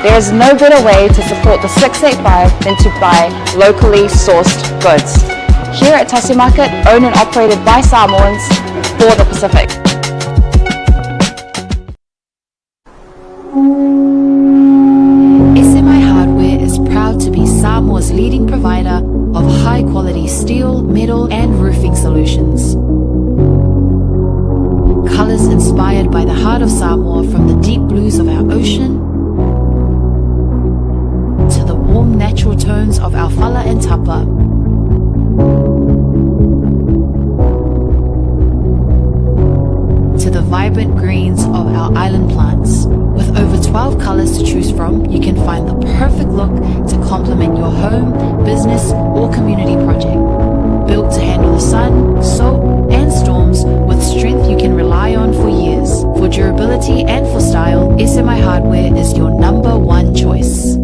There is no better way to support the 685 than to buy locally sourced goods. Here at Tasi Market, owned and operated by Samoans for the Pacific. SMI Hardware is proud to be Samoa's leading provider of high-quality steel, metal and roofing solutions. Colours inspired by the heart of Samoa, from the deep blues of our ocean to the warm natural tones of our fala and tapa. To the vibrant greens of our island plants. With over 12 colours to choose from, you can find the perfect look to complement your home, business or community project. Built to handle the sun, soap and storms with strength you can rely on for years. For durability and for style, SMI Hardware is your number one choice.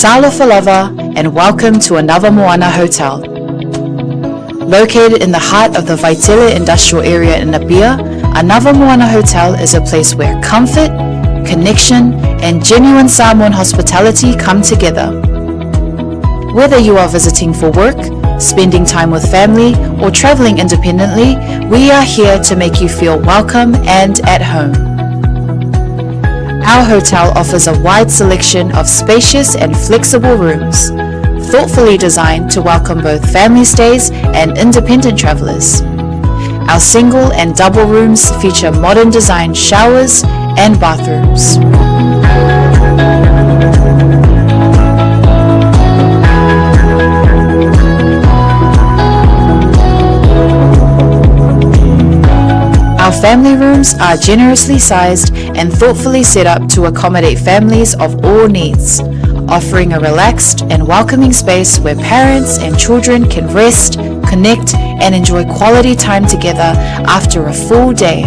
Talofa lava and welcome to Anava Moana Hotel. Located in the heart of the Vaitele industrial area in Apia, Anava Moana Hotel is a place where comfort, connection and genuine Samoan hospitality come together. Whether you are visiting for work, spending time with family or traveling independently, we are here to make you feel welcome and at home. Our hotel offers a wide selection of spacious and flexible rooms, thoughtfully designed to welcome both family stays and independent travelers. Our single and double rooms feature modern design showers and bathrooms. Our family rooms are generously sized and thoughtfully set up to accommodate families of all needs, offering a relaxed and welcoming space where parents and children can rest, connect, and enjoy quality time together after a full day.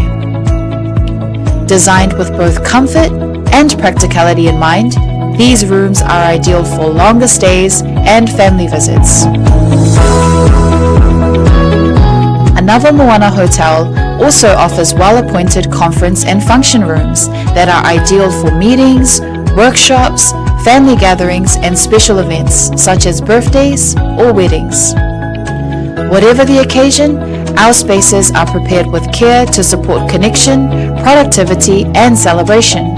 Designed with both comfort and practicality in mind, these rooms are ideal for longer stays and family visits. Anava Moana Hotel also offers well-appointed conference and function rooms that are ideal for meetings, workshops, family gatherings, and special events such as birthdays or weddings. Whatever the occasion, our spaces are prepared with care to support connection, productivity, and celebration.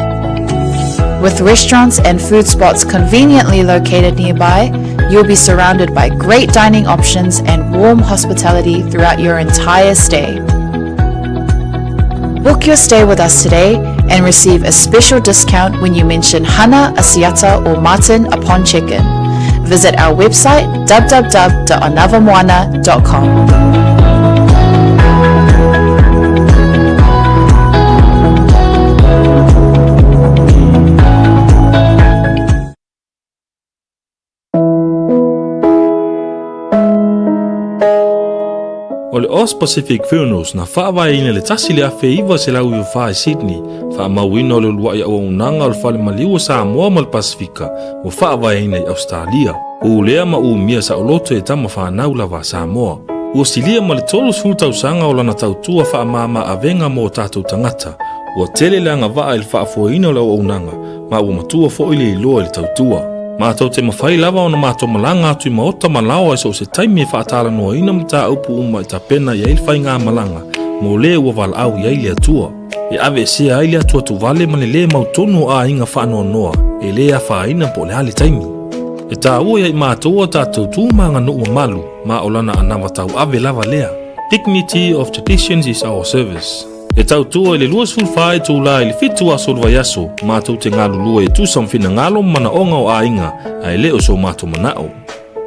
With restaurants and food spots conveniently located nearby, you'll be surrounded by great dining options and warm hospitality throughout your entire stay. Book your stay with us today and receive a special discount when you mention Hana, Asiata, or Martin upon check-in. Visit our website www.anavamoana.com. O le Os Pacific Funerals na whaawai le tasi le afe iwa se lau i wha i Sydney. Wha mawina o le lua i au unanga o le whale maliu o Samoa mal Pasifika o whaawai i Australia. U lea ma u mia sa oloto e tama whanau lava Samoa. Ua silia ma le tolu sultau sanga o lana tautua wha mama avenga mo tātou tangata. Ua tele leanga waa il wha fuaina o lau aunanga, ma ua matua fo ili iloa il tautua. Mātou te mawhai lava o na mātou malanga atu i maota malawa e so se taimi e whaatala noa ina mta upu uma i ta pena i ailwhai ngā malanga, mo le ua wala au i aile atua. E ave se aile atua tu vale mane le mautonu a inga whaanoa noa, e le a whaina po le hale taimi. E tā ua i mātou a tātou tūmanga nuu malu, ma o lana anawa tau ave lava lea. Dignity of traditions is our service. E tau tua i le luas fulwhae tū la i le fitu a solwa yaso, mātou te ngā lulua e tū samwhina ngalo mana onga o a inga, a leo so mātou manao.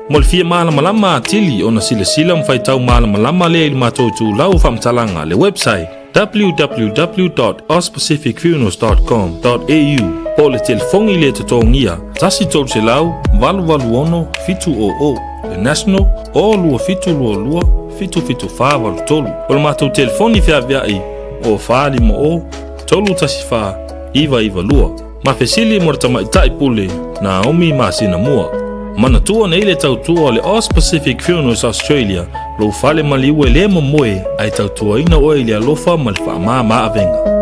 Mo le fia malama lama atili o na sila mwhai tau malama lama lea i le mātou tū lau whamtalanga le website www.auspacificfunerals.com.au o le telefongi le tatongia tasi tolu se lau valu ono fitu o le national o lua fitu lua fitu wha valu tolu o le mātou telefoni fia viai o whaali mo o tolu tasi wha iwa lua ma fesili mo rata maitai pule na omi masina mua mana tua nei le tautua o le Aus Pacific Funerals Australia lo fale maliu e le momoe ai tautua ina o le alofa ma le wha avenga.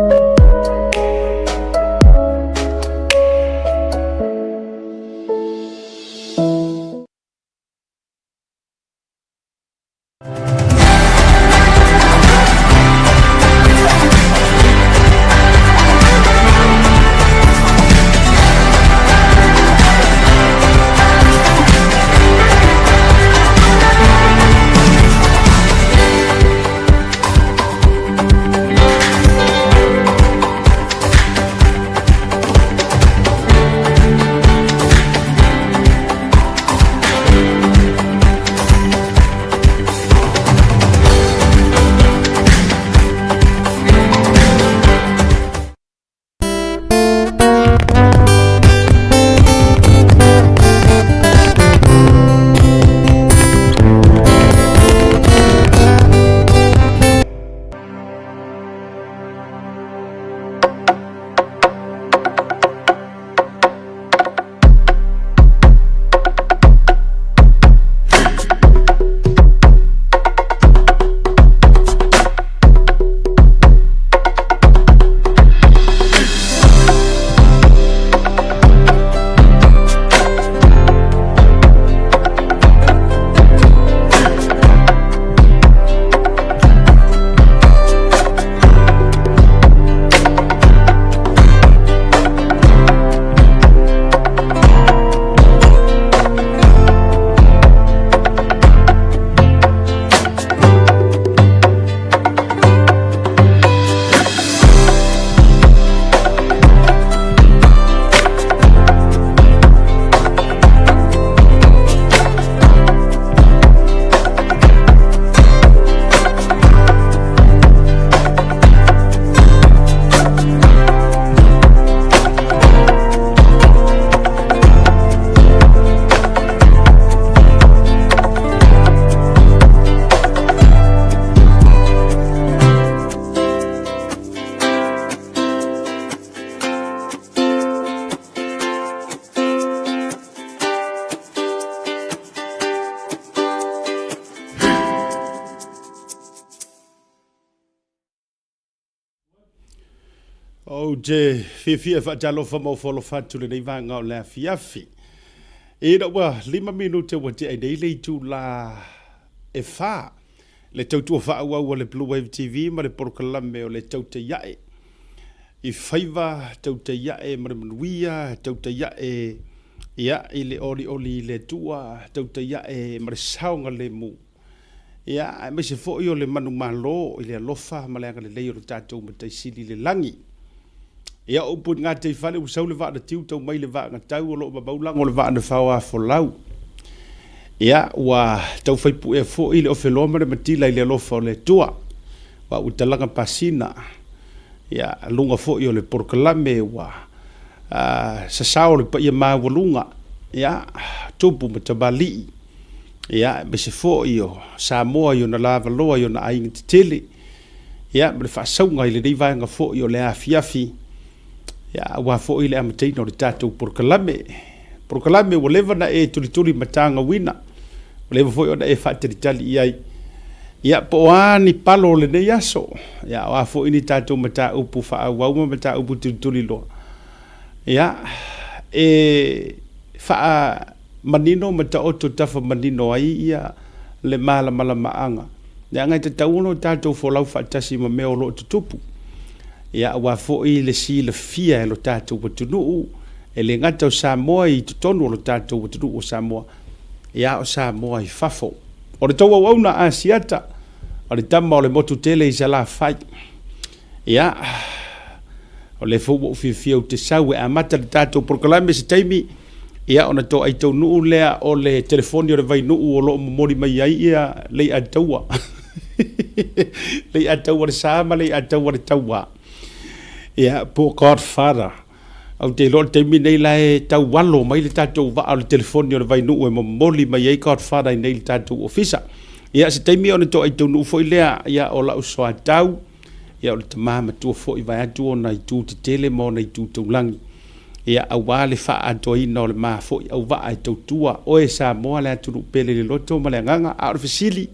O je fia fa jalo fa mo folo fa tu le nei vanga o le fiafi. E da wa 5 minute wa te ai le tu la e fa le tau tu fa wa le Blue Wave TV ma le porkalame o le tau te yae. I faiva tau te yae ma le manuia tau te yae ia i le oli le tua tau te yae ma le saunga le mu. Ia me se fo io le manu malo i le alofa ma le anga le leio tatou ma te sili le langi. Ia o put ngā te whale u sau le vaa na tiu tau mai le vaa ngā tau o loo mabaulang o le vaa na whaua folau. Ia ua tau whaipu e fo i le o wheloa le matila i le alofa o le tua. Wa u talanga pasina. Ia lunga fo i o le porkalame wa sasao le pa ia maa walunga. Ia tupu matabali. Ia me se fo i o Samoa i o na lava loa i o na ainga te tele. Ia me le whaasaunga i le rei vaenga fo i o le afiafi. Ya wa fo ile amateino le tatou porkalame proklame o leva na e tuli matanga wina o leva foi ona e whaatiri iai ia po ani palo le nei aso ia o afo ini tātou mata upu wha wauma mata upu tuli loa ia e wha manino mata oto tafa manino ai ia le mala maanga ia ngai te tauno tātou folau whaatasi ma meo lo tutupu ia wa fo i le si le fia e lo tātou watunu e le ngata o Samoa i tutonu o lo tātou watunu o Samoa ia o Samoa i fafo o le tau au na asiata o le tama o le motu tele i sala fai ia o le fo fia o te sau e amata le tātou proklame se taimi ia ona to ai tau nuu lea o le telefoni o le vai nuu o lo mori mai ai ia lei ataua lei ataua le sama lei ataua le taua ia po Godfather au te lo te mi la e tau walo mai le tātou va o le telefoni o le vai nuu e mori mai ai Godfather i nei le tātou ofisa ia se taimi ona to ai tau nuu foi lea ia o la usoa tau ia o le tamama tua foi vai atu ona i tu te tele mo na i tu taulangi ia aua le fa'atoina o le mafo'i auva'a e tautua oe Samoa le atunu pele le loto ma le agaga a o le fesili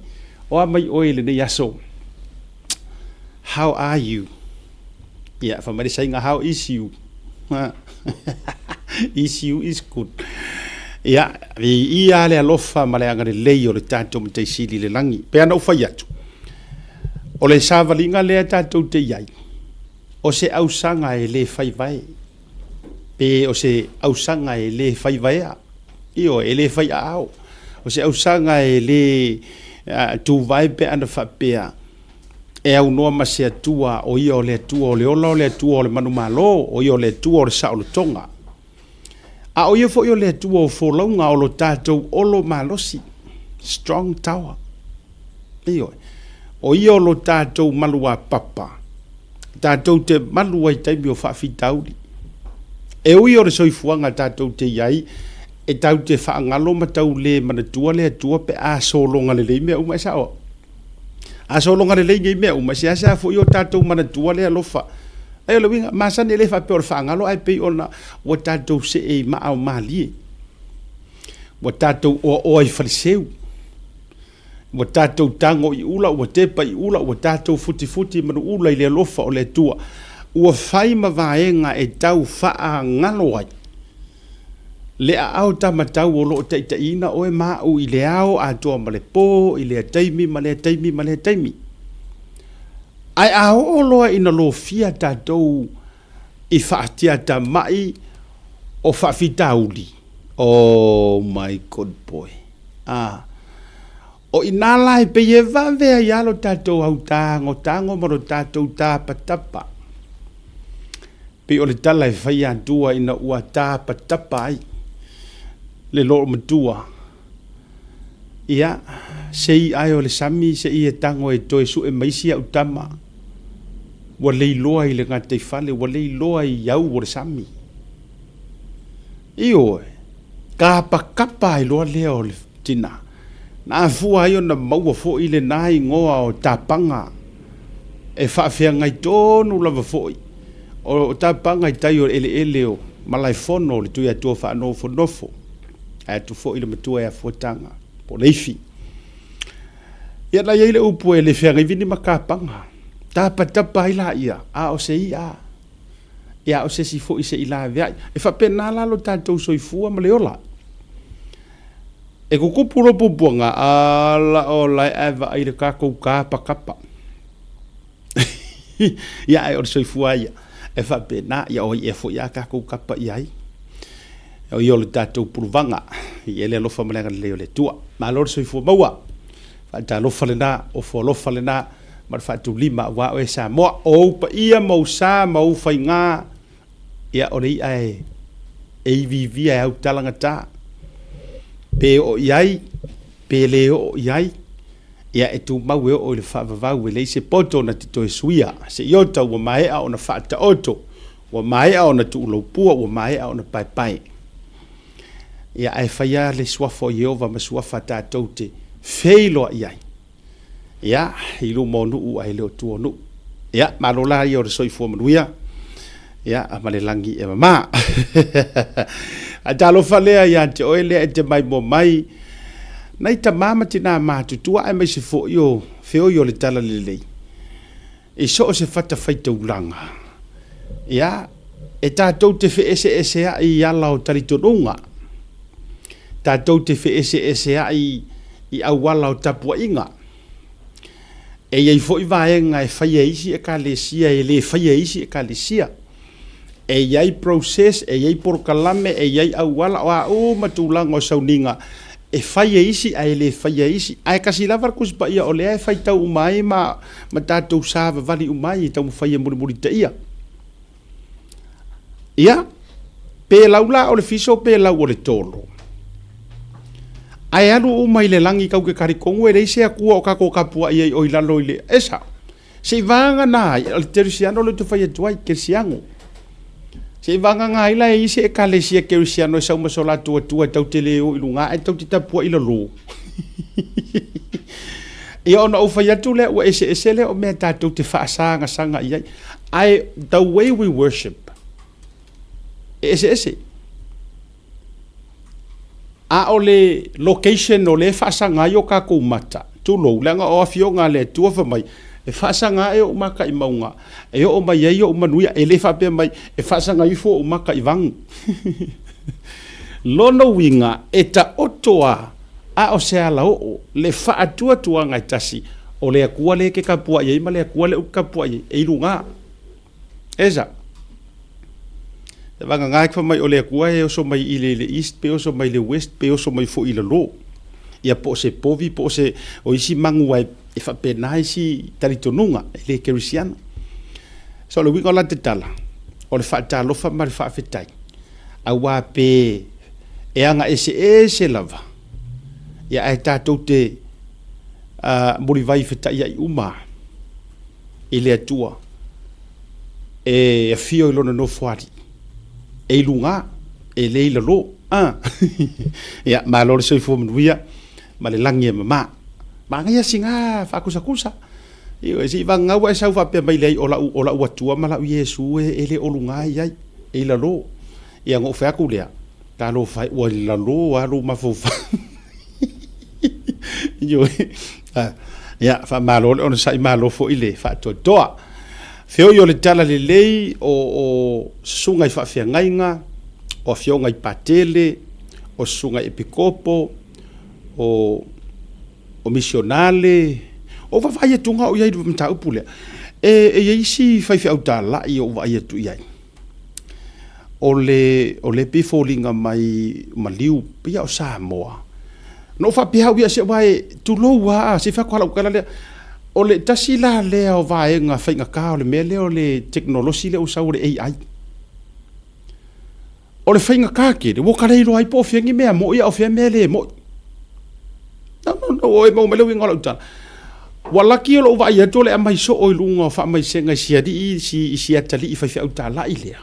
o a mai oe lenei aso how are you ia famalesaiga how is you is you is good ia ia le alofa ma le aga lelei o le tatou mataisili le lagi pe ana ufai atu o le savaliga lea tatou te iai o se ausaga e lē faivae pe o se ausanga e le fai vaea io e le fai ao o se ausanga e le tu vai pe ana fa pea e au no ma se tua o io le tua o le ola o le tua o le manu malo o io le tua o le sa o le tonga a o io fo io le tua o fo longa o lo tatou o lo malosi strong tower io o io lo tatou malua papa tatou te malua i taimi o fa fitauli e ui o le soifuanga tātou te iai, e tau te whaangalo ma tau le manatua le atua pe a solonga le lei mea uma e sao. A solonga le lei mea uma se asa fo i o tātou manatua le alofa. E o le winga, masane le whape o le whaangalo ai pe ona o tātou se e maa o maalie. O tātou o ai fariseu. O tātou tango i ula, o tepa i ula, o tātou futi manu ula i le alofa o le atua. Ua fai ma vaenga e tau faa ngalo ai. Le a au tamatau o loo taitaina o e mau i le ao a toa ma le pō, i le taimi, ma le taimi, ma le taimi. Ai a o loa ina lo fia tātou i whaatia ta mai o whaafitauli. Oh my good boy. O inala e pe e vavea i alo tātou au tango maro tātou tāpatapa. Pe o le tala e whai atua ina ua tāpatapa ai. Le loro matua. Ia, sei ai o le sami, sei e tango e toe su e maisi au tama. Wa lei loa i le ngata i whale, wa lei loa i iau o le sami. Io e, kapa i loa lea o le tina. Na fua ai o na maua fo i le nai ngoa o tāpanga. E whaafea ngai tonu lava fo i. O tāpanga i tai o ele o malai fono le tui atua whaano fonofo. A tu fo i le matua e a fuatanga. Po leifi. Ia na iei le upu e le whianga i vini makapanga. Tāpatapa i la ia. A o se i a. Ia o se si fo i se i la viai. E whapena lalo tātou soifua ma le ola. E kukupu ropo buanga ala o lai eva ai le kākou kāpakapa. Ia e o le soifua ia. E whapena ia o i e fo ia kākou kapa iai. O i o le tātou puruvanga, i ele alofa malenga leo le tua. Ma lor soifua maua. Whata alofa le nā, o fo alofa le nā, ma whatu lima wa o e Samoa. O upa ia mau sā, mau whai ngā, ia o rei ai, e iwiwi ai au talanga tā. Pe o iai, pe leo o iai, ia e tu mau e o le whaavavau e leise poto na tito e suia. Se iota ua maea o na whaata oto, ua maea o na tu ulaupua, ua maea o na pai. Ia ai whaia le suafa o Yehova ma suafa tātou te wheiloa iai. Ia, ilu mō nuu ai leo tua nuu. Ia, malola i o re soifua manuia. Ia, a male langi e mama. talo falea ia te oele e te mai mo mai. Nei ta mama tina mātutua e mai se fo yo feo yo le tala lelei. E so se fata faita ulanga. Ia, e tātou te fe ese a i ala o talitonunga. Tātou te fe ese a i awala o tapua inga. E iei fo i vaenga e whaia isi e ka lesia, e le whaia isi e ka lesia. E iei process, e iei porkalame, e iei awala o a o matulanga o sauninga. E whaia isi, a e le whaia isi. A e kasi lavar kuspa ia o lea e whai tau umai ma tātou sāwa vali umai i tau mwhaia muri ta ia. Ia, pe laula o le fiso, pe lau o le tolo. Ai alu umai le langi kau ke karikongu e reise a kua o kako kapua i o ilalo i le esa. Se vanga na, o le terisiano le tu whaia tuai kerisiango. Se vanga ngā ila e isi e kalesia kerisiano e sauma sola tua tau te leo i lunga e tau te tapua i lalo. Ia ona o whaia tu le ua ese le o mea tātou te whaasanga sanga i ai. Ai, the way we worship. Ese. A o le location o le whaasanga i o kako mata. Tulo, langa o awhionga le tua whamai. E whaasanga e o maka i maunga. E o mai e o manuia e le whapea mai. E whaasanga i fo o maka i vangu. Lono winga e ta otoa a o se ala o le whaatua tua ngai tasi. O le akua le ke kapua i ma le akua le kapua i e runga. Eza. Vanga ngai kwa mai o le akua e o so mai i le east, pe o so mai le west, pe o so mai fo i le lo. Ia po se povi, po se o isi mangu ai e whapena isi taritonunga, e le kerisiana. So le winga o la te tala, o le whaatalofa ma le whaafetai. A wā pe e anga ese lava. Ia e tātou te mori vai whetai ai uma. E le atua. E fio i lona no fuari. E lunga, e leila lo. Ia, ma lore soi fua manuia, ma le langi e mama. Ma ngai singa, whakusa. Io, e si vanga ua e sau whapea mai lei o la uatua ma la u Yesu e le o lunga iai, e la lo. Ia ngō whaku lea, tā lo whai ua la lo, a lo mawhawha. Io, ia, wha malo le, ona sai malo fo i le, wha toa. Feo yo le tala le lei o sunga i whawhia ngainga, o fionga i patele, o sunga i pikopo, o misionale, o wawai tunga o iai mta upulea. E isi whaiwhi au tā lai o wai atu iai. O le pifolinga mai maliu, pia o Samoa. No whapihau ia se wai tulou a, se whakuala ukala lea. O le tasi la lea o vaenga whainga ka o le mea lea o le teknolosi lea usau le AI. O le whainga ka ke, le wakareiro ai po whiangi mea mo ia o whia mea le mo. No, o e mau meleu ingola utana. Walaki o lo vai atu le amai so o ilunga o wha mai senga siari i atali i whaiwhi au tā lai lea.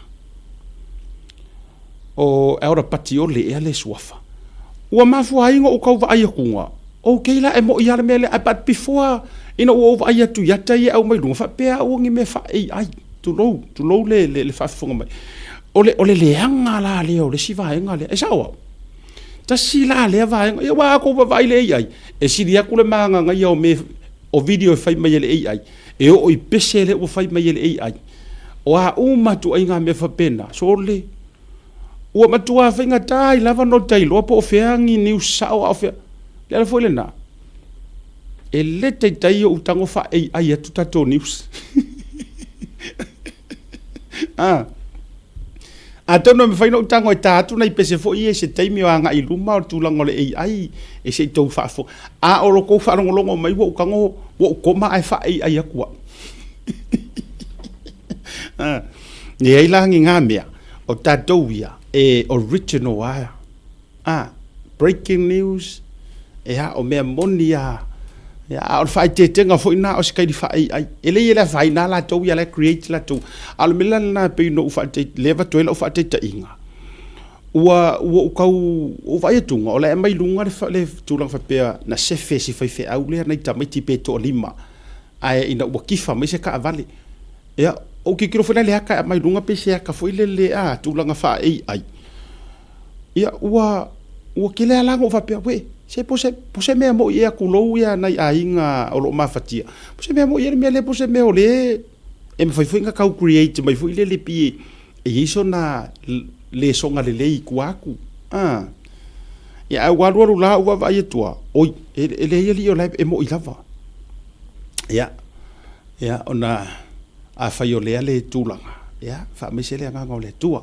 O eora pati o le ea le suafa. Ua mafu hainga o kau vai akunga. O keila e mo ia le mea le, but before ina o vai atu yata i au mai lunga wha pea o ngi me wha ai tulou le whafunga mai. O le leanga la leo, le si vaenga lea, e sawa. Ta si la lea vaenga, ia waa ko vai le ai. E si lia kule maanga ngai au me o video e whai mai le AI. E o i pese le o whai mai le AI. O a umatu ai ngā me whapena, so le. Ua matua whainga tai, lava no tai, loa po o whiangi niu sao au whia. Le ala fwoi le nā. E le tai o utango wha AI atu tato news. A tono me whaino utango e tātu nei pese fo i e se teimi o anga i luma o tūlango le AI e se tau whaafo. A o loko whaarongolongo mai wa ukango wa ukoma ai wha AI akua. Ni ei langi ngā mea o tātou ia e original aia. Breaking news e ha o mea moni a o whai te tenga fo ina o se kai di whai ai. E le la whai na la tau ia la create la tau. Alo me la na pe no whai te leva toela o whai te ta inga. Ua ukau o vai atunga o le mai lunga le tulang whapea na sefe si whai whai au lea nei tamaiti pe to lima. Ai ina ua kifa mai se ka avale. Ia o ki kiro whai le haka mai lunga pe se haka fo ile le a tulanga whai ai. ia ua ke le alango fa pe we se pose me mo ia kulo ia nai ainga o lo mafatia pose me mo ia me le pose me o le e me foi nga kau create mai foi le pi e iso na le songa le kuaku ia wa ru la wa vai tua oi ele ele o le e mo ilava ia ona a fai o le tulanga ia fa me se le nga le tua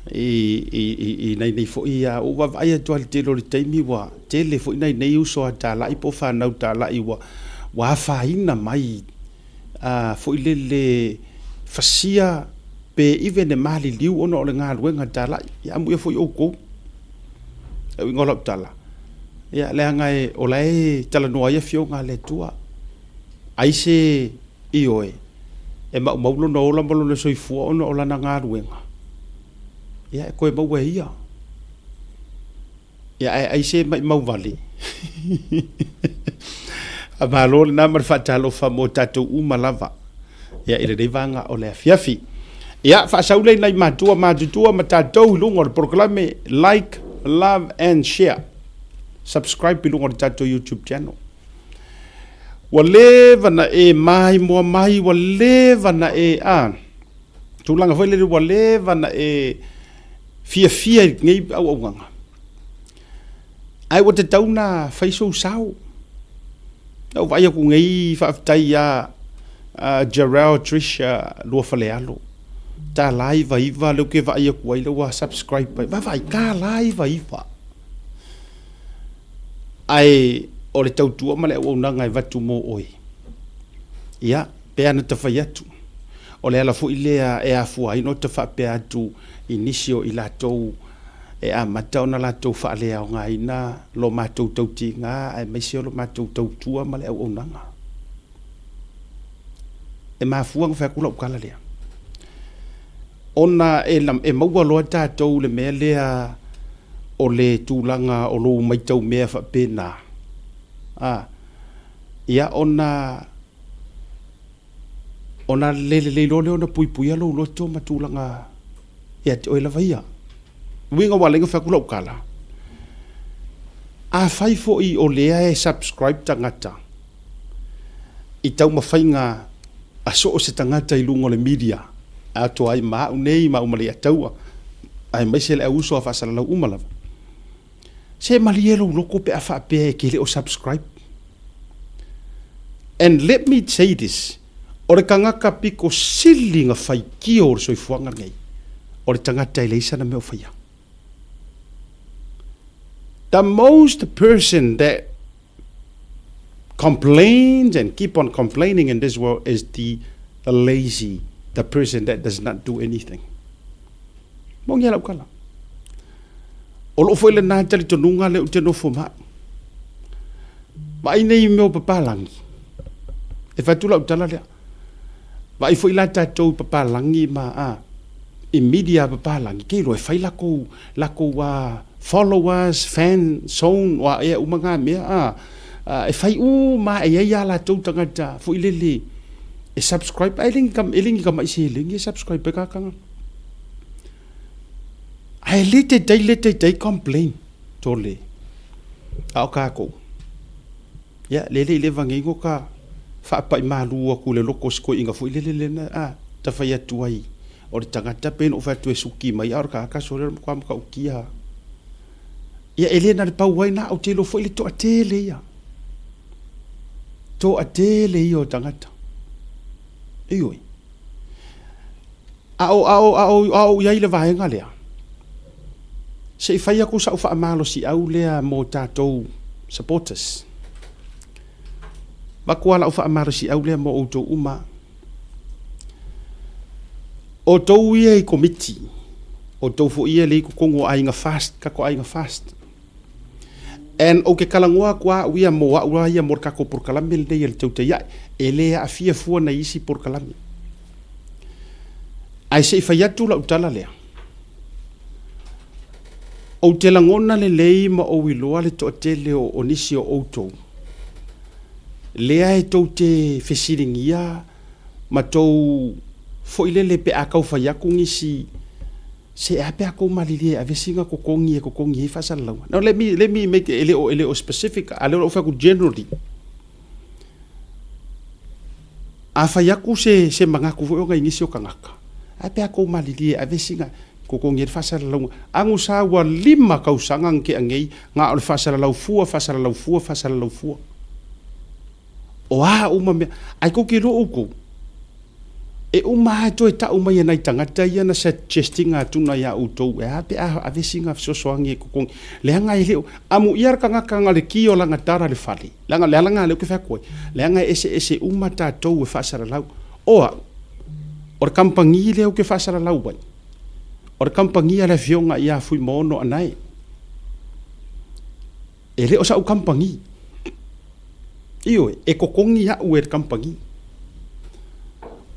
i nei fo ia o wa vai tua le telo le taimi wa tele fo nei uso ata la i po fa na uta la i wa fa ina mai fo le fasia pe even de mali liu ono le nga luenga tala ia mu fo o ko e ngola tala ia le nga e o lai tala no ia fio nga le tua ai se ioe e ma lo no la mo le soifu ono la nga luenga ia ko e mo we ia ai se mai mau vali a malo na mar fa talo fa mo tatu uma lava ia ile dei vanga o le fiafi ia fa saule nai matua matatou lungo le proclame like love and share subscribe pilungo le tatu YouTube channel wale vana e mai mo mai wale vana e tulanga foi le wale vana e fia ngai au nganga ai wa te tauna faiso sao o vai ku ngai fa tai ya Gerald Trisha lo fale alo ta live iva lo ke vai ku ai lo subscribe vai ka live iva ai o le tau tua ma le o na ngai vatu mo oi ia pe ana te fai atu o le ala fu ile e a fu ai no te fa pe atu inicio ila tou e a mata ona la tou fa le o ngai na lo ma tou ti nga e me se lo ma tou tua ma le o na e ma fu nga fa ku lo kala le ona e mau lo ta tou le me le o le tūlanga o lo mai tau mea fa pena ia ona le ona pui alo lo to matulanga ia te oila vaia winga walenga fa kula ukala a fai fo i o lea e subscribe tangata i tau mawhainga a so o se tangata i lungo le media a to ai ma unei ma umale ataua ai mai se le uso a fasala lau umala se malielo loko pe a fa pe ke le o subscribe. And let me say this, o re kangaka piko silinga fai ki o soi fuanga ngai. O re tangata i leisa na meo faya. The most person that complains and keep on complaining in this world is the lazy, the person that does not do anything. Mong yala ukala. O lo foi le na tali tonunga le uteno foma. Ma ine i meo papalangi. E fatula utala lea. Ma i foi la tatou papalangi ma i media papalangi. Kei lo e fai lako followers, fans, son, wa e umanga mea e fai ma e ia la tou tangata foi lele e subscribe elingi kam i se elingi subscribe pe kakanga. Ai lete dai complain tole. Au kako. Ya lele vangi ngo ka fa pa malu aku le loko sko inga fu lele na ta fa ya tuai. O le tangata pen o fa tu suki mai ar ka sore kwa ka ukia. Ya elena le pa wai na o telo fo le to atele ya. To atele yo tangata. Ioi. Au ya ile vai ngalea. Se fai aku sa ufa amalo si au lea mo tatou supporters. Makuala ufa amalo si au lea mo outou uma. O tou ia i committee. O tou fo ia le kongo ainga fast, kako ainga fast. En o ke kalangoa kwa uia mo wa ia mor kako por kalamel de el tau te ia. Ele a fia fua na isi por kalamel. Ai se fai atu la utala lea. O te langona le lei ma o wiloa le to tele o nisi o outou. Lea e tau te fesiringia ma tau foilele pe akau fai aku ngisi se ape ko malili ave singa ko kongi fa sala. Now let me make ele o specific ale o fa ku generally. Afa yaku se manga ku fo nga ingisi o kangaka. Ape ko malili ave singa ko kongi fa sala. Angu sa wa lima ka usangang ke angei nga o fa sala fua. O uma me ai ko ki ro ko. E uma to ta uma ia nai tangata ia na suggesting atuna ya utou e ape ave singa sosoangi ko kong leanga ile amu iar kanga le kio langa tara le fali langa le ko fa ko leanga ese uma ta to e fasara lau or kampangi le ke fasara lau ban or kampangi le fionga ia fui mono anai ele o sa u kampangi io e ko kongi ya u kampangi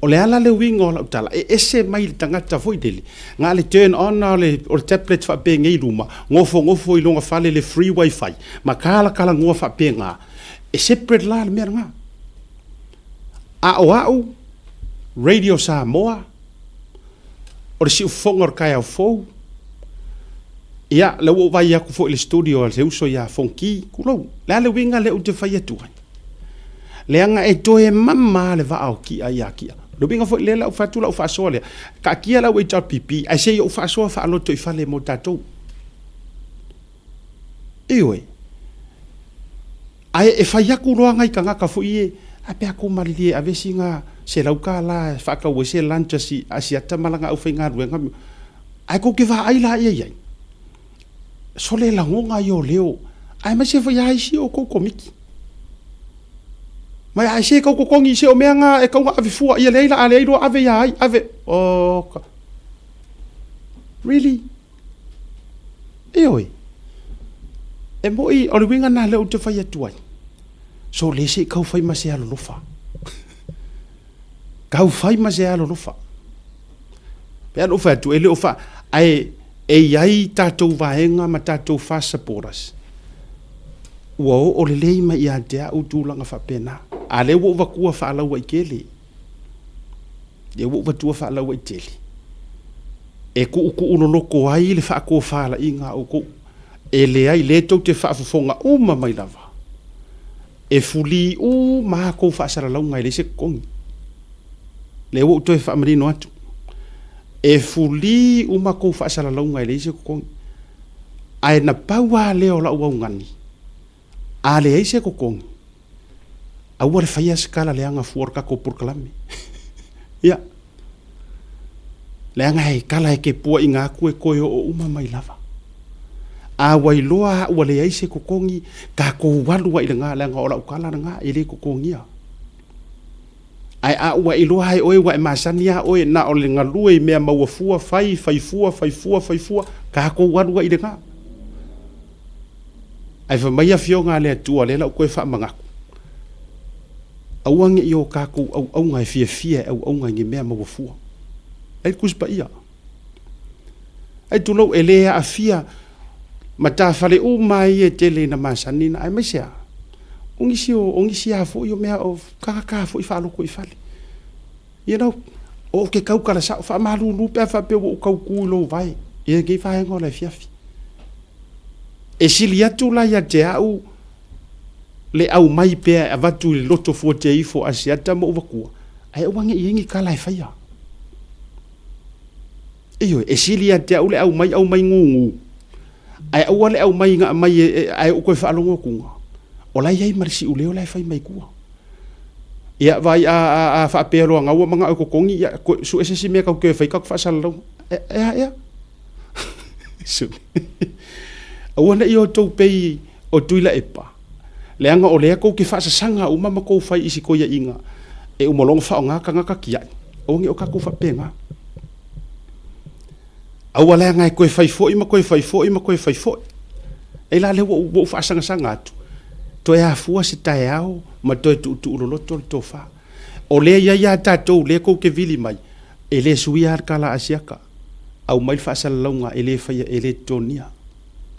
o le ala le winga o la utala ese mai le tangata foi dele nga le turn on le o tablet fa pe ngai ruma ngofo i longa fale le free wifi makala ngoa fa pe nga e separate la le meranga au radio Samoa o le si fongor kai au fo ia le o vai aku fo le studio le uso ya fonki kulo le winga le o te fai atu le anga e toe mama le va au ki ai aki lo binga fo le la fatu la fa sole ka kia la we ta pipi ai se yo fa so fa lo to fa le mo tato iwe ai e fa yaku ro ngai kanga ka fo ie ape aku malili ave singa se la ka la fa ka we se lancha si asiata malanga u finga ruenga ai ko ke va ai la ie sole la ngonga yo leo ai ma se fo ya isi o ko komiki mai ai se ko kongi se o meanga e ko ave fua ia leila ale ro ave ya ave really e moi o winga na le o te fai atuai so le se kau fai ma se alo lofa kau fai ma se alo lofa pe alo fa tu ele o fa ai ai tatou vaenga ma tatou fa supporters o le lei ma ia te au tūlanga whapena. A le wo wakua whaalau ai kele. Le wo watua whaalau ai tele. E ku uku unoloko ai le whaako whaala i ngā uku. E le ai le tau te whaafufonga uma mai lava. E fuli maa kou whaasara lau ngai le se kongi. Le wo toi whaamarino atu. E fuli maa kou whaasara lau ngai le se kongi. Ai na paua leo lau au ngani. Ale ai se kokongi awar faya skala leanga fuorka ko proclame ya leanga ai kala ke po inga ku e koyo o uma mai lava a wailoa wale ai se kokongi ka ko walu wa ilanga leanga ola ukala nga ile kokongi ai a wailoa ai oi wa masania oi na olenga lue me ma fua fai fua ka ko walu wa ilanga ai fa mai afionga le tua le la ko fa mangaku auange yo kaku au ngai fia au ngai me ma fua ai kus pa ia ai tu lo ele a fia mata fale o mai e tele na masanina ai mesia ongi sia fo yo me o kaka fo fa lo ko fale you know o ke kau kala sa fa malu lu pe fa pe o kau ku lo vai e ke fa ngo le fia e silia tu la ya te au le au mai pe avatu le loto fo te ifo asiata mo vakua ai wangi ingi kala fa ya e silia te au le au mai ngungu ai au le au mai nga mai ai o ko fa longo kunga o la yai marsi u le o la fa mai ku ia vai a fa pero nga o manga ko kongi ya su ese si me ka ko fa ka fa sal lo ya su awana i o tau pei o tuila epa. Leanga o lea kou ke whaasa sanga o mama kou whai isi koia inga. E umolonga wha o ngā ka ngaka kia. Awangi o ka kou whapenga. Awa lea ngai koe whai fo ima koe whai fo. E la le wo whaasanga sanga atu. Toe a fua si tae au, ma toe tu uroloto to wha. O lea ia tātou, lea kou ke vili mai. E le sui ar kala asiaka. Au mai whaasa launga e le whaia e le tonia.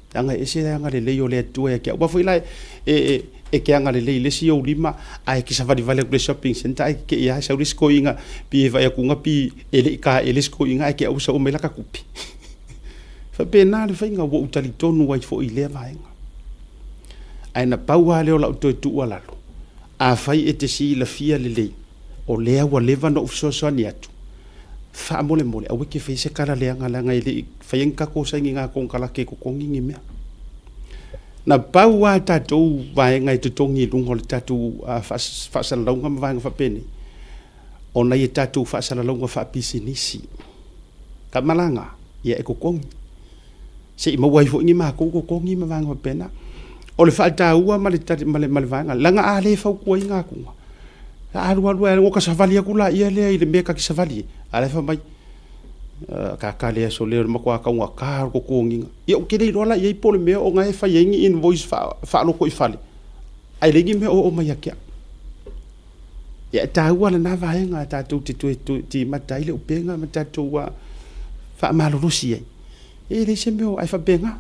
Anga ese anga le leo le tua ke wa foi lai e ke anga le le si o lima ai ki safari vale ko shopping center ai ke ia sa risko inga pi vai ku nga pi ele ka ele sko inga ke o sa o mela ka kupi fa pena le fainga wo utali tonu wai fo i le vaenga ai na paua le o la to tu ala a fai e te si la fia le o lea wa leva no so so ni atu fa mole a wiki fe se kala le ngala ngai le fainga ko sa ngi nga ko kala ke ko ngi me na paua ta to vaenga te tongi lungo le tatu fa sa longa vaenga fa peni ona ye tatu fa sa longa fa pisinisi ka malanga ia e ko kongi se mo wai fo ngi ma ko kongi ma vanga pena o le fa ta ua ma le tati ma le vanga langa a le fa ko inga ku a lu ngo ka savali ku la ia le me ka ki savali a le fa mai ka le so le ma ko ka nga ka ko kongi ia o ke le rola ia po le me o nga e fa yengi invoice fa lo ko i fali ai le ngi me o ma ya kia ia ta ua na vaenga ta tu ti matai le upenga ma ta tu wa fa malo rusi e le se meu ai fa benga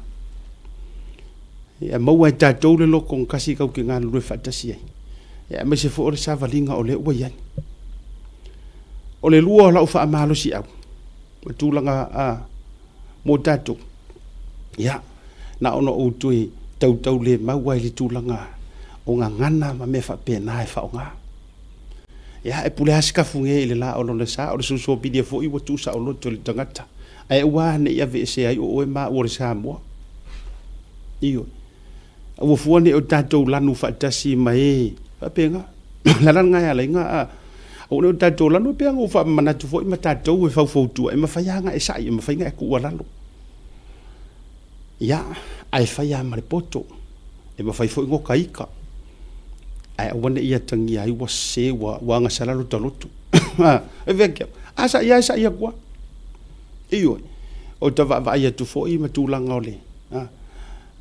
ia mau ai ta tu le lo con kasi ka ki ngan lu fa ta si ia me se fo o sa valinga o le ua ia o le lua la fa malo si au tu langa a mo ta tu ia na ono o tu tau le mau ai le tu langa o nga ngana ma me fa pena fa o nga ya e pule aska funge ile la o le sa o so bidia fo i wo tu sa o lo to le tangata ai wa ne ya ve se ai o ma o le sa mo io o fu ne o tato lanu fa tasi mai fa penga la la nga ya la nga o le tato lanu penga o fa mana tu fo i ma tato e fa fo tu e ma fa ya nga e sa i ma fa nga ku wala lo ya ai fa ya ma le poto e ma fa fo ngo kaika ai wone ia tangi ai wa se wa nga sala lo talotu e veke asa ia kwa iyo o ta va ia tu fo i ma tu langa ole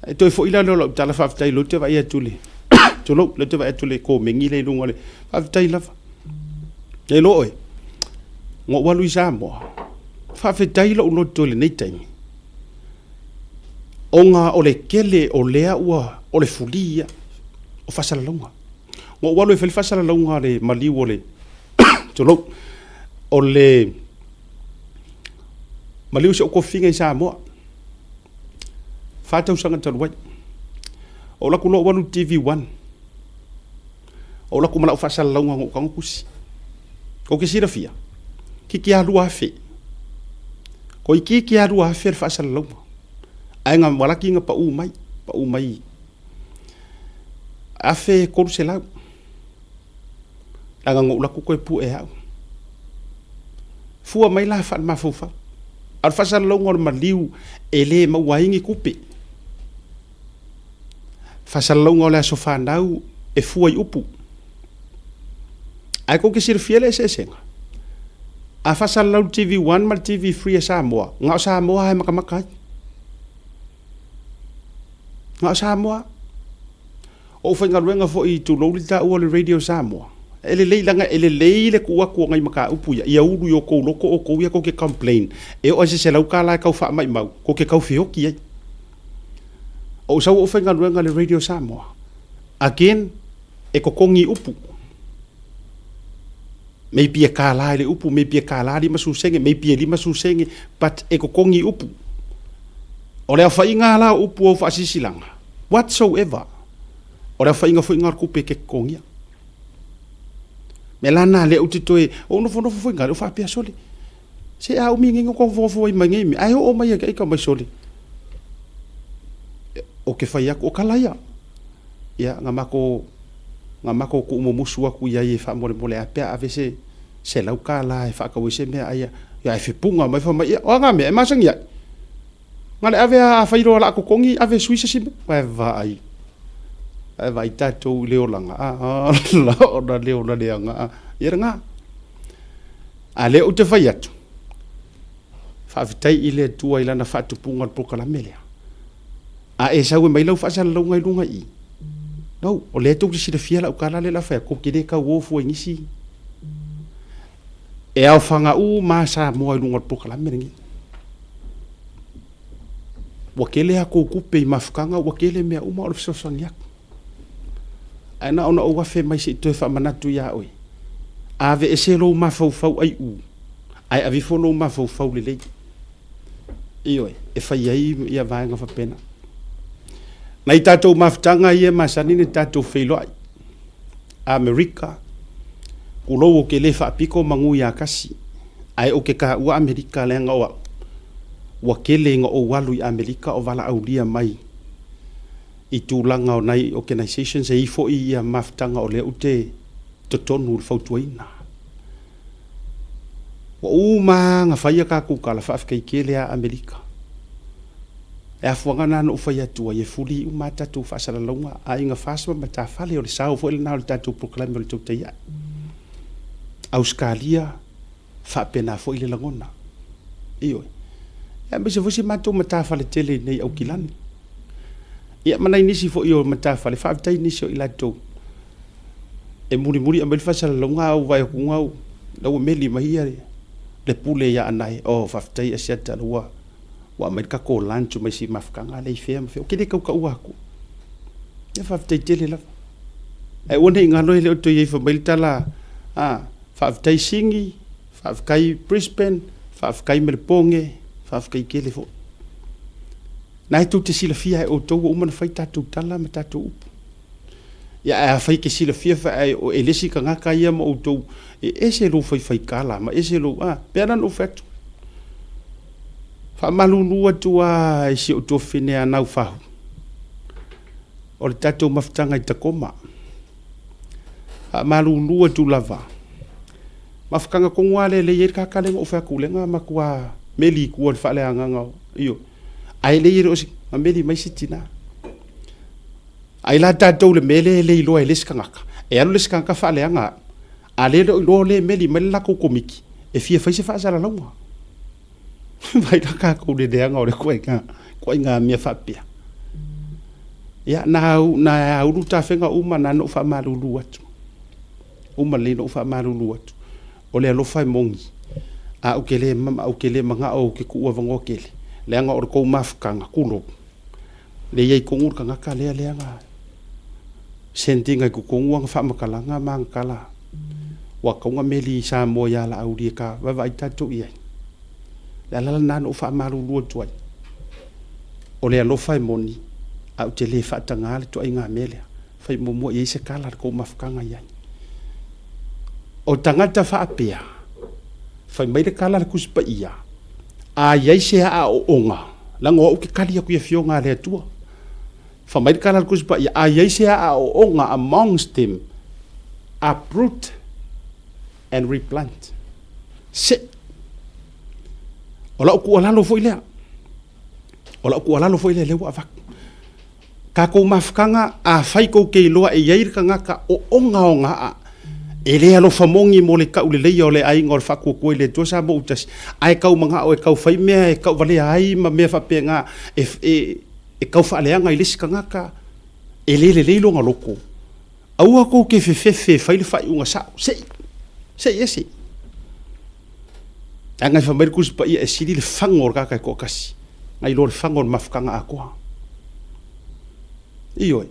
e to fo ila lo tala fa tai lo te va ia tu le to lo te va tu le ko mengi le lunga le fa tai la e lo e ngo wa lui sa mo fa fe tai lo to le nei tai onga ole kele o lea ua ole fulia o fa sala longa ngo walo e fa sala longa le mali wole tolo ole mali se ko finga sa mo fa tau sanga talo o la kulo wanu TV1 o la kumala fa sala longa ngo kan kusi ko ke sira fia ki alu afe ko ki alu afe fa sala longa ai nga wala ki nga pa umai afe ko se la nga ngula ku ko pu e ha fu mai la fa ma fu fa al fa sal longo ma liu ele ma waingi kupe fa sal longo la so fa nau e fu ai upu ai ko ke sir fiele se senga a fa sal lau TV1 ma TV3 sa mo nga sa mo ai makamaka nga sa mo o fa nga renga fo i tu lo lita o le radio sa mo ele leilanga ele leile ku ngai maka upu ia ulu yo ko loko o ko ia ko ke complain e o se lau kala ka fa mai mau ko ke kau fio ki o sa o fenga luenga le radio Samoa again e ko kongi upu maybe e kala le upu maybe e kala li masu senge maybe li masu senge but e ko kongi upu o le fa inga la upu o fa sisilanga whatsoever o le fa inga fo inga ku pe ke kongia melana le utitoe o no fo ngalo fa pia soli se a o mingi ngo fo i mangi ai o mai ka ka mai soli o ke fa ya o kalaya ya ngamako ku mo musua ku ya e fa mo a pia avese se lau kala e fa ka wese me ai ya e punga mai fa mai o nga me ma sang ya ngale ave a fa iro la ko kongi ave suisa si va ai vai tato leo langa la ora leo la nga yeranga ale o te fai atu fa vitai ile tua ila na fa tupunga po kala mele a e sa we mai lo fa sa lo ngai lunga i no o le tu si de fiela o kala le la fa ko kide ka wo fu ngisi e au fanga u ma sa mo lunga po kala mele ngi wakele ko kupe mafkanga wakele me uma o so sonyak ana ona o wafe mai se to fa manatu ya oi ave eselo ma fau ai u ai avi folo ma fau le Ioi, e whai ai ia vaenga whapena. Nei tātou mawhtanga ia masanine tātou whailoai. Amerika, kulou o ke le whaapiko mangu ia kasi. Ai o ke ka ua Amerika lenga o ua kele inga o walu i Amerika o wala aulia mai. I tūlanga o nei organisations e ifo i ia mawhtanga o le ute totonu ul fautuaina. Wa uma nga whaia ka kukala whaafkai kele a Amerika. E afuanga no ufai atua ye fuli uma tatu fasala longa a inga fasma mata fale o le sao fo le nau tatu proclaim o le tau teia. Australia fa pena fo ile langona. Iyo. Ya mbese fo si matu mata fale tele nei au kilani. Ia mana inisi fo iyo mata fale fa tai nisi o ilato. E muri ambel fasala longa au vai ku ngau. Lau meli mahia le pule ya anai o fa tai asiata lua. Wa mai ka ko lanchu mai si mafkanga le fem fe o kile ka ua ku ya fa tele la e wone ngalo le to ye fa bil tala fa tai singi fa kai Brisbane fa kai Melbourne fa kai kele fo na tu te sila fia o to o man fai tatu tala ma tatu ya a fai ke sila fia fa o elesi ka ngaka ia mo to e se lo fai kala ma e se lo pena no fet fa malulu tua si o to fine ana fa o le tatou mafutanga i takoma fa malulu tu lava mafukanga ko ngwale le yer ka kale o fa kulenga makwa meli ku o fa le anga iyo ai le yer o si meli mai sitina ai la tatou le mele le lo ele skanga e alo le skanga fa le anga ale lo le meli mela ko komiki e fia fa se fa sala longa vai ka ko de anga o le ko inga mia fa pia ya na u ta fenga uma na no fa malulu atu uma le no fa malulu atu o le lo fa mongi a o kele mama o kele manga o ke ku vango kele le anga o ko mafkanga kulo le ye ko ngur kanga ka le anga sentinga ku ko ngwa fa makalanga mangkala wa ko ngameli sa mo ya la audi ka va vai tatu ye la nano fa malulu atu o le lo fa moni au te le fa tanga le to inga mele fa mo ye se kala ko mafkanga ya o tangata fa apea fa mai le kala ku spa ia a ye se a onga la ngo ke kali ku ye fionga le tua fa mai le kala ku spa ia a ye se a onga amongst them uproot and replant se ola ku ala lo foi le ola ku ala lo foi le wa va ka ko mafkanga a fai ko ke loa e yair kanga ka o onga ele alo famongi mo le ka ule le ole ai ngor fa ko ko le to sa mo utas ai ka manga o ka fai me ka vale ai ma me fa penga e ka fa le anga ilis kanga ka ele le lo ngaloko au ko ke fe fai le fai unga sa se yesi anga fa mer kus pa e sili le fangor ka ko kasi ngai lo fangor mafkanga ako iyo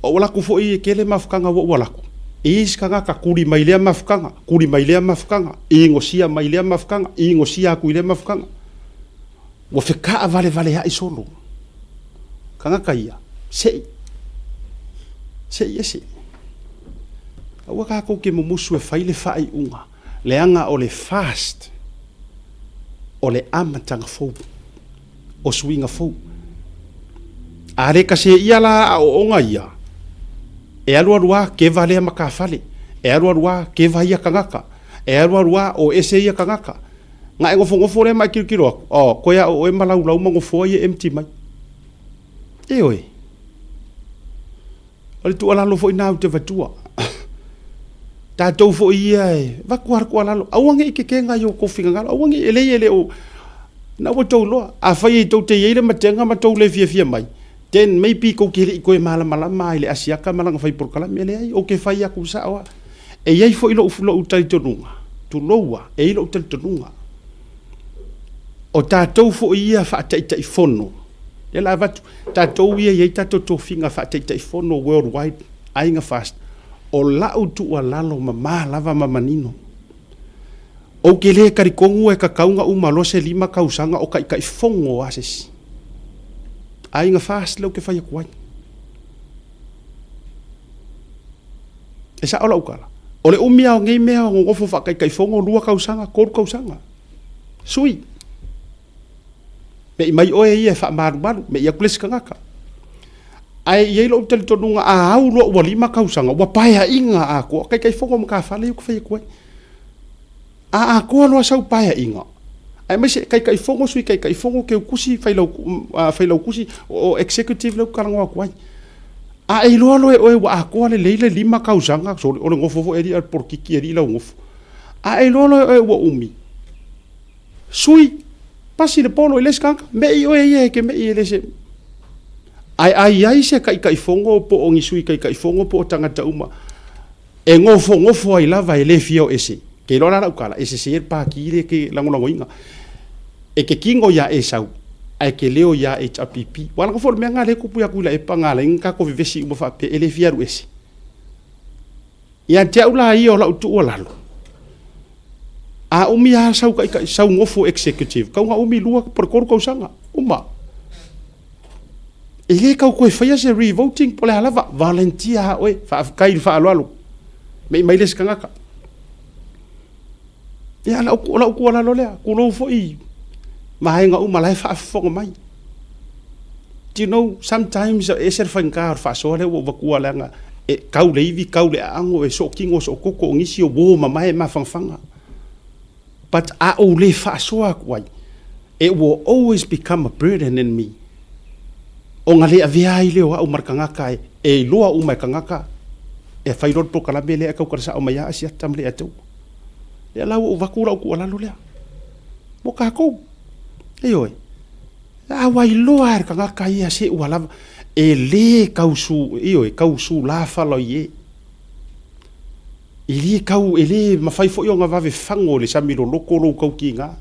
o wala ku fo i kele mafkanga wo wala ku is kanga ka kuri mailea mafkanga ingo sia mailea mafkanga ingo sia ku ile mafkanga wo feka vale ha isolo kanga kaia se yesi awa ka ko ke musu e faile fai unga leanga o le fast o le amatanga fo o swinga fo are ka se iala o onga ia e alua ke vale maka fale e alua ke vai kangaka e alua o ese ia kangaka nga ngofo le mai kirkiro o ko ya o e malau lau ngofo ye empty mai e oi o tu ala lo fo ina te vatua ta to fo ia va ko ala lo awange ke nga yo ko finga ngalo awange ele o na wo to lo a fa ye to te ye matenga ma to le fia mai ten maybe ko kiri ko mala mai le asiaka malanga fai por kala mele ai o ke fai aku sa wa e ye fo ilo ufulo utai tonunga tu loa e ilo utai tonunga o ta to fo ia fa tai fono le la va ta to ye ta to finga fa tai fono worldwide ainga fast o la utu wa lalo mama lava mamanino O ke le karikongu e kakaunga umalo se 5 kausanga o kai fongo asesi. Ai nga fast lo ke fai kwai. Esa ola ukala. Ole umia ngai mea ngofo fa kai fongo 2 kausanga, 4 kausanga. Sui. Me mai oe ia fa maru me ia kules kangaka. Ai ye lo tel tonunga a au lo wa 5 kausanga wa paia inga a ko kai fongo mka fa le ku fai kwai. A ko lo sau paia inga. Ai mai se kai fongo sui kai fongo ke kusi fai lo kusi o executive lo kalanga kwai. A e lo e wa ko le 5 kausanga so o ngofo eri por kiki eri lo ngofo. A e lo e wa umi. Sui pasi le polo les kanka me o e ke me le se. Ai se kai fongo po ongi sui kai fongo po tangata uma. E ngofo ai lava e le fio ese. Ke lora na ukala ese se pa ki ke lango inga e ke kingo ya e sau ai ke leo ya HPP wala ko for me ngale ku pu ya kula e pangala inga ko vivesi mo fa pe ele fiaru ese ya te ula io la utu ola lo a umi ya sau kai sau ngofo executive ka nga umi lua por kor ko sanga uma ele ka ko fa ya se revoting pole halava valentia oi fa kai fa alo me mai les kanga ya la ku la lo le ku lo fo I mai nga uma lai fa fo mai. Do you know sometimes e ser fa ngar fa so le wo ku la nga e kau le ango e so kingo so ko ngisi o bo mai ma fanga. But a o le fa so kwai it will always become a burden in me. O ngale avia ile o markanga kai e loa uma kangaka e fai rot pro kala bele ka ka sa o mai asia tamle atu. Ya la o vakura ku ala lo le mo ka ko e oi a wai loar ka ka ia se wala e le kausu e oi kausu la falo ye ili kau ele mafai fo yo nga va ve fango le samilo loko lo kau kinga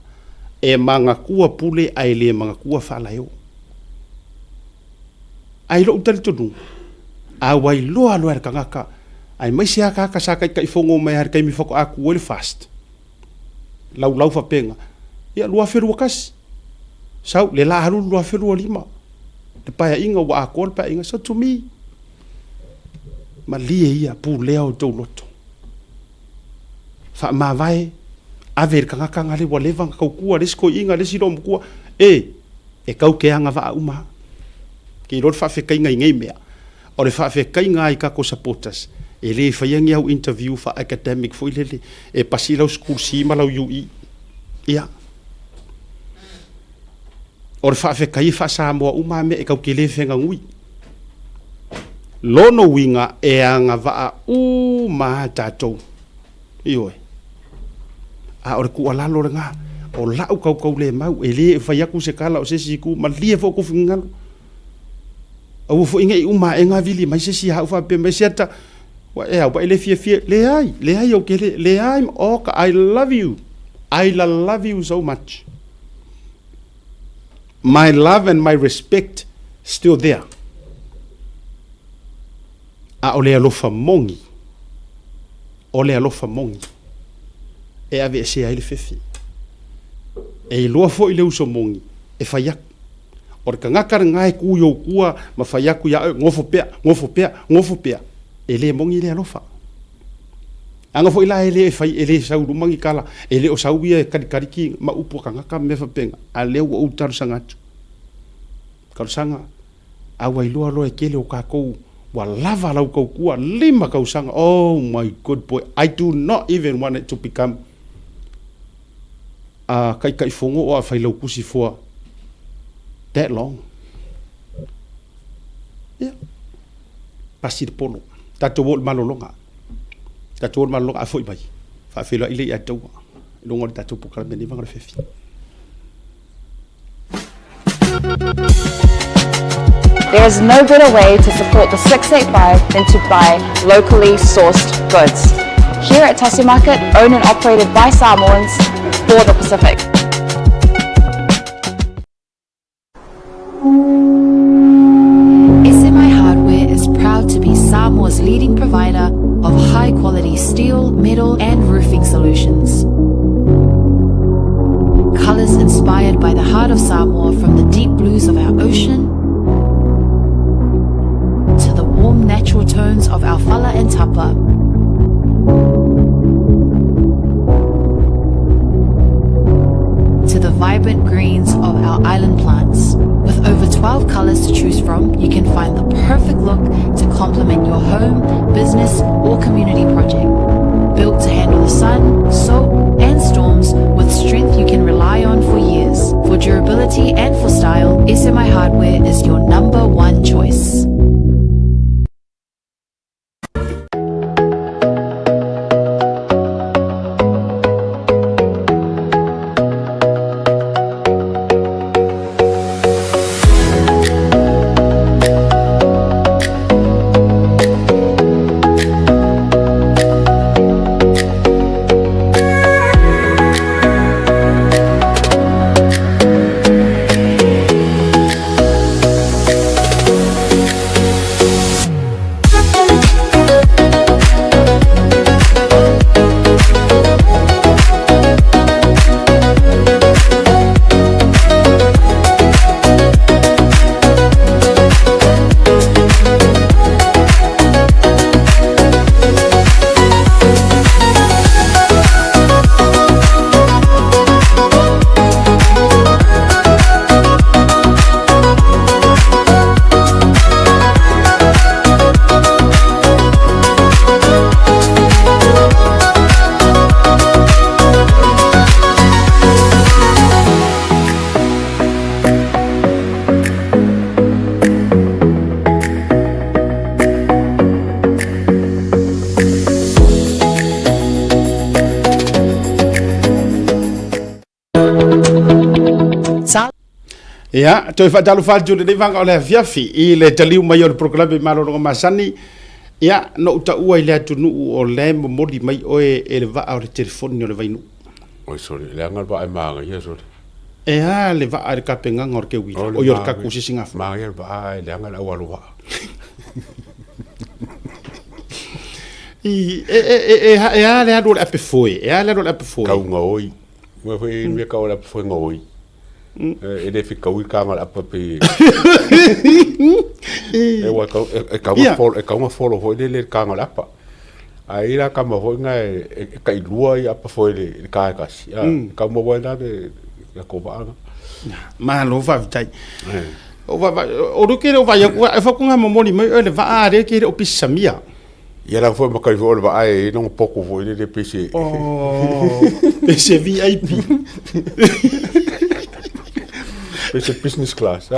e manga kua pule ai le manga kua fala yo ai lo utal tunu a wai loa ka ka ai mai sia ka sa kai fongo mai har kai mi foko aku wel fast lau fa penga ia lua feru kas sau le la haru lua feru 5 le pa inga wa akol pa inga so to me malie ia pu leo to loto fa ma vai aver kanga kanga le wa levang kau kua le sko inga le siro mkua e kau ke anga va uma ki rot fa fe kai ngai mea o le fa fe kai ngai ka ko supporters e le faiangi au interview fa academic foi lele e pasila o school si malau UI ia o fa fe kai fa sa mo uma me e kau ke le fenga ngui lono winga e anga va u ma tato ioi a o ku ala lo nga o la u kau le mau e le faiaku se kala o se si ku ma lie fo ku finga o fo inga uma e nga vili mai se si ha fa pe me seta wa e ba ele fie le ai o ke le ai o ka I love you so much. My love and my respect still there. A ole alofa mongi e ave se ai le fefi e lo fo ile uso mongi e faiak or ka ngakar ngai ku yo kua ma faiaku ya ngofo pea ele mongi le alofa anga fo ila ele fai ele sau rumangi kala ele o sau ia kariki ma upo ka ngaka me fa penga ale o utar sangat kal sanga awai lo e kele o ka ko wa lava lau kau kua 5 kau sanga oh my good boy I do not even want it to become kai fongo o fai lau kusi for that long yeah pasi de polo tato bol malolonga a foi bai fa felo ile ya tau longo tato po kala beni vanga fefi. There is no better way to support the 685 than to buy locally sourced goods. Here at Tassy Market, owned and operated by Samoans for the Pacific. SMI Hardware is proud to be Samoa's leading provider of high-quality steel, metal, and roofing solutions. inspired by the heart of Samoa, from the deep blues of our ocean to the warm natural tones of our fala and tapa. To the vibrant greens of our island plants. With over 12 colors to choose from, you can find the perfect look to complement your home, business, or community project. Built to handle the sun, salt, and storms with strength you can rely on for years. For durability and for style, SMI Hardware is your number one choice. Ya, toi fa faju de vanga ole fiafi I le taliu mai o programa malo no masani. Ya, no ta ua ile tunu o le modi mai oe e le va o le telefoni o le vainu. Oi sorry, le anga ba manga ia sorry. E ha le va ar ka penga ngor ke wi. O yo ka ku singa. Ma ia ba le anga la walua. Ha le ado le foi. E ha le ado le foi. Ka unga oi. Mo foi me ka ola foi ngoi. E le fika ui ka ngala apa pe. E wa ka uma folo foi le ka ngala apa. Ai la ka mo foi nga e ka ilua I apa foi le ka ka si. Ka mo wa na de ya ko ba. Ma lo va vitai. O do ke o va ya fa ku nga mo moni mai le va a re ke o pisamia. Ia la foi makai foi ba ai non pouco foi le PC. Oh. PC VIP. It's a business class.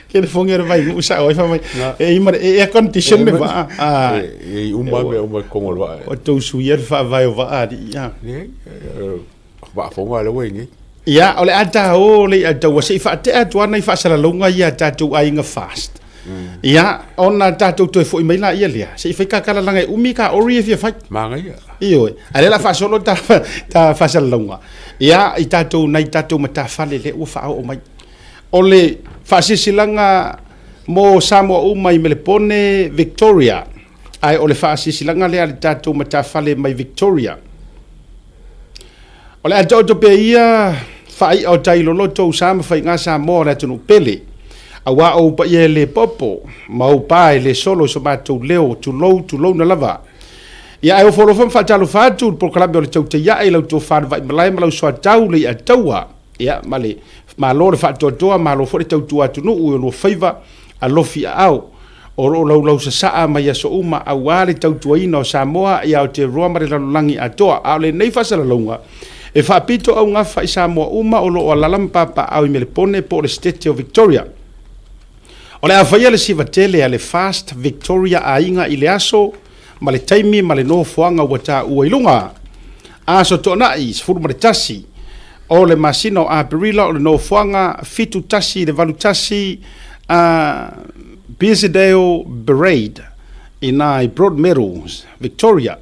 Ke le fongere vai usa o fa mai. E condition me va. E uma como va. O to suyer fa vai o va di ya. Va fonga le wengi. Ya, ole ata o le ata wa se fa te atu ana fa sala longa ia tatu ai nga fast. Ya, ona tatu to fo mai la ia le. Se fa ka kala langa umi ka ori if fa. Manga ia. Io, ale la fa solo ta fa sala longa. Ya, I tatu nai tatu mata fale le o fa o mai. Ole fa sisilanga mo Samoa mai melepone Victoria. Ai ole fa sisilanga le ale tatu mata fale mai Victoria. Ole ato to pe ia fa I o tai lolo to Samoa fa nga Samoa na tunu pele. Awa o pa ye le popo, mau pa le solo so ma to leo to low na lava. Ia ai o folo fa talo fatu por kalabio le tauta ia ai lo to fa vai malai malo so tau le ataua. Ia male ma lo le fa to ma lo fo le tautu atu no o lo faiva a lo fi au. O lo sa ma ia so uma awa le tautu ina o Samoa ia o te roa mare la langi atoa a le nei fa sala longa. E fa pito au nga fa Samoa uma o lo alalam papa au I melepone po le state of Victoria. O le awhaia le sivatele a le Fast Victoria a inga I le aso, ma le taimi ma le no fuanga wata ua ilunga. Aso tona I sfuru ma le tasi, o le masino a perila o le no fuanga, fitu tasi le valu tasi, Bisidale Parade, ina I Broadmeadows, Victoria.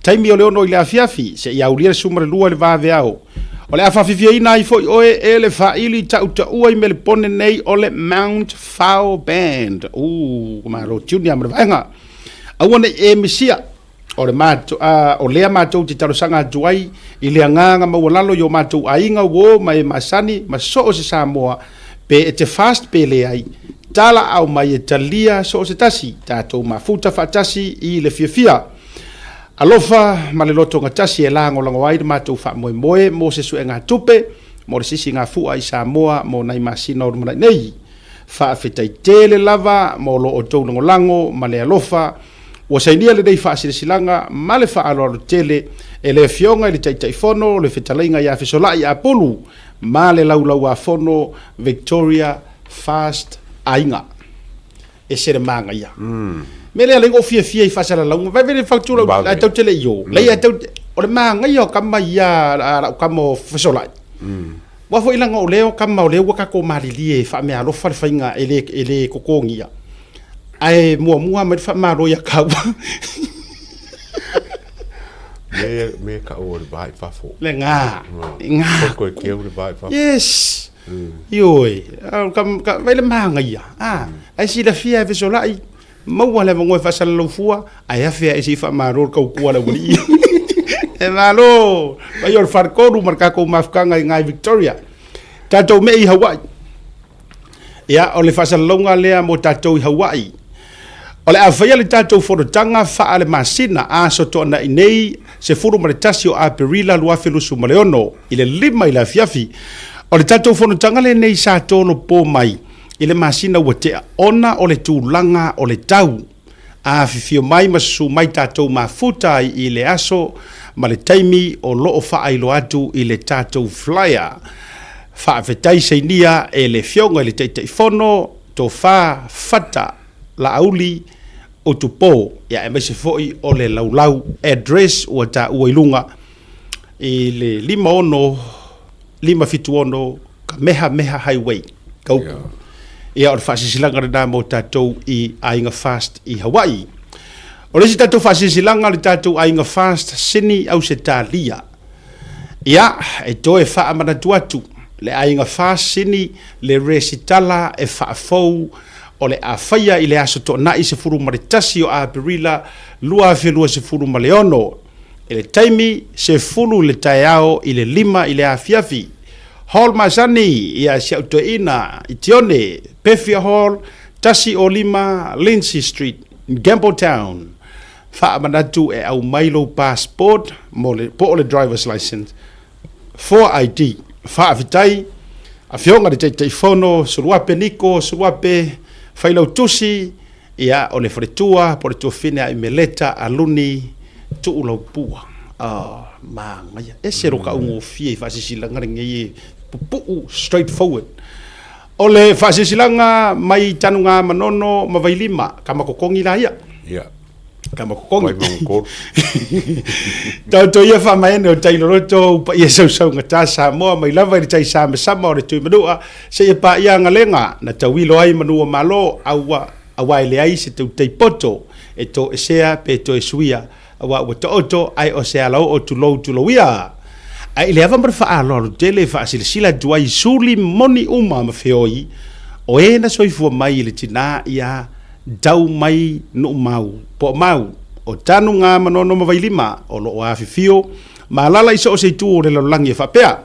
Taimi o le ono I le afiafi, se I aulia le sumare lua le vave au. O le afafifia ina I foi oe e le faili tauta ua I me le pone nei o le Mount Fowl Band. Ma lo tiuni am le vaenga. Aua nei e misia o le mātou, o lea mātou te tarosanga atuai, i le anganga maualalo yo mātou ainga wo mai masani, ma so o se Samoa, pe e te fast pe le ai, tala au mai e talia so o se tasi, tātou mafuta whaatasi i le fia. Alofa, ma le loto ngatasi e lango lango ai, mātou wha moe moe, mo se sue ngā tupe, mo le sisi ngā fua i Samoa, mo nai masina o rumana nei, wha awhitai tele lava, mo lo o tau lango, ma le alofa, wa sainia le dei wha silanga, ma le wha alo tele, e le fionga i le taitai fono, le whetalainga i a whisolai a polu, ma le laulau a fono, Victoria Fast Ainga. E sere manga ia. Me le alengo fia i whasara launga, vai vere whaktura a tau tele i o. Lei a tau, o le manga ia o kama ia, kama whisolai. Wafo ilanga o leo kama o leo wakako marili e wha mea alofa le whainga e le kokongi ia. Ai mua mai wha maro ia kaua. Me ka o le vai fafo. Le ngā. Ko e keu le vai fafo. Yes. Ioi. Vai le manga ia. Ai si la fia e vesolai. Maua le vangoe whasala laufua. Ai awhia e si wha maro kau kua la wali. E malo. Vai or wharkoru markako mafkanga i ngai Victoria. Tātou me i Hawaii. Ia, o le whasalonga lea mo tātou i Hawaii. O le awhaia le tātou whorotanga wha le masina a soto ana i nei se furu ma le tasi o Aperila luafelusu ma le ono i le lima i la fiafi. O le tātou whorotanga le nei sa tono pō mai i le masina ua te ona o le tūlanga o le tau. A fifio mai masu mai tātou mafuta i le aso ma le taimi o loo wha ailo atu i le tātou flyer. Wha awhetai seinia e le fionga i le teitei fono to wha fata la auli o tupo ya e mese foi o le laulau address o ta uilunga i le 5 fitu ono Kamehameha Highway kauku ia o le whaasisilanga rena mo tātou i Ainga Fast i Hawaii. O le si tātou whaasisilanga le tātou Ainga Fast sini au se tālia. Ia e toe wha amanatu atu le Ainga Fast sini le resitala e whaafou o le awhaia i le aso to na i se furu maritasi o Aperila lua whenua se furu maleono. E le taimi se furu le taiao i le 5 i le afiafi. Hall Masani i a Siautoina i Tione, Pefia Hall, Tasi o 5, Lindsay Street, Gambletown. Wha amanatu e au mailo passport mo le po le driver's license. 4 ID. Wha afitai, a fionga de te fono, suruape niko, suruape whailau tusi, ia o le wharetua, po le tuafine a imeleta, aluni, tuulau pua. Manga, e sero ka ungo fie, whaasisilanga ringi pupu, straightforward. O le whaasisilanga mai tanunga manono, mawailima, kamakokongi la ia. Ia. Kamakokongi. Mai mongkor. Tau ia whamaene o tailoroto, upa ia sau ngata Samoa, mai lava i tai sama o le tui manua, se ia pa ia ngalenga, na tauilo ai manua malo, awa ele ai se tau teipoto, e to e sea, pe to e suia, awa ua to oto, ai o sea lau o tulo ia. Ai le ava mara wha alo, tele wha sila duai suli moni uma ma whioi, o e na soifua mai le tina ia, dau mai no mau, po mau, o tanu ngā manono mawailima, o lo o awhifio, ma lala iso o se tu o le lalangi e whapea.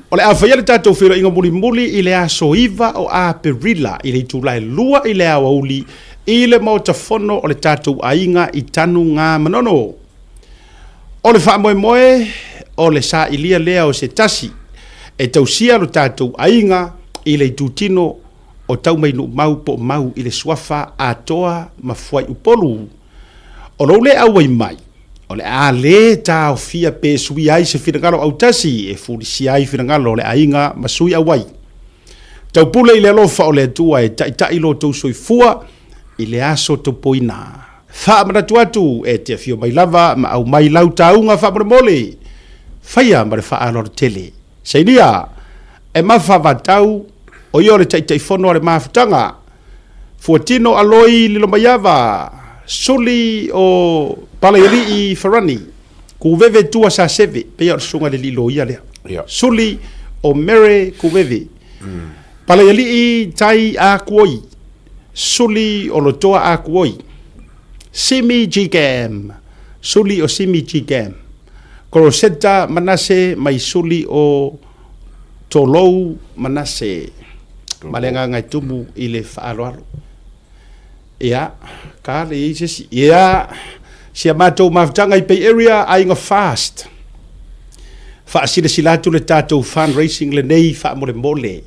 O le awhaya le tātou whiro inga muli i le aso iwa o Aperila, i le tūlai lua i le awauli, i le mautafono o le tātou ainga i tanu ngā manono. O le whaamoe o le sa ilia lea o se tasi, e tausia lo tātou ainga i le tūtino o tau mai no mau po mau i le swafa atoa mafuai upolu. O lo le awai mai, o le a le tau fia pe sui ai se finangalo au tasi, e furisi ai finangalo le ainga masui awai. Tau pule i le alofa o le atua e tai lo tau soi fua i le aso to poina. Wha amanatu atu e te fio mai lava ma au mai lau taunga wha mole. Whaia ma le wha alor tele. Seinia, e mawha vatau o i ole tai fono le mafutanga. Fuatino aloi lilo maiava. Suli o Palayali i Farani. Kuveve tua sa seve. Pea o sunga le lilo ia lea. Suli o Mere Kuveve. Palayali i tai a kuoi. Suli o lotoa a kuoi. Simi Jigam, suli o Simi Jigam. Koroseta Manase, mai suli o Tolou Manase. Malenga ngai tumu i le whaaroaro. Ia, ka le isis, ia, sia mātou mawtanga i Bay Area, ainga fast. Whaasira silatu le tātou fundraising le nei whaamore mole.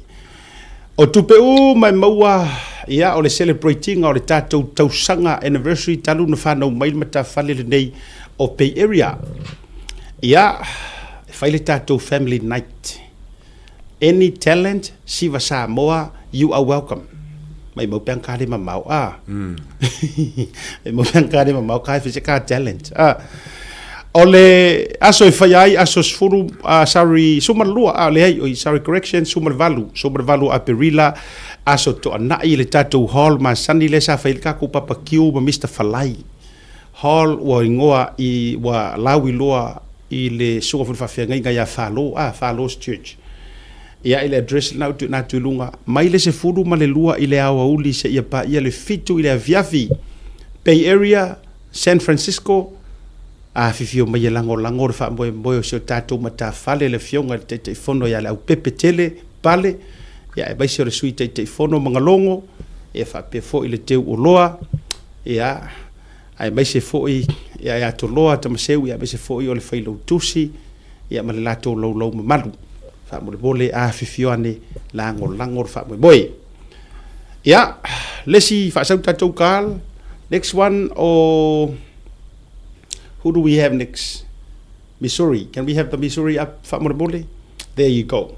O tupe mai maua, ia, o le celebrating o le tātou tausanga anniversary talu na whanau mailmata whale le nei o Bay Area. Ia, whaile tātou family night. Any talent, Siva Samoa, you are welcome. Mai mau peang kare mamau Mai mau peang kare mamau kai physical talent ole aso fai aso sfuru sorry sumalua le ai sorry correction sumalvalu a perila aso to ana i le tatu hall ma sani le sa fail ka ku papa kiu ma Mr Falai hall wa ngoa i wa lawi loa i le suga fu fa ngai ya Falos church. Ia ile address na tu lunga mai le se furu ma le lua ile awa uli se ia pa ia le fitu ile aviavi Bay Area San Francisco fifio mai lango fa boy so tatu mata fale le fionga te fono ya au pepe tele pale ia e baisi o le suite te fono mangalongo e fa pe fo ile teu uloa ia ai baisi fo ia to loa te maseu ia baisi fo o le failo tusi ia ma le lato lo malu fa mo bole fifio ane lango fa boy ya lesi fa sa tatu kal next one who do we have next? Missouri. Can we have the Missouri up fa mo bole? There you go.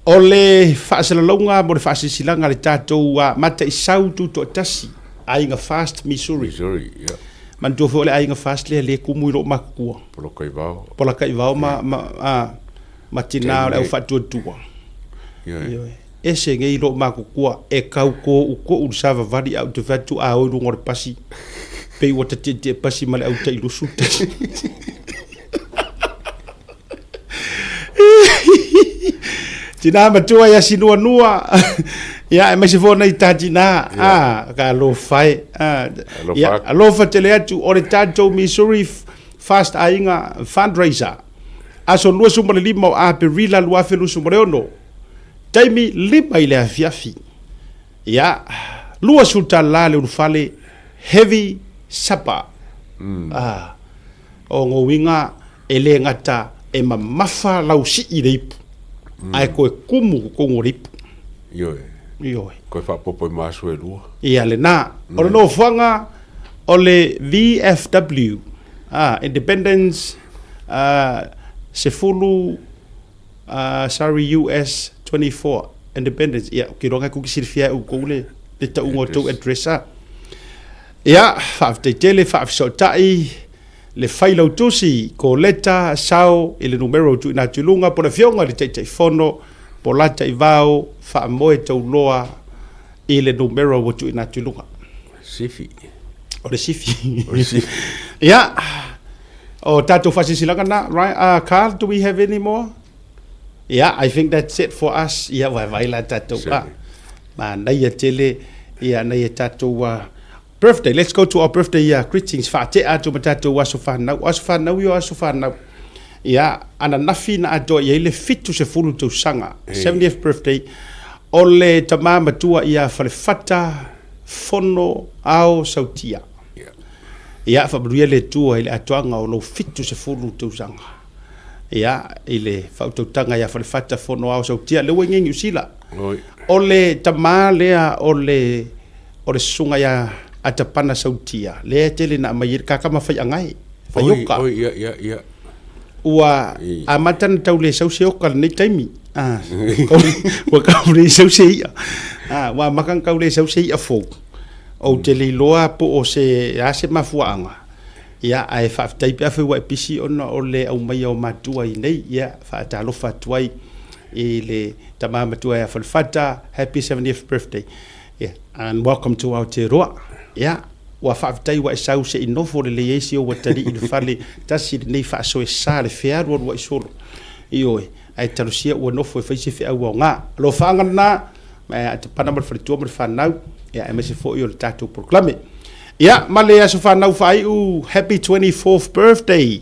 Ole fa sa longa mo fa silanga le tatu mata isau tu to tasi ainga fast Missouri yeah. Man do fo le ainga fast le kumu lo makua pola kai vao matina au fatu tua ese ngai lo makua e kau ko u sava vali au te fatu a o ngor pasi pe wata te pasi male au te ilu suta tina matua ya sinua ya me se fona itajina ka lo fai ya lo fatele atu o le tato Missouri fast ainga fundraiser aso lua sumale lima a perila lua felu sumale ono taimi lima ile afiafi ya lua sulta la le unfale heavy sapa o ngowinga ele ngata e mamafa lausi ireipu ai ko kumu ko ngoripu yo ko fa popo maso lua ia le na o no fanga o le VFW Independence Sefulu sorry US 24 Independence ia ki ronga ku kisirfia u kole le ta ungo to addressa ia fa te tele fa so tai le failo tusi ko leta sao ile numero tu na tulunga po le fionga le te fono po lata i vao fa moe tau loa ile numero wo tu na tulunga sifi o le sifi ia o tatu fasisilanga na right Carl, do we have any more? Yeah, I think that's it for us. Yeah, vai la tatu ma na ia tele ia na ia tatu birthday. Let's go to our birthday greetings. Fa te atu matatu wasufana yo asufana. Yeah, ana nafi na ado ia ile fitu se fulu tu sanga. 70th birthday. Ole tamama tua ia falefata fono au sautia. Ia fa bruia le tua ile atuanga o lo fitu se fulu tu sanga. Ia ile fa tanga ia falefata fono au sautia le wengi usila. Ole tamale ole sunga ya atapana sautia le tele na mai kaka mafai angai fa yoka ya ua amatan taule sausi oka nei taimi wa kaure sausi wa makan kaure sausi afo o tele loa po o se ase mafuanga ya ai fa taipe afi wa pisi ona ole au mai o matua nei ya fa talo fatwai ile tamama tua ya falfata happy 70th birthday. Yeah, and welcome to our te roa. Yeah, wa whaafitai wa isau se inofo le leisi o watari i whale tasi nei wha so e sa le whiaru wa isoro. Ioe, ai tarusia ua nofo e whaise whi au o ngā. Lo whaangana na, te panamar whalitua mar whanau, e mese fo i o le tātou proklame. Ia, male aso whanau whai u happy 24th birthday.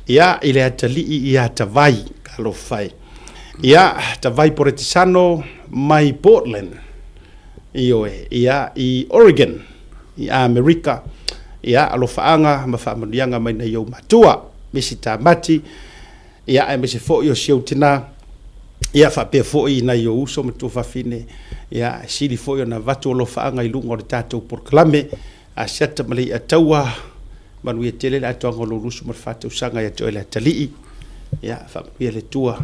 Ia, ile atali ia tawai, kalo whai. Ia, tawai Poretisano mai Portland. Ia, i Oregon, i Amerika. Ia, alo whaanga, mawhaamanianga mai na iau matua. Mesi tamati. Ia, mesi fo i o siau tina. Ia, whapea fo i na iau uso matu whawhine. Ia, siri fo i o na vatu alo whaanga i lunga o le tātou Porklame. A seta malei ataua manu ia tele la atoanga lulusu ma fatu sanga ia toele talii ia fa ia le tua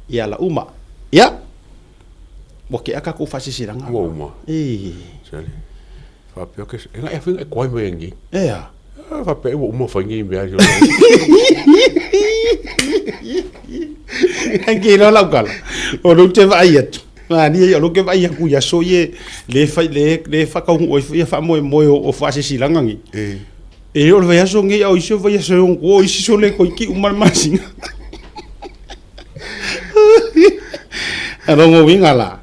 ia la uma ia moke aka ko fasisiranga uma sale fa pio que enga e finga koi mo ngi ia fa pe uma fangi me ajo angi lo la gala o lo te vai atu ni o ke vai ku ya so ye le fa ka o fa mo o fa se silanga ngi e o vai so ngi o iso vai so o iso le ko ki uma masinga alo mo wingala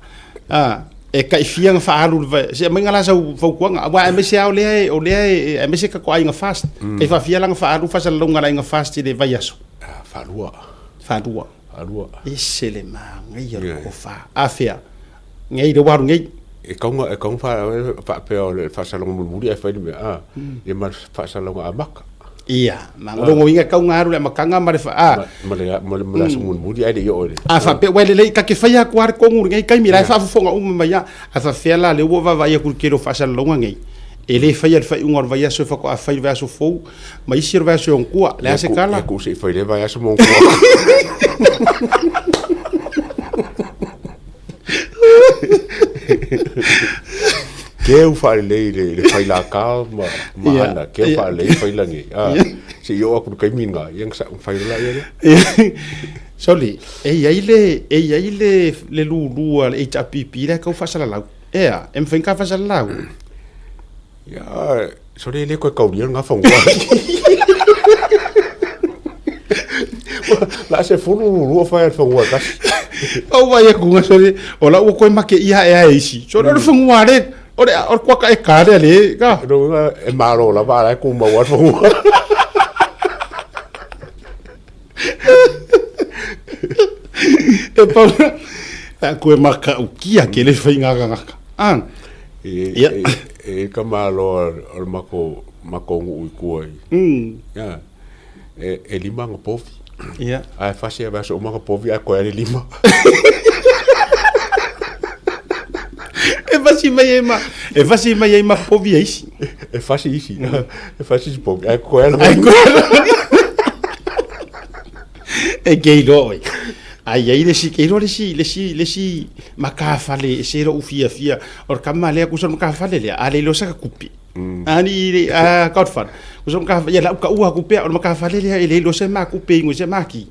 e ka fianga fa alu se mengala sa fa ku nga wa me se o le me se ka ko ai nga fast e fa fia langa fa alu fa sa longa nga fast de vai so fa lua alua isele ma ngai ko fa afia ngai do waru ngai e kaunga fa pe o fa salonga muri e fa ni e mar fa salonga amaka ia mango winga kaunga aru le makanga mare fa male sumun muri ai de yo fa pe wele le ka ke fa ya kwar ko ngur ngai kai mira fa fonga ya fa fela le wo va ya kulkero fa salonga ngai ele fa ya fa ungor va ya so fa ko fa va so fo mai sir va so on le ase kala ko se fa le va ya so mon que eu falei le fai la calma mana que eu falei fai la ngi se yo aku kai minga yang sa fai la ya soli e ai le lu e tapipi le ko fa sala la em fin ka fa sala la ya so le ko kau dia nga fong wa la se fulu lu fa fong wa ka o vai ku nga so le o la ko ma ke ia e isi so le fong wa le o le o kwa ka e ka le ka no e malo la va ku ma wa fong wa e pa ko ma ka u kia ke le fa nga nga e kamalo al mako ngui kuai ya e lima nga pofi ya ai fasi va so mako pofi a ko e lima e fasi mai ma pofi isi e fasi pofi a ko e geilo ai le si makafale se ro fia or kamale ku so makafale le ale lo saka kupi ani a kautfan ku so makafale ya la ka u ku pe or makafale le ele lo se ma kupi ngo se maki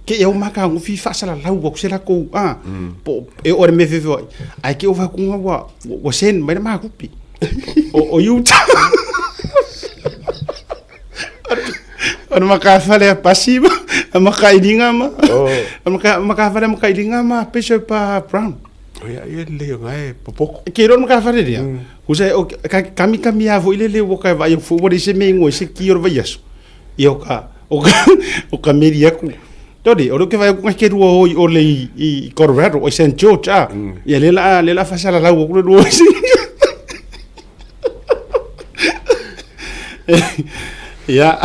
ke eu maka ngu fi fa sala lau ko se la ko po e or me fe ai ke o va ku wa sen mai ma kupi o yuta Ano makafale pasiba, makailinga ma. Makafale makailinga ma peso pa brown. Ya le ngai popoko. Kiro makafale dia. Usai kami avo ile wo ka va yo fu wo se me ngo se kiro va yaso. Yo ka o ka meria ku. Todi o ke va ku ke ru o le i Colorado o St. George ya le la fa sala la wo ku do. Ya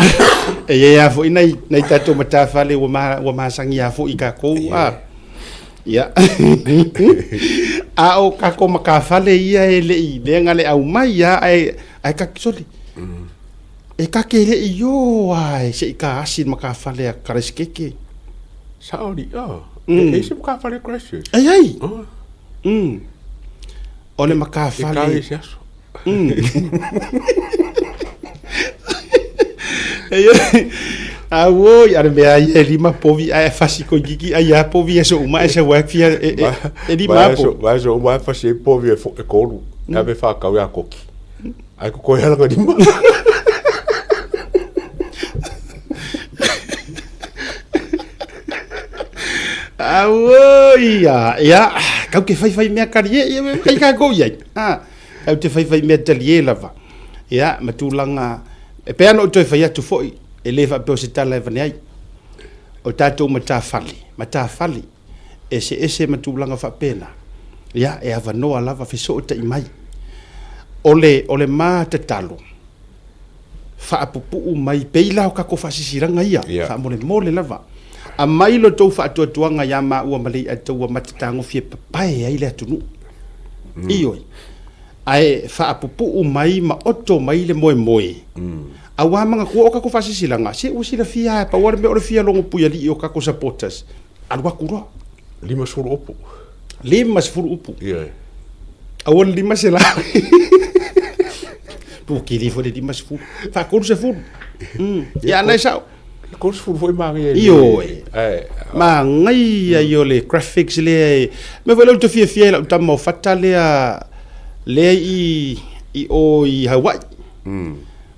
ya fo inai tato mata fale wo ma sangi ya fo ika ko ya o ka ko maka fale ia ele ngale au mai ya ai ka soli e ka ke le yo ai se ka asin maka fale ka reskeke saudi e se maka fale crash ai ole maka fale awo ya me ai lima povi ai fasi ko gigi ai a povi eso uma esa wa fia lima po vai so uma fasi povi e ko na be fa ka ya koki ai ko ya nga lima awo ya ka ke fai me ka ye kai ka go ye ka te fai me talier lava ia matulanga e pe ana o toi fai atu foi e le fa pe o se tala e vanei o tatou matafali e se matulanga fa pena ia e avanoa lava feso o tai mai ole ma te talo fa apupu mai peila o kako fasisiranga ia fa mole lava a mai lo tou fa atuanga ia ma ua malei atua matatango fie papai ai le atunu ioi ai fa apupu mai ma oto mai le moe awa manga ko o kako fasisiranga se o sila fia pa wale me o fia longo puia li o kako supporters alwa kura 5 upu ia awon 5 sela porque ele foi de mais full fa curso full ya na sao curso full foi mari io ma ngai io le graphics le me vole to fie la tamo fatale le i Hawaii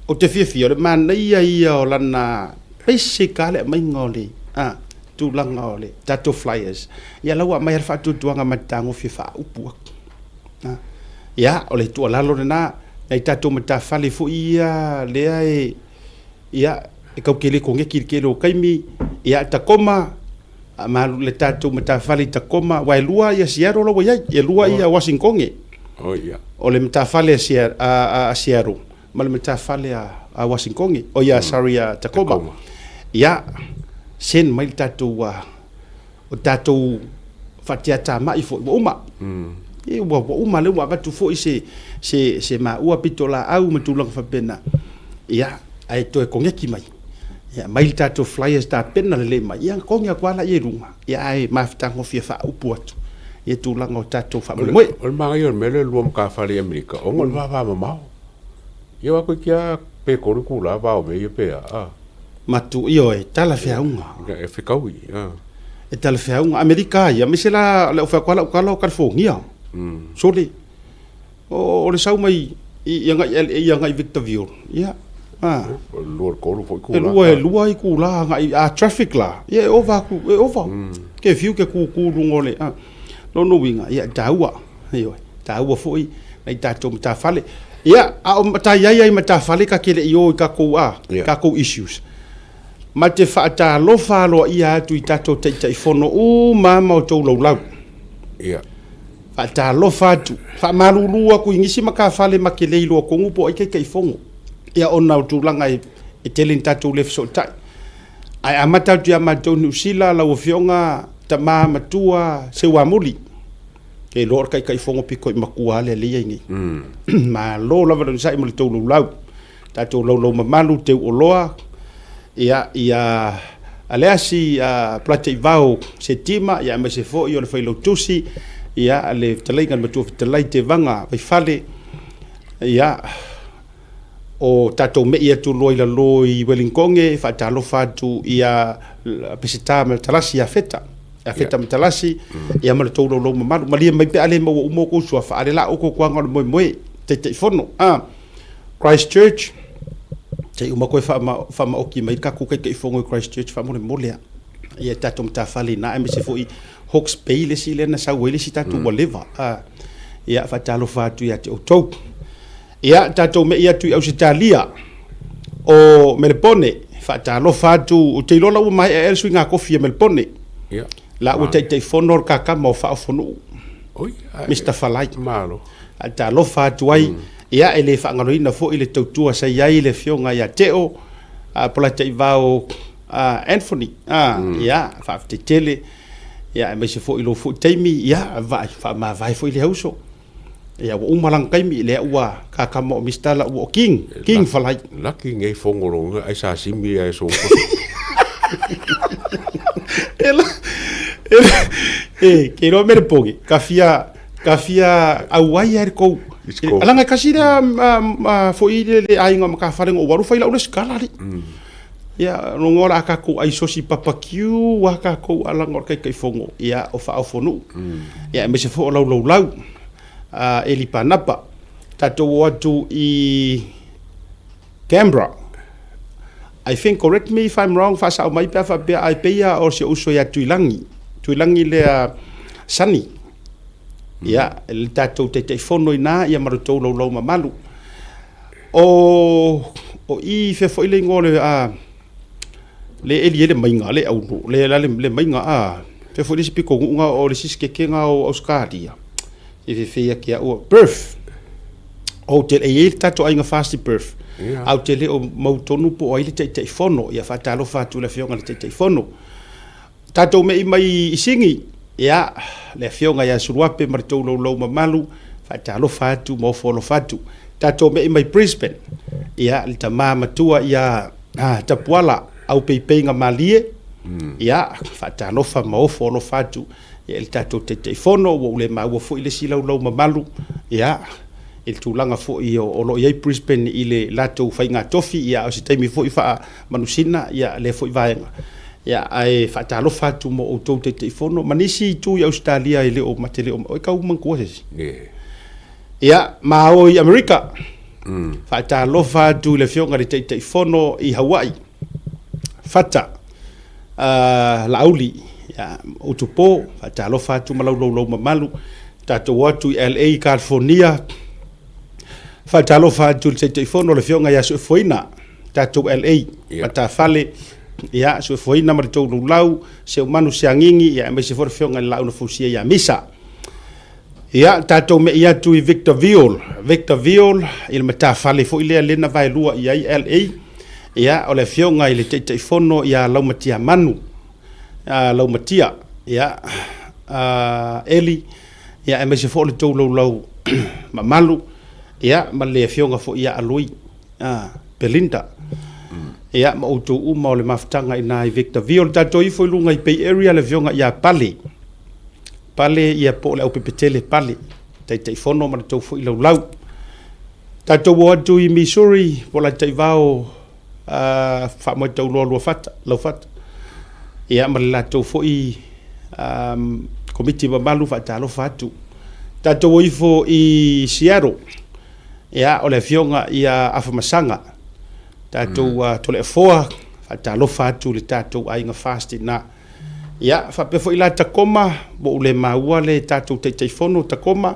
o te fie le man ia o lana basically mai ngole tu langa ole tato flyers ya lawa mai fa tu tuanga matango fie fa upu ya ole tu lalo na ai tatou matafale foʻi ia lea ia e kaukele koge kilikele o kaimi ia takoma malu le tatou matafale takoma wa lua ia siaro lo ia e lua ia Washington o le matafale a siaro ma le matafale a Washington o ia saria takoma ia sen mai tatou o tatou fatiata mai foʻi uma e wa uma le wa tu fo se ma ua pitola au matulanga fa pena ia ai to ko ngeki mai ia mai tato flyers ta pena le mai ia ko ngia kwala ye runga ia ai ma fitango fia fa upuatu ia tulanga o tato fa mo o ma yo mele luom ka fa le America o ngol va ma ia wa ko kia pe ko ku la va o me pe matu io e tala fia unga e fikaui e tala fia unga America ia mesela le fa kwala ka fo ngia sole o le sau mai ia ngai Victorville ia luar ko lu foi ku lua i ku la ngai a traffic la ia over ke fiu ke ku ngole no winga ia taua io taua foi nei tato matafale ia a matai matafale ka kele io ka ko issues ma te fa ta lo fa lo ia tu tato te fono o mama o to lo lau ia ta lo fatu fa malulu aku ingisi maka fale makele lo ko ngupo ai kai fongo ia ona tu langa e telin tatu le so tai ai amata tu amato nu sila la o fionga tama matua se wa muli ke lor kai fongo piko i makua le le ngi ma lo la va sai mo to lo lau tatu lo malu te o loa ia aleasi plate vau se tima ia me se fo io le foi lo tusi ia le talenga matu talai te vanga vai fale ia o tato me ia tu loi la loi Wellingkonge fa talo fatu ia pesita me talasi a feta metalasi ia mal to lo malu malia mai pe ale mo ko so fa ale la o ko kwanga mo te fono Christchurch te uma ko fa ma oki mai ka ku ke fongo Christchurch fa mo le ia tato mta fale na me se foi Hawke's Bay le si le na sa wele si tatu whatever ia fa talo fatu ia te o tau ia tatu me ia tu Australia o Melbourne fa talo fatu o te lola o mai e swinga kofi Melbourne ia la o te fonor ka ka mo fa fonu oi Mr Falai malo talo fatu ai ia ele fa ngaloina fo ile tautua sa ia ile fionga ia teo pola te vao Anthony ia fa te tele ia me se fo ilo fo taimi ia vai fa ma vai fo ile hauso ia o malang kaimi le ua ka kamo mistala o king falai lucky ngai fongoro ai sa simi ai so ela ke ro mer pogi kafia awai er ko alanga kasira fo ile le ai ngam ka fare ngo waru faila o skala ri ia ngora ka ko ai sosi papakiu wa ka ko alangor kai fongo ia o fa ofonu ia me se fo lau eli panapa tato watu i Canberra I think correct me if I'm wrong fa sa mai pa fa be ai peia o se uso ya tuilangi le sani ia el tato te fono ina ia maruto lo mamalu o I fe fo ile ngole a le eli le mainga le au le mainga a fe fo le spiko nga o le siske kenga o Australia e fe kia o birth o te e tato ainga fast birth au te le o mautonu po ai le te fono ia fatalo fatu le fionga le te fono tato me mai isingi ia le fionga ia suruape marito lo mamalu fatalo fatu mo folo fatu tato me mai Brisbane ia le tamama tua ia tapuala au peipei nga malie ia fatalo fa mo folo fatu ia le tato te fono o le mau fo ile sila lo mamalu ia il tulanga fo o lo ia Brisbane ile lato fainga tofi ia o se taimi fo fa manusina ia le fo vaenga ia ai fatalo fatu mo o to te fono manisi tu ia Australia ile o matele o ka uma coisas ia ma o i America fatalo fatu le fionga te fono i Hawaii fata lauli ia o tupo fatalo fatu malau mamalu tato watu LA California fatalo fatu te fono le fionga ia so foina tato LA mata fale ia so foina mar tau lau se manu se angingi ia me se for fionga la una fusia ia misa ia tato me ia tu Victorville il mata fale fo ile lena vai lua ia LA ia o le fionga ile te fono ia lau matia manu lau matia ia Eli ia me se for le tau lau mamalu ia ma le fionga fo ia alui Belinda ia ma utu uma o le maftanga ina i Victorville tato i foi lunga i Bay Area le fionga ia pale ia po le upepetele pale tai fono ma tau fo i lau tato wo atu i Missouri po la tai vao fa mo tau lo fata ia ma la tau fo i komiti malu fa talo fatu tato wo i fo i Seattle ia o le fionga ia afamasanga tatou tole foa fatalo fatu le tatou ainga fast na ia fa pe fo ila takoma bo le maua le tatou te fono takoma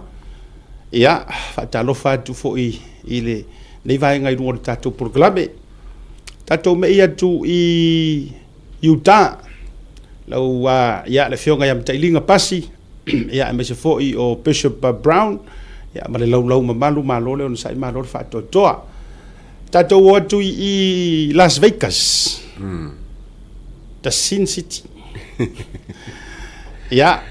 ia fatalo fatu fo i ile nei vai ngai no tatou programe tatou me ia tu i Utah lau ia le fionga ia mtailinga pasi ia me se fo i o Bishop Brown ia ma le lau mamalu malo le on sai malo fa toa tato watu i Las Vegas the Sin City ia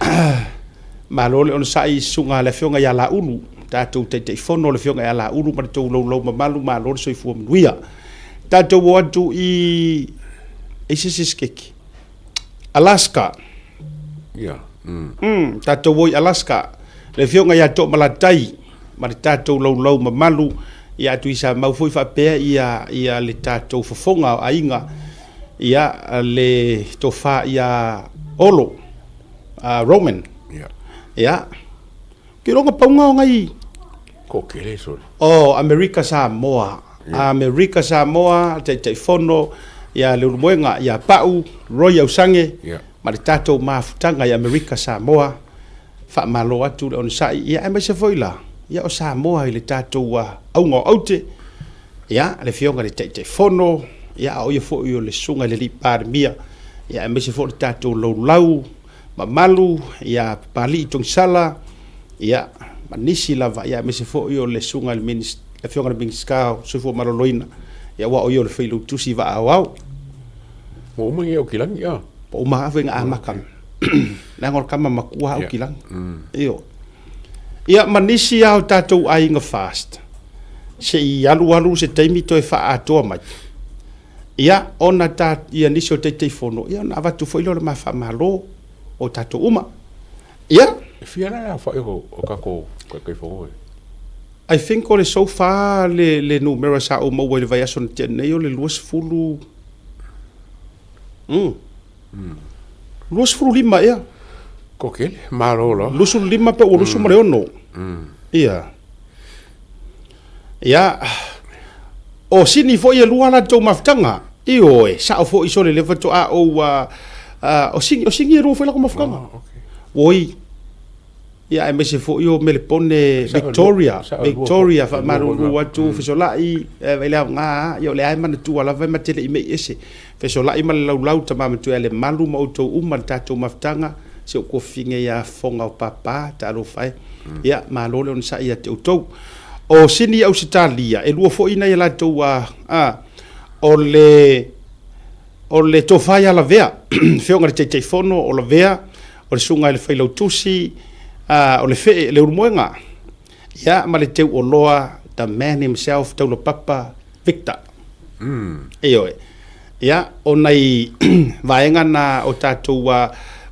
malo le on sai sunga le fionga ia la ulu tato te fono le fionga ia la ulu ma to lau mamalu malo so i fu mnuia tato watu i Isiskeki Alaska ia tato wo i Alaska le fionga ia to malatai ma tato lau mamalu ia tu isa mau foi fa pe ia le tato fofonga ainga ia le tofa ia olo Roman ia ki ronga paunga ngai ko kele so America Samoa te fono ia le moenga ia pau roi au sange ma le tato mafutanga ia America Samoa fa malo atu on sai ia me se foila ia o Samoa ile tatou aunga aute ia le fionga le te fono ia o ia fo i le sunga le liparmia ia me se fo tatou lau mamalu ia pali tong sala ia manisi lava ia me se fo i le sunga le fionga le minska so fo maroloina ia wa o i le feilu tusi va au mo mai o kilang ia po ma venga amakan na ngor kama makua o kilang io ia manisi au tatou ainga fast se i alu se taimi toi fa atoa mai ia ona ia nisio te fono ia na vatu foi lo ma fa malo o tatou uma ia fiana fa o kako fo I think ole so far le numero sa o mo le vai son tene yo le luas fulu luas fulu lima ia ko kele malo lo lusu lima pe o lusu mare ono ia o sini fo ia luala to maftanga io sa fo iso le levato o singi ro foi la como mafkanga oi ia e mese fo yo melepone Victoria fa maru watu fesolai e le nga yo le ai man tu ala va matele i me ese fesolai mal lau tama tu ele malu mo to uma tatu maftanga se ko finge ya fonga papa ta ro fai ia malole on sa ia te to o sini au Italia e luo fo ina ia la to o le to fai ala vea feonga te fono o la vea o le sunga le fai tusi o le fe le urmoenga ia ma le teu o loa the man himself taulo papa Victor ia o nei vaenga na o tatou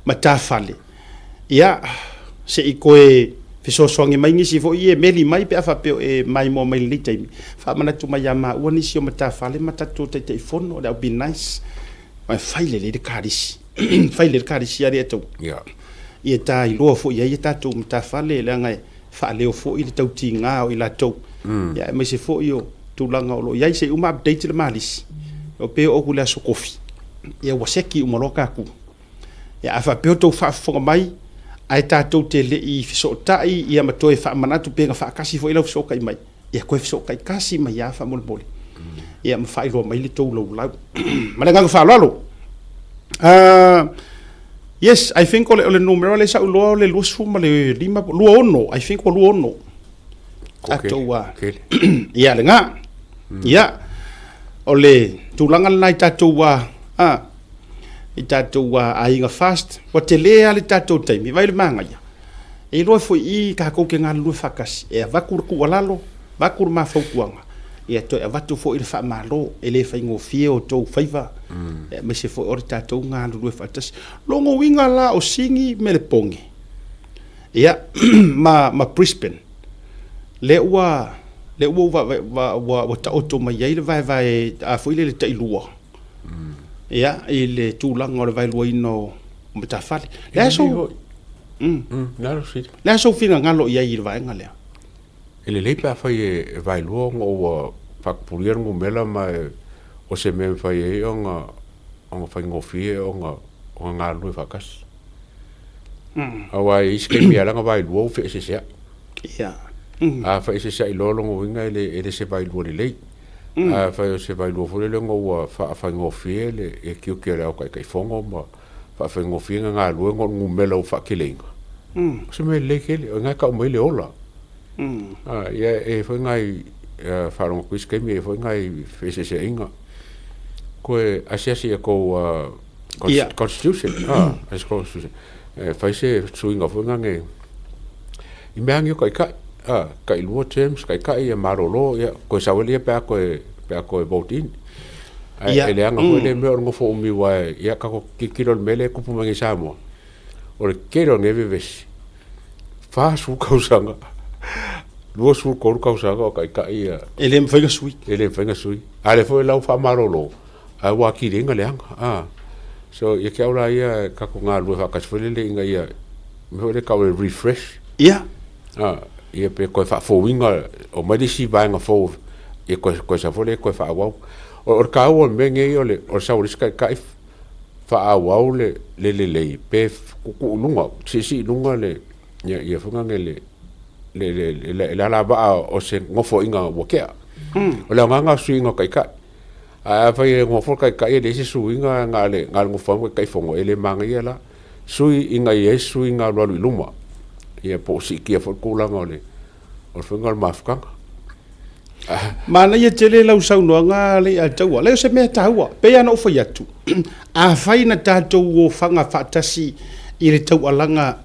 matafale ia se i koe fesoasoagi mai ngisi fo i e meli mai pe afa pe e mai mo mai le taimi fa mana tu mai ama ua nisi o matafale matatu te fono that would be nice mai faile le karisi faile le karisi ari eto ia ta i loa fo ia tatu matafale le ngai fa leo fo i le tautinga o i la tau ia mai se fo io tulanga o lo ia se uma update le malisi o pe o kula so kofi ia waseki umaloka ku ia afa pe to fa fo mai ai tatou te le i fisotai ia matoe fa manatu pe nga fa kasi fo ila so kai mai ia ko so kai kasi mai ia fa mol ia ma fa ilo mai le to lo la ma nga fa lo yes I think ole numero le sa lo le lusu ma le lima lu ono I think lu ono ato ia le nga ia ole tulanga nai tatou i tatou ainga fast wa te lea le tatou taimi vai le manga ia e loa foi i ka ko ke ngalu fakasi e vakur ku alalo vakur ma faukuanga e to e vatu foi le fa malo e le fa ngo fie o tou faiva e me se foi o tatou ngalu fatas longo winga la o singi me le pongi ia ma Brisbane le ua wa ta oto mai ia le vai a foi le tai lua ia ile tulanga o le vai luino matafale le so le so fina ngalo ia i vai ngale ele le pa fa e vai luong o fakpurier ngo mela mai o se me fa e onga fa ngofie onga ngalo fakas awa iske mi ala vai luo fe se se ia fa se se ilolo ngo winga ele se vai luo le fa se vai luo fo le ngo fa ngofie le e kiu ke ra kai fongo ma fa ngofie nga luo ngo mela o fa kelenga se me le kele nga ka mo le ola ia e foi ngai fa ro ku iske mi foi ngai fe se inga ko asiasi ko constitution as constitution fa se suinga foi ngai i me angi kai kai luo terms kai e marolo ia ko sa wele pe ko voting ele anga ko le me ngo fo mi wa ia ka ko kilo mele ku pu mangi samo o kero neve ves fa su kausanga luo su ko kausanga kai ele me fai sui ale foi lau fa marolo a wa ki ringa le anga so ia ke ora ia ka ko nga luo fa ka fo le inga ia me le ka refresh ia ia pe ko fa fo winga o mai si vai nga fo e ko sa fo le ko fa wa o ka o menge yo le o sa ris kai fa wa le pe ku lunga si lunga le ia fo nga le la ba o se ngofo inga wo ke o le nga suinga kai a fa ye ngofo kai le si suinga ngale ngofo kai fo ele manga ia la sui inga yesu inga lo luma ia po si kia fo kulanga ole o fengal mafka mana ia tele lau sau no nga le a taua le se me taua pe ana o fa yatu a faina tatou o fanga fatasi i le tau alanga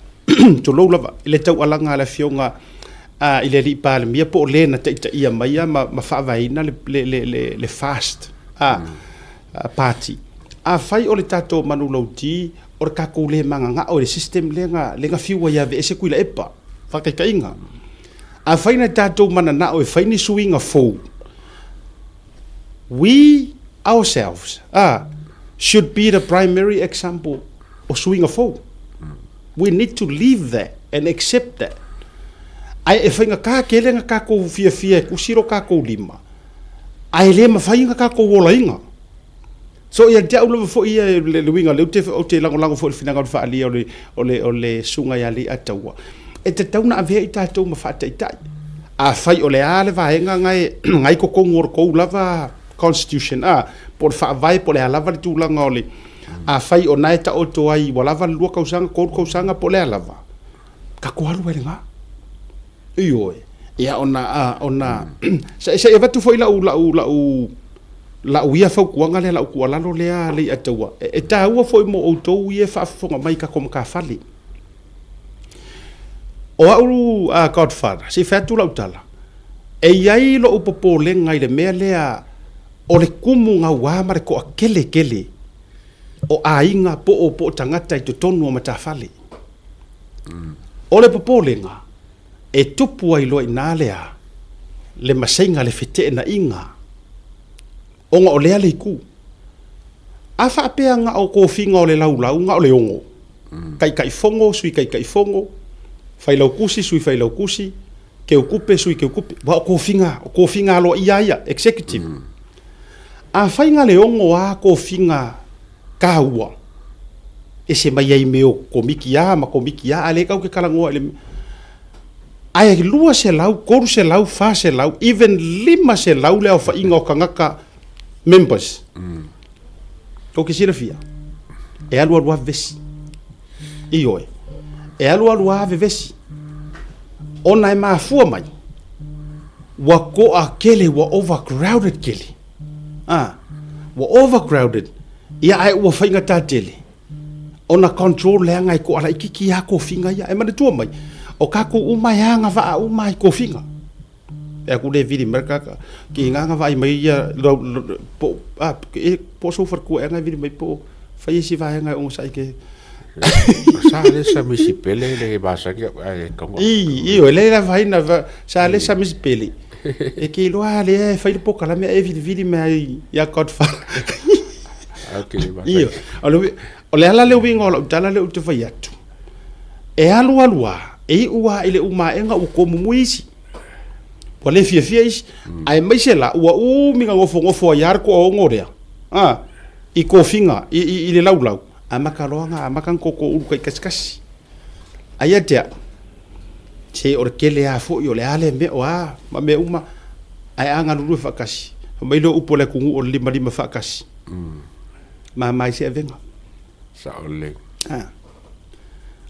to lo lava i le tau alanga la fionga i le ripa le mia po le na te ia mai ma fa vaina le fast party a fai o le tatou manu lauti o ka ko le manga o le system lenga fiwa ya ve se kuila epa fa ka inga a faina tatou manana o faini suinga fo we ourselves should be the primary example of suinga fo we need to leave that and accept that ai e fainga ka kelenga ka ko fia ku siro ka ko lima ai le ma fainga ka ko wola inga so ia te ulo fo ia le winga le te o te lango fo finanga fa ali o le sunga ya li atawa e te tauna avea I tātou ma whaataitai. A whai o le ale vaenga ngai ko kongo o kou lava constitution. Po le whaavai po le alava le tūlanga o le. A whai o nai ta oto ai wa lava lua kausanga, kou kausanga po le alava. Ka kualu e nga. Ioi. Ia ona sa e watu foi la uia fau kuanga le la kualalo lea le ataua. E taua foi mo outou ia whaafonga mai ka kom ka whale. O auru Godfather, si whatu lau tala. E iai lo upopo lenga I le mea lea o le kumu ngā wāmare ko a kele. O a inga po o tangata I to tonu o mata whale. O le popo lenga. E tupu ai loa I lea le masenga le fete na inga. Onga o lea le iku. A whaapea nga o kofinga o le laulau nga o le ongo. Kai fongo, sui kai fongo. Whailau kusi, sui whailau kusi. Keu kupe, sui keu kupe. Wa o kofinga alo ia, executive. A whainga le ongo a kofinga kāua. E se mai ai meo komiki a, ma komiki a, ale kau ke kalangoa ele. Ai lua se lau, koru se lau, fa se lau, even 5 se lau leo whainga o kangaka members. Ko ke sira fia. E alua vesi. Ioe. E alua vesi. Ona e maafua mai. Wa ko a kele wa overcrowded kele. Wa overcrowded. Ia ai ua whainga tā tele. Ona control lea ngai ko ala ikiki a ko finga ia. E mana tua mai. O kako umai hanga vaa umai ko finga. E aku le vidi mereka ki nganga vai mai ia po so far ko ngai vidi mai po fai si vai ngai on sai ke sa le sa misi pele le basa ki ai kongo o le la vai na sa le sa misi pele e ki lo ale fai po kala me e vidi mai ia Godfather okay io o le ala le wingo o tala le utu fai atu e alua e ua ile uma enga u ko mumuisi po le fia is ai mai se la ua minga ngofo yar ko o ngorea I ko finga I le laulau a makaloanga a makanko ko u kai kaskasi ai atea che or kele a fo yo le ale me wa ma me uma ai anga lulu fakasi mai lo upo le kungu o lima fakasi ma mai se venga sa ole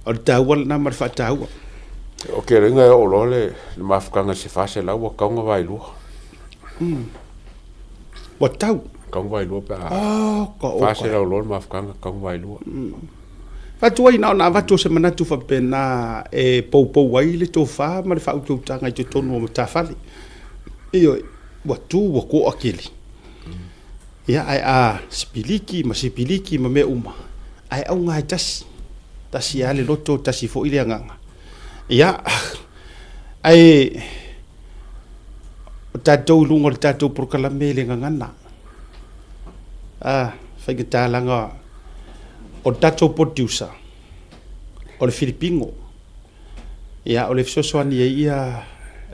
o tawal na mar fatau o ke ringa o lole mafukanga se fase la wa kaunga vai lu wa tau kaunga vai lu pa ko fase la o lole mafukanga kaunga vai lu fatu ina na vatu se manatu fa pena e po wai le to fa ma le fa u tanga I tonu o tafali io wa tu wa ko akili ia ai spiliki ma me uma ai au ngai tasi ale loto tasi fo ile nganga ia ai tatou lungo tatou proklame le ngana fai que talanga o tatou producer o le Filipino ia o le sosoani ia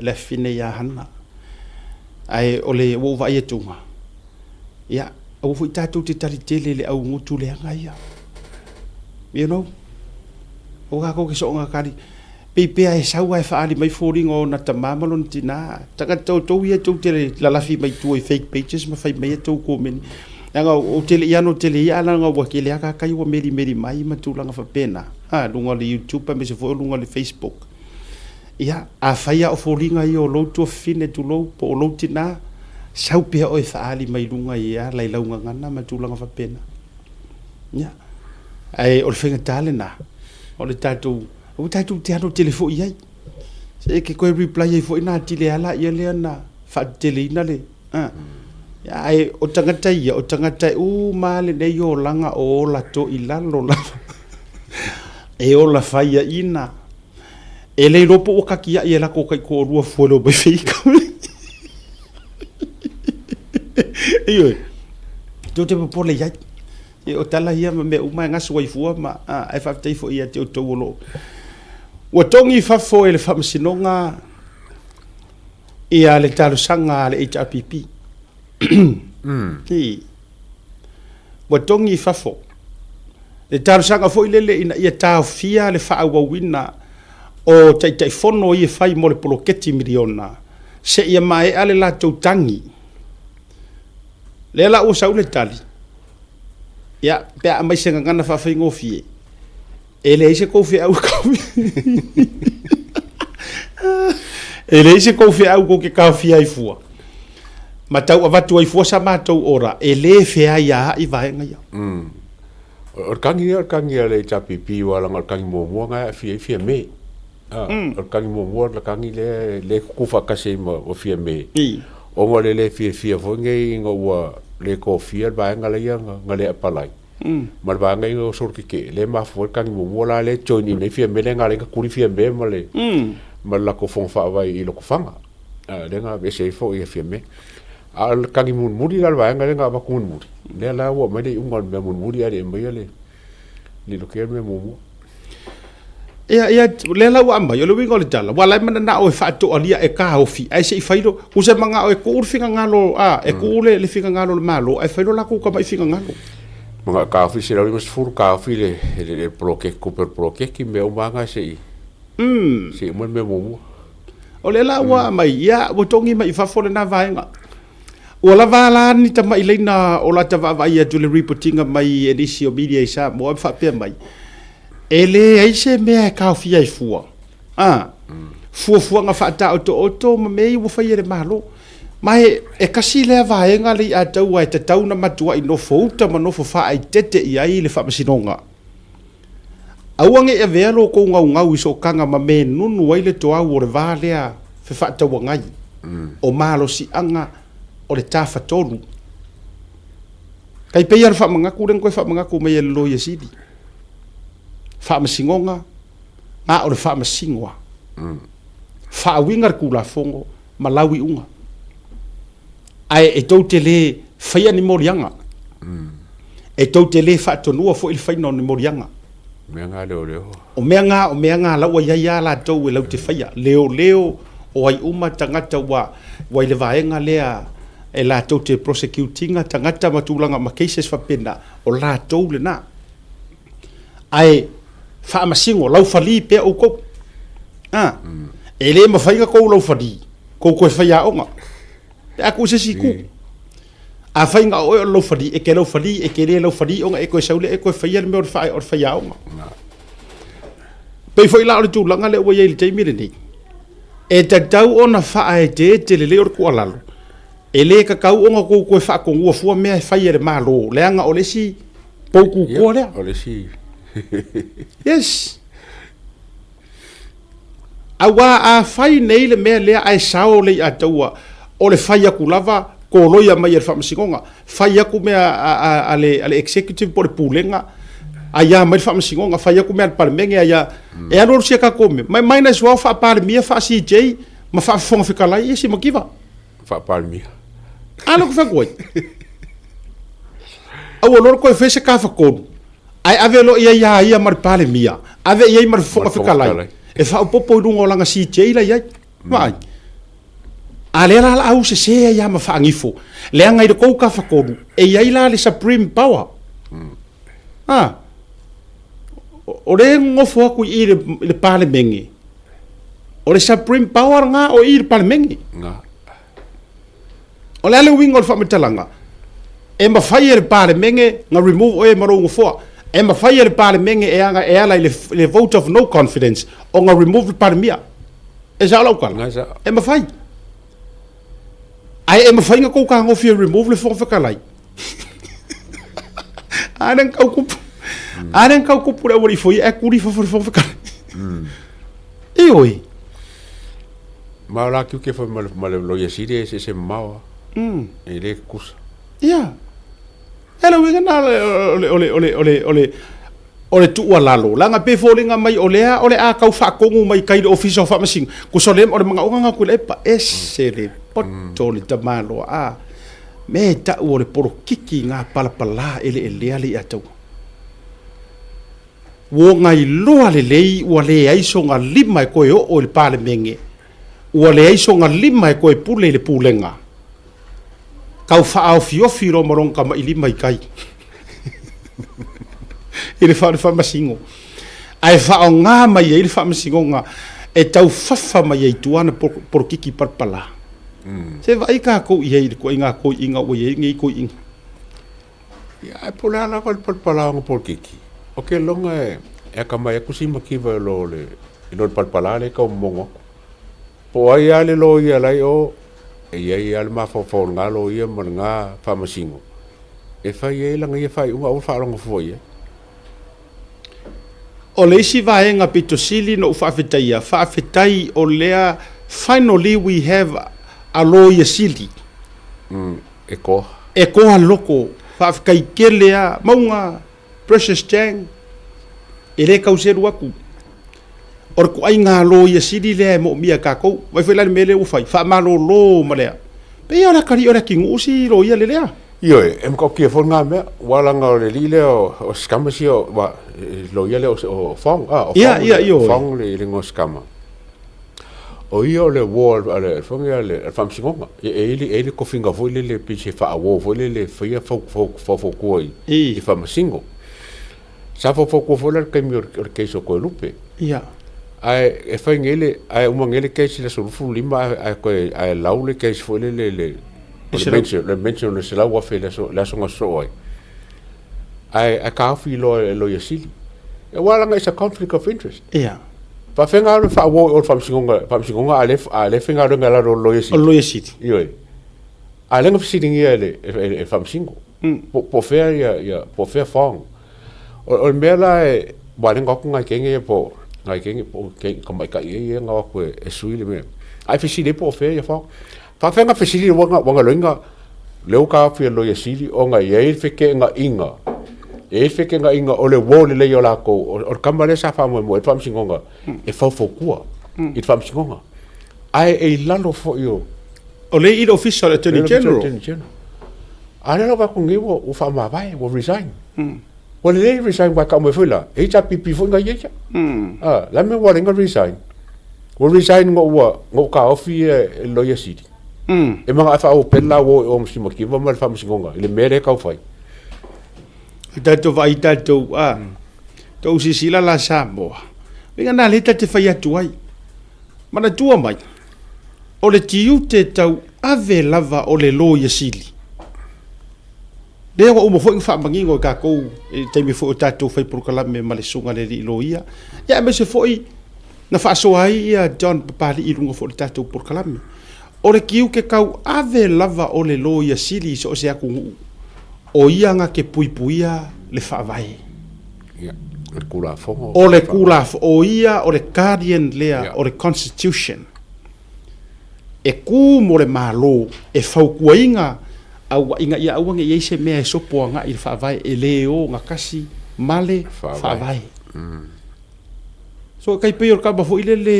le fine ia hana ai o le wo vai tunga ia o fu tatou te tali tele le au ngutu le ngaia you know o ga ko ke so nga kali pe ai sau ai fa ali mai foringo na tamamalon tina taka to ia to tele la lafi mai tu fake pages ma fai mai to ko men nga o tele ia no tele ia la nga wa kele aka kai wa meri mai ma tu langa fa pena lunga le YouTube pa me se fo lunga le Facebook ia a faia o foringa io lo to fine tu lo po lo tina sau pe o fa ali mai lunga ia lai launga ngana ma tu langa fa pena ia ai o fenga talena o le tatu o tatu te ano telefo ia se ke ko reply fo ina tile ala ia le na fa tele ina le ai o tangata u male ne yo langa o la to ilalo la e o la faia ina e le ropo o kakia ia la ko kai ko rua folo be fika io to te po le ia e o tala ia me uma nga so fu ma ai fa te fo ia te o tolo o tongi fa fo ele fa msinonga ia le talo sanga le HRPP o tongi fa fo le talo sanga fo ile ina ia ta fia le fa wa wina o tai fono i fai mo le poloketi miliona se ia mai ale la tangi le la o sa le tali ya pe a mai senga ngana fa fai ngofie ele se ko fi au ka ele se ko fi au ko ke ka fi ai fua matau avatu ai fua sa matau ora ele fe ai ya i vai nga ya o kangi le chapipi wala ngal kangi mo nga fi me o kangi mo la kangi le ku fa kase mo fi me o mo le fi fo ngai ngo wa le ko fi ba nga le ya nga le palai mal ba ngai ngo sur ke le ma fo kangi mo la le choni le fi me le nga le ku fi me mo le mal la ko fon fa vai i lo ko fanga le nga be se fo i fi me al kangi mun muri al ba nga nga ba kun muri le la wo me de ungon me mun muri ale me le ni lo ke me mo ia le la wa ma yo lo wingo le tala wala mana na o fa to alia e ka ofi ai se failo u se manga o e ku finga ngalo e ku le finga ngalo malo e failo la ku ka mai finga ngalo manga ka ofi se la mas fur ka ofi le proke ku per proke ki me o manga se se mo me mo o le la wa mai ia o tongi mai fa fo na vaenga o la vala ni ta mai leina o la ta va ia tu le reporting mai edisio media sa mo fa pe mai ele ai se me ka fi ai fua fua nga fa ta auto ma me wo fa ye malo mai e kasi le vaenga li a tau ai te tau na matua i no fo ta ma no fo fa ai tete i ai le fa masinonga awange e velo ko ngau iso kanga ma me nunu ai le toa o le valea fe fa ta wangai o malo si anga o le tafa tolu kai pe ia fa manga ku ren ko fa manga ku me lo ye sidi fa masingonga nga o le fa masingwa fa wingar ku la fongo malawi unga ai e tau tele fai ni morianga e tau tele fa tonua fo il fai no ni morianga Menga leo. O meanga la wa ya la tau e lau te fai leo o ai uma tangata wa le vaenga lea e la tau te prosecutinga tangata matulanga ma cases fa pena o la tau le na ai fa masingo lau fali pe o ko ele ma fai ko lau fali ko fai a onga aku se siku a fai nga o lau fali e ke lau fali e ke le lau fali onga e ko saule e ko fai me o fai a onga pe foi la o tu langa le o ye le te mire ni e ta tau ona fa e te le o ko alalo ele ka kau onga ko fa ko ngua fu me fai e malo le anga o le si pouku ko le o le si yes awa a fai nei le me le ai sao le atua o le fai aku lava ko loia mai e fa msingonga fai aku me ale executive por pulenga aya mai fa msingonga fai aku me al parmenga aya e alo se ka come mai na so fa parmia fa CJ ma fa fonga fikala e si mokiva fa palmia alo ko fa koi awo lor ko fe se ka fa ko ai ave lo ia mar parmia ave ia mar fonga fikala e fa o popo dungo langa CJ la ia vai ale la au se ia ma fa ngifo le anga i ko ka fa ko e ia la le supreme power o le ngofo aku i le parlemengi o le supreme power nga o i le parlemengi nga o le wingo fa metalanga e ma fa le parlemengi nga remove o e maro ngofo e ma fa le parlemengi e anga e ala le vote of no confidence o nga remove le parlemia e sa lo kan e ma fa ai e ma fa nga ko ka ngofi remove le fon fa kalai anan kau ku pura wori foi e kuri fo ka e oi ma la ki fo mal lo yeside se mawa e le kus ya hello we gana ole tu walalo langa pe fo linga mai ole a kau fa kongu mai kai office of machine ku so le ole manga onga ku le pa esele poto le tamalo a me ta ole por kiki nga pala ele ali atau wo ngai loa le lei ua le ai so nga lima e koe o le pale menge ua le ai so nga lima e koe pule le pulenga kau faa o fiofi ro morong kama i lima i kai i le faa masingo ai faa o ngā mai e le faa masingo nga e tau fafa mai ai tuana por kiki parpala se vai ka ko i ko inga ko inga o ye ngi ko inga ya po la la pal pala ngo por kiki o ke longa e ka mai ku si makiva lo le no pal pala le ka mongo po ai ale lo ia lai o e ia al ma fo ngalo ia nga fa masingo e fai e langa ia fai unga o fa longa fo ia o le isi vaenga pitosili no whaafetai o lea finally we have a lawyer sili e ko loko whaafekai ke lea maunga Precious Chang e le kauseru aku or ko ai ngā lawyer sili lea mo mia kako mai whailani mele ufai whaamalo lo ma lea pe ora kari ora ki ngusi lo ia le lea io e mo ke fo nga me wala nga le lile o skama si o wa lo ia le o fong fong le ngo skama o io le wall ale fong ia le fam singonga e ko finga fo le piche fa wo fo le fia fo ko i fam singo sa fo ko le ke mi ke so ko lupe ia ai e fa ngele ai uma ngele ke si le so fu lima ai ko ai laule ke fo le le mention le sela wa fe la so ngaso ai ka fi lo yasili e wala nga is a conflict of interest ia pa fenga lo fa wo o fam singonga ale fenga lo ngala lo yasili yo ale nga sitting here e fam singo po fe ya po fe fong o mela e wala nga ko nga kenge po ko mai ka ye nga ko e suile me ai fi sile po fe ya fong fa fenga fesili wanga loinga leu ka fi lo yasili o nga ye feke nga inga o le wo le yo la ko o kamale sa fa mo e fam singonga e fa fo kua i fam singonga ai e lalo fo yo o le i official attorney general ale lo va ko ngiwo u fa ma vai wo resign wo le resign wa ka mo fula e cha pipi fo nga ye cha la me wo nga resign wo resign ngo ka ofi lo yasili e mga fa o pela wo o msimo ki va mal fa msingonga le mere ka fai tato vai tato to sisila la Samoa venga na le tate fai atu ai mana tua mai o le tiu te tau ave lava o le lo yasili le wa umo foi fa mangingo ka ko e te mi fo tato fai por kala me male sunga le lo ia ya me se foi na fa so ai ia John papali i lunga fo tato por kala me o le kiu ke kau ave lava o le lo ia sili so se aku o ia nga ke puipuia le whaavai le kula fongo o le kula o ia o le guardian lea o le constitution e ku mo le malo e faukuainga au inga ia au nge se mea so poanga i le whaavai e leo nga kasi male whaavai so kai pe o ka ba fo ile le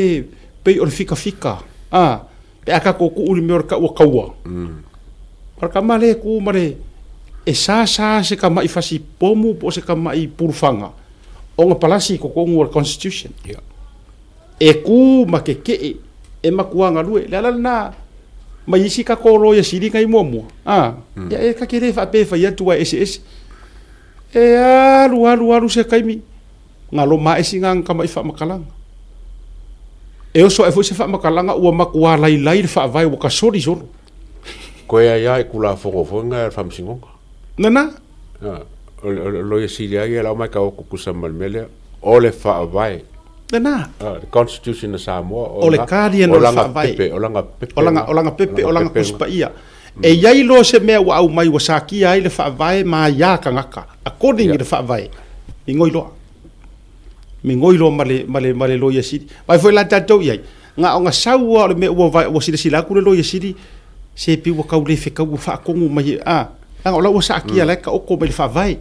pe o le fika pe aka ko ku uli me ka wa kaua par ka male ku mare e sa se ka mai fasi pomu po se ka mai purfanga o nga palasi ko ngor constitution e ku makeke e makuanga lue la na mai isi ka ko ro ya siri kai momo ya e ka kere fa pe fa ya tua ss e alu se kai mi ngalo ma isi ngang ka mai fa makalanga e o so e fo se fa makalanga ua makua lai fa vai o ka sori solo ko ya kula fo nga fam singonga nana lo yasili ai la mai ka o kusa malmele o le fa vai nana the constitution of Samoa o le guardian o fa vai o langa pepe kuspa ia e yai lo se me wa au mai wa saki ai le fa vai ma ya ka ngaka according to the fa vai mi ngoilo male lo yasili vai foi la tatou ia nga o nga saua le me wa vai o sila ku le lo yasili se pi wa ka le fe ka fa ko mai nga ola wasa aki ala ka oko mai fa vai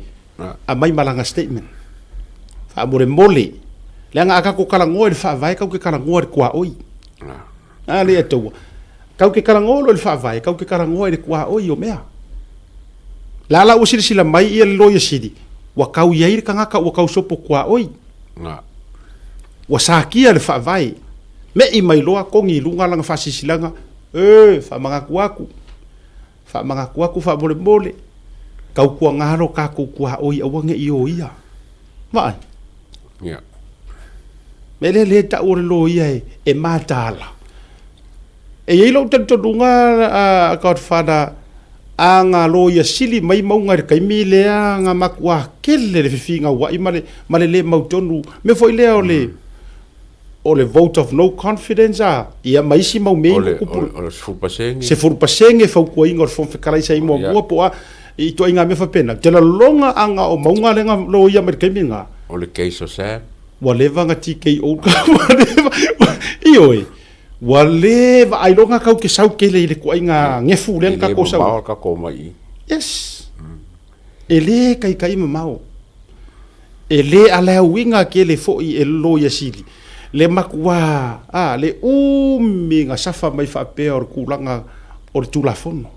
a mai malanga statement fa mole le nga aka ko kala ngoi fa vai ka ko kala ngoi kwa oi le to ka ko kala ngoi fa vai ka ko kala ngoi kwa oi o mea la o sila mai ia lo yasidi wa ka ia ka nga ka wa ka sopo kwa oi wasa aki ala fa vai me i mai loa ko ngi lunga langa fa sisilanga fa manga kuaku fa manga kuaku fa mole kau kua ngaro ka ku kua oi awange i o ia vai me le ta o lo ia e matala e i lo tanto dunga a Godfather anga lo ia sili mai maunga kai mi le anga makua kele le fifinga wa i male le mautonu me foi le o le vote of no confidence ia mai si mau me o se furpasenge fau ko ingor fon fekara sai mo po i to inga me fa pena te la longa anga o maunga le nga lo ia me kai minga o le case o Sam waleva nga TKO ioi waleva ai longa kau ke sau ke le ko inga ngefu le ka ko sau ka ko mai yes ele kai mamao ele ala winga ke le fo i lo ya sili le makua le minga safa mai fa pe or kulanga or tulafono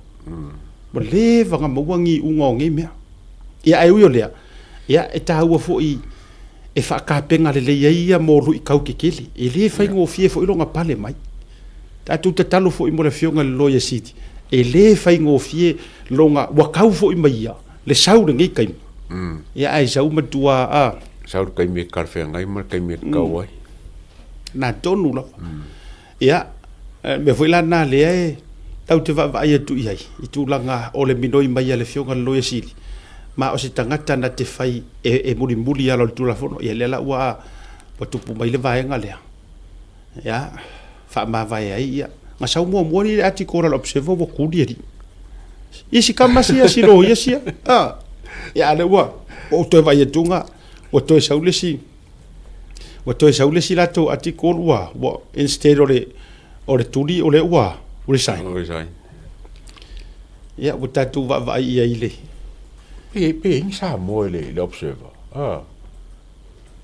waleva nga mawangi ungo ngi me ia ai uyo le ia e taua fo i e fa ka penga le ia mo lu i kau ke kele ele fa ngo fie fo ilonga pale mai ta tu te talo fo i mo le fionga le Loya City ele fa ngo fie longa wa kau fo i mai ia le sau le ngai kai ia ai sau matua sau kai me karfe ngai mar kai me kau ai na tonu la ia me foi la na le tau te va ia tu ia i tu langa o le minoi mai le fionga le Loya City ma o se tangata na te fai e muri ala tu la fono ia le la wa tupu mai le vaenga le ia fa ma vai ai ia ma sau mo ni ati ko la observo bo kudi isi kama sia silo ia sia ia le wa o to vai tunga o to saulesi la to ati ko wa instead o le tuli o le wa resign ia o tatu va ia ile pe insa mo le observer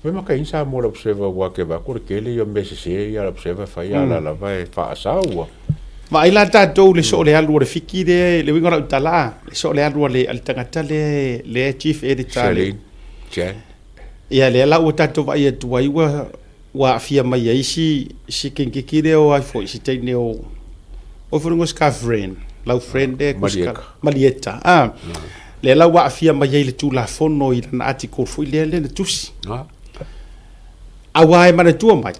pe ma ka insa mo le observer wa ke va ko ke le yo mese se ya observer fa ya la vai fa sawa ma ila tatu le so le alu le fiki le winga ra tala le so le alu le al tangata le chief editor le ia le la o tatu va ia tu wa fia mai isi si kinki le o ai fo si te ne o fo friend lau friend de malieta le la wa fia mai le tu la fono i na article foi le tusi awai mana tu mai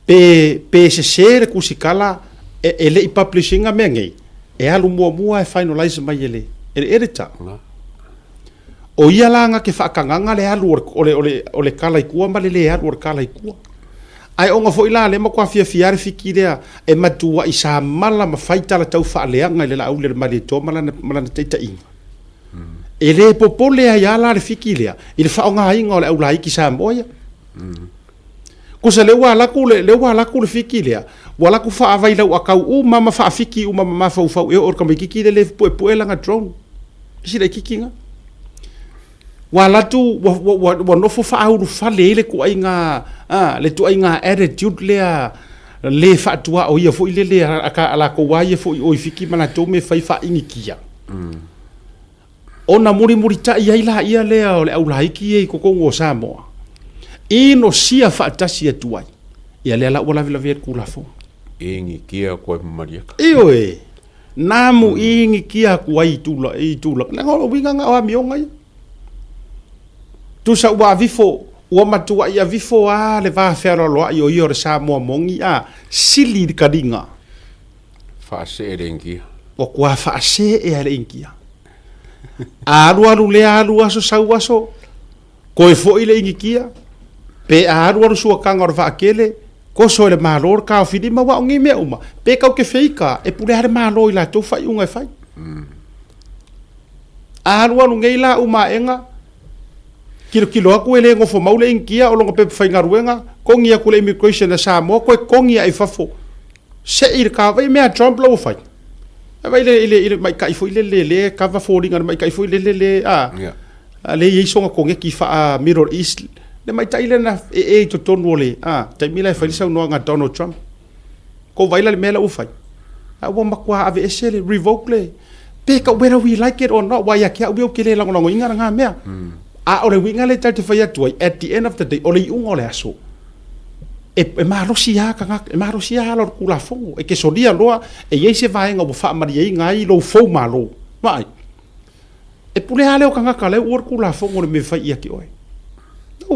pe se le kusikala e le publishing a mengi e alu mo e finalize mai ele editor o ia langa ke whakanganga le alu o le kala i kua male le alu o kala i kua ai onga foi la le makua fia fiare fiki rea e matua i sa mala ma faitala tau whaaleanga le la au le mali to malana teita inga e le popole ai ala le fiki lea i le whaonga inga o le au lai ki sa moia kusa le walaku le fiki lea walaku whaavai lau akau mama whaafiki mama fau e or kamikiki le pue langa drone si le kikinga walatu wa nofo whaahuru whale le ku ainga le tu ainga attitude le whaatua o ia fo ile le ala ko waia fo o fiki mana tau me whai whaingi kia ona muri ta ia le o le au laiki e kokongo Samoa ino sia whaatasi atuai ia le ala wala vila viet kulafo ingi kia koe mariaka ioi namu ingi kia kuai tula na ngolo winga nga o amionga ia tu sa wa vifo wa matua ia vifo le va fero lo io le Samoa mongi sili di kadinga fa se rengi o kwa fa se e rengi aru le aso sau aso ko fo ile ingia pe aru su kanga or va kele ko so le malor ka fidi ma wa ngi me uma pe ka ke feika e pule har malo ila to fa unga fa aru ngi la uma enga kilo aku ele ngofo maule ingia o longa pe fainga ruenga kongia kule immigration na Samoa ko kongia ifafo se ir ka vai me Trump lo fai vai le mai kai foi le ka va folding mai kai foi le le yisonga kongia ki fa Middle East le mai taile na to tonu le tai mila fa lisa no nga Donald Trump ko vai le mela u fai wa makwa ave esele revoke le pe ka whether we like it or not wa ya kia u ke le longo inga nga mea ole winga le tatu fa atu at the end of the day ole ungo le aso e marosia kanga e marosia lo kula fongo e ke sodia loa e yese vai ngo fa maria ngai lo fo malo vai e pule ale o kanga kale ur kula fongo le me fa ia ki oi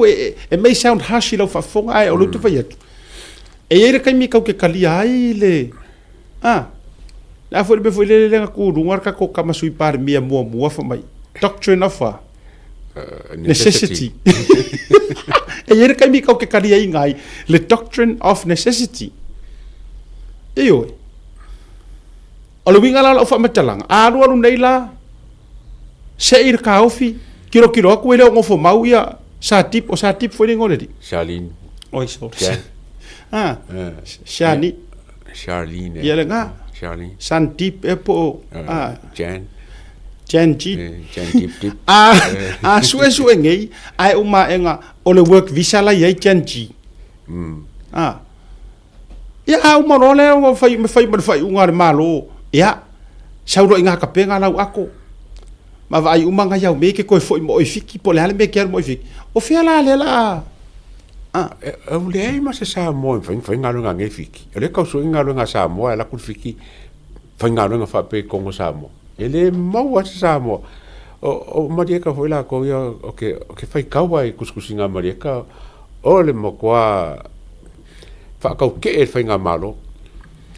e may sound harsh lau whaafonga ai o lutu whai atu. E eire kai mi kau ke kalia ai le. Na fwere me fwere le lenga kūrunga ka ko kamasui pare mia mua wha mai. Doctrine of necessity. E eire kai mi kau ke kalia i ngai le doctrine of necessity. E oi. O le winga la o whamatalanga. Aru nei la se ir ka ofi. Kiro aku ele ngofo mau ia sa tip foi ngoredi. Charlene. Oi so. Shani. Charlene. Ia nga. Charlene. San tip epo Jan. Jan tip. Jan tip. Sue ngei ai uma enga o le work visa la ia Jan G. Ia uma no le o fai unga malo. Ia. Sauro inga ka penga lau ako. Ma vai uma nga yau me ke koe foi mo fiki po le ale me ke mo fiki o fia la le la o le ai ma se sa mo fai ngalo nga nge fiki ele ka so ngalo nga sa mo la ku fiki fai ngalo nga fa pe kongo sa mo ele mo wa sa mo o maria ka foi la ko ya o ke fai ka wa kuskusinga maria ka o le mo kwa fa ka ke e fai nga malo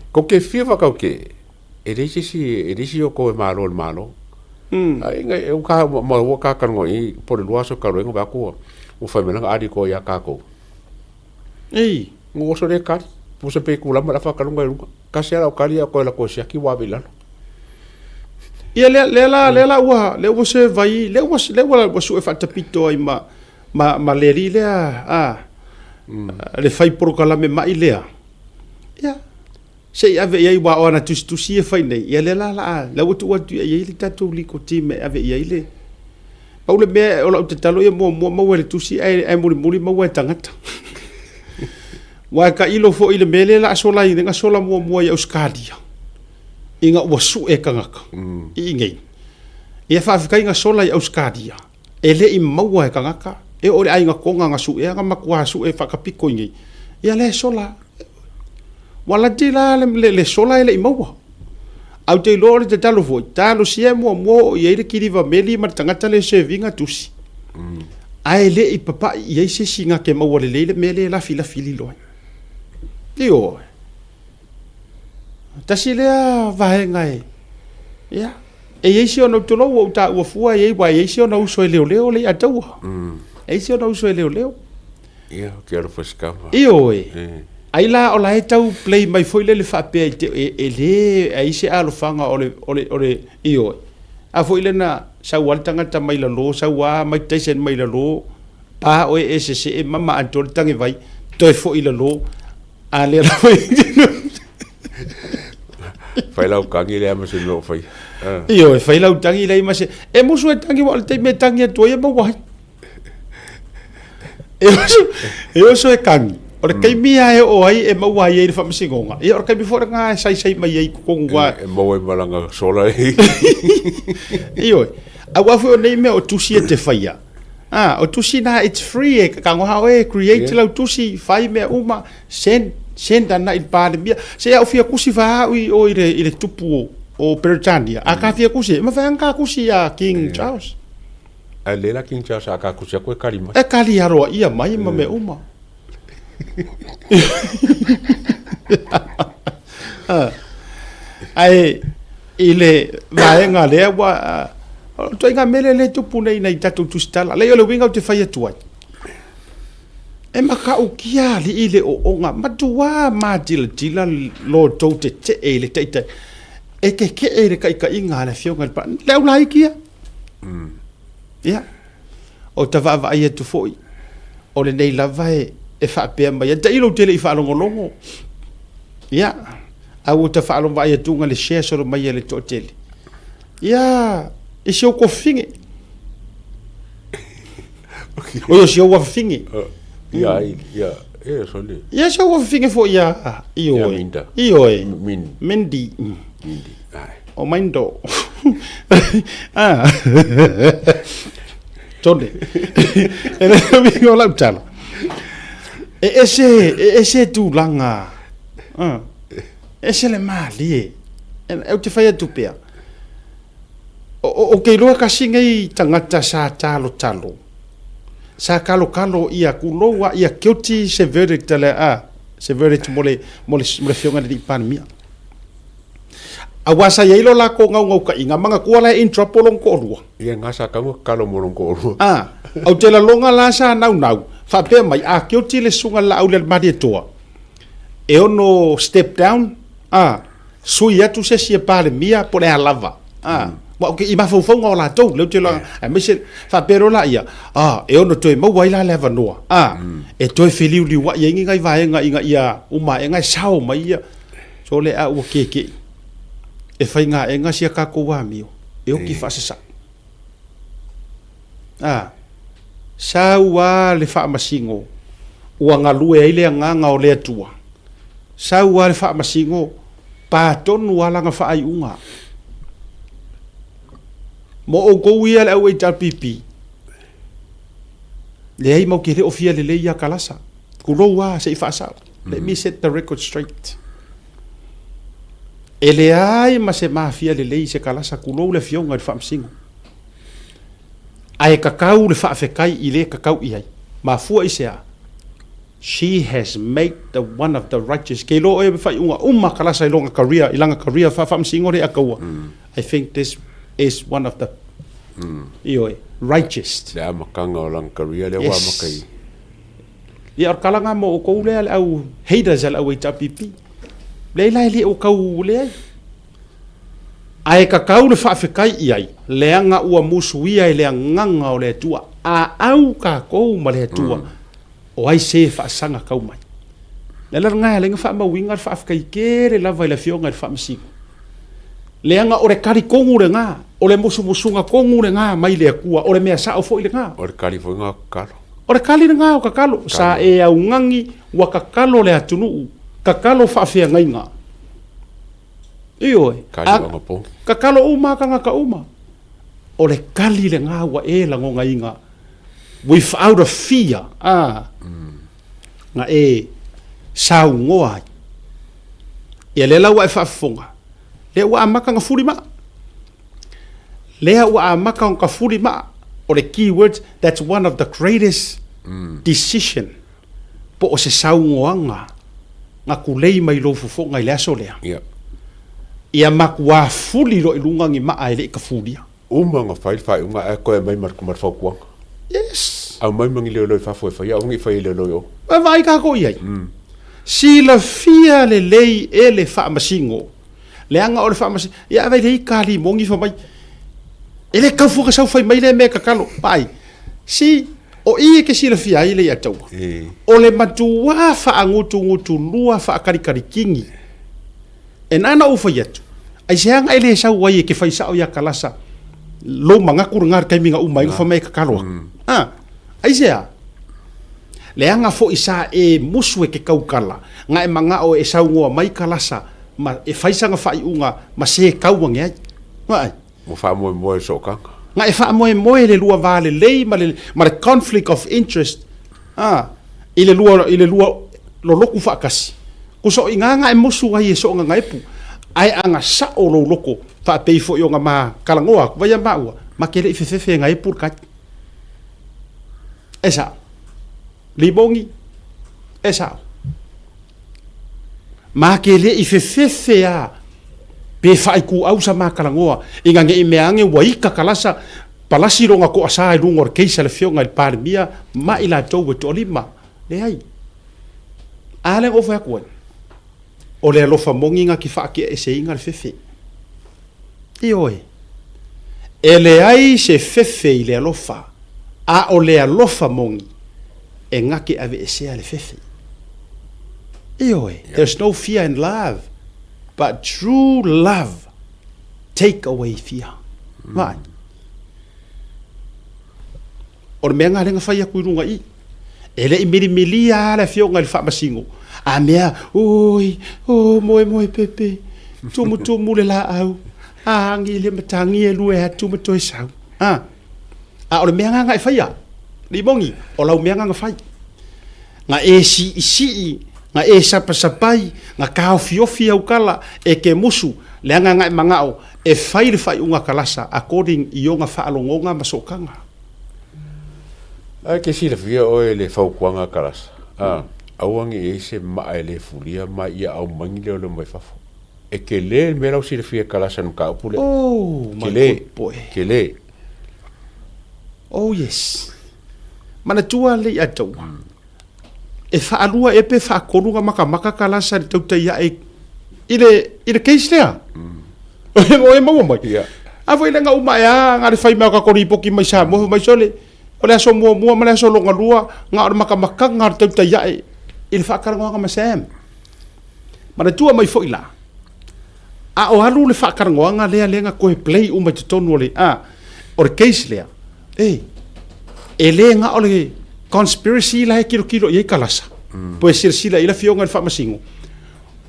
ko ke fia fa ka ke ele si o ko malo ai ngai eu ka mo ka kan ngoi po le luaso ka rengo ba ko o fa mena adi ko ya ka ko ei ngo so le ka po se pe kula ma fa ka ngoi ka se la ka lia ko la ko se ki wa bila ia le wa le wo se vai le wa su e fa tapito ai ma le ri le le fai por kala me mai le ia sei ave ia wa ona tu si e fai nei ia le la watu ia le tatu li ko ti me ave ia le paule me o la talo ia mo le tu si ai muri mo tangata wa ka ilo fo ile mele la sola i nga sola mo ia uskadia inga wa su e kangaka i ngei ia fa fika inga sola ia uskadia ele i mo e kangaka e ore ai nga konga nga su e nga makwa su e fa kapiko ngei ia le sola wala tila le sola ele imaua au te lore te talo foi talo sia mo i ele kiriva meli ma tangata le sevinga tusi ai le i papa i se singa ke mau le mele la fili loa io tasi le va ngai ya e isi ona to lo o ta o fua e wa isi ona uso leo le atau isi ona uso leo ia quero foscar io ai la o la tau play mai foi le fa pe le ai se alo fanga ole io a foi le na sa wal tanga ta mai la lo sa wa mai taisen mai la lo pa o se mama antol tangi vai to foi la lo a le ra fai lau kangi le ama se lo fai io fai lau tangi le ma se e mo so tangi wal te me tangi to e mo wa e so e kangi ora kai mia e o ai e mau ai e fa msingonga e ora kai before nga sai mai ai ko ngwa e mau e malanga sola io a wa fu nei me o tusi te faia o tusi na it's free e ka ngo ha e create la tusi fai me uma send na il pa mia se au fia kusi va o ile tupu o Britania a ka fia kusi ma fa nga kusi a King Charles a le la King Charles a ka kusi ko kalima e kali aro ia mai ma me uma ai ile vaenga le wa to inga mele le tupu nei nei tatu tu stala le yo winga te fai atu e maka o kia li ile o onga matua ma dila lo to te ele te e ke ele ka inga le fionga pa le ulai kia ya o tava vai tu foi o le nei lava e fa pe mai da ilo tele fa longo ya au ta fa lo vai tu ngale share so mai le to tele ya e se o ko finge o se o finge ya e so le ya se o finge fo ya io Mindy ai o mindo tonde ele mi go la tala ese tu langa ese le mali e te fai tu pea o ke loa ka singa i tangata sa talo sa kalo ia kuloa ia guilty se verdict le se verdict mole fionga di pandemia awasa ia ilo la ko ngau ka inga manga kuala intropolong ko rua ia ngasa kamu kalo molong ko rua au te la longa la sa nau fa pe mai guilty le sunga la au le madi toa e ono step down sui atu se sia pandemia po le lava wa ke ima fo ngo la to le te la me se fa pero la ia e ono to mo wai la leva noa e to feliu li wa yengi ngai vai nga ia uma ngai sao mai ia so le a o ke e fai nga nga sia ka ko wa mio e o ki fa se sa sa wa le fa masingo wa nga lue ile nga o le tua sa wa le fa masingo pa tonu wala nga fa ai unga mo o go ia le au e pipi le ai mo ke le ofia le ia kalasa kulo wa se fa sa let me set the record straight ele ai ma se mafia le se kalasa kulo le fionga de famsingo ai kakau le fa fekai ile kakau i ai ma fu i se she has made the one of the righteous ke lo e fa uma kalasa ilanga career fa famsingo le akaua I think this is one of the righteous le amakanga o lang career le wa makai ia kalanga mo ko le au haters au tapipi le le o kau le ai ka kau le fa fekai ai le anga ua musuia le nganga o le tua au ka ko ma le tua o ai se fa sanga kau mai le nga le fa ma winga fa fekai ke le lava le fionga fa msiko le anga o le kari kongu le nga o le musunga kongu le nga mai le kua o le mea sa o fo le nga o le kari fo nga kalo o le kali nga o kakalo sa e au ngangi wa kakalo le atunu kakalo fa fe nga inga iyo kakalo uma kanga ka uma o le kali le nga wa e la nga inga without a fear nga e sa ngoa e le la wa fa fonga le wa amaka nga furi ma le wa amaka nga furi ma o le keywords that's one of the greatest decision po o se saungoanga nga kulei mai lo fufo ngai le aso lea ia makua fuli lo ilunga ngi ma ai le ka fulia uma nga fai uma e ko mai mar kumar fo kuang yes au mai mangi le lo fa fo fa ia ngi fai le lo yo vai ka ko ia si la fia le lei e le fa masingo le anga o le fa masingo ia vai le kali mongi fa mai ele ka fu ka sa fai mai le me ka kalo pai si o i ke si la fia ile ya tau o le matua fa ngutu lua fa kari kingi e nana o fa yatu ai se anga ile sa wai ke fai sa o ya kalasa lo manga kurungar kai minga umai fa mai ka kalo ai se le anga fo isa e musue ke kaukala nga e manga o e sa ngoa mai kalasa ma e fai sanga fai unga ma se kauange ai mai mo fa mo so ka nga e fa mo le lua vale lei ma le conflict of interest ile lua lo loku fa kasi ku so inga e musu ai so nga ngai pu ai anga sa o lo loko fa pe fo yo nga ma kalangoa va ya ma ke le fe ngai pu ka esa libongi esa ma ke le fe a pe fai ku au sa makalangoa inga nge meange waika kalasa palasi ronga ko asa i lungor keisa le fionga il parmia ma ila to lima le ai ale o fa ko o le lo fa monginga ki fa ki ese inga le fefe oi ele ai se fefe ile lo fa a o le lo fa mongi e ngaki ave ese le fefe oi there's no fear in love. But true love take away fear. Vai. Or menga lenga fai aku runga i. Ele i mili ala fio ngal fa masingo. A mea, oi, moe pepe. Tumu le la au. Angi le matangi e lue hatu matoi sau. Or menga ngai fai a. Li bongi, o lau menga ngai fai. Nga e si nga e sapai nga ka ofiofi au kala e ke musu le anga nga mangao e fai unga kalasa according i onga fa alongonga masokanga Ai ke sila fia o le faukuanga kalasa. Awangi e se mai le fulia mai ia au mangi le mai fafo. E ke le me lau sila fia kalasa no ka pule. Oh, my Kele, good boy. kele. Oh, yes. Mana tua le ia tau. E whaalua e pe whaakorunga maka kalasa ni tau ia e ile case lea. O e maua mai. Ia. A foi lenga uma ya ngari fai me ka kori poki mai sa mo mai sole. O le aso mua mana aso longa lua nga o maka nga tau ia e il whaakaranga ma sam. Mana tua mai foi la. A o halu le whaakaranga lea koe play uma te tonu le o le case lea. E le nga o le conspiracy la kilo ye kalasa. Po sila ila fionga le whaamasingo.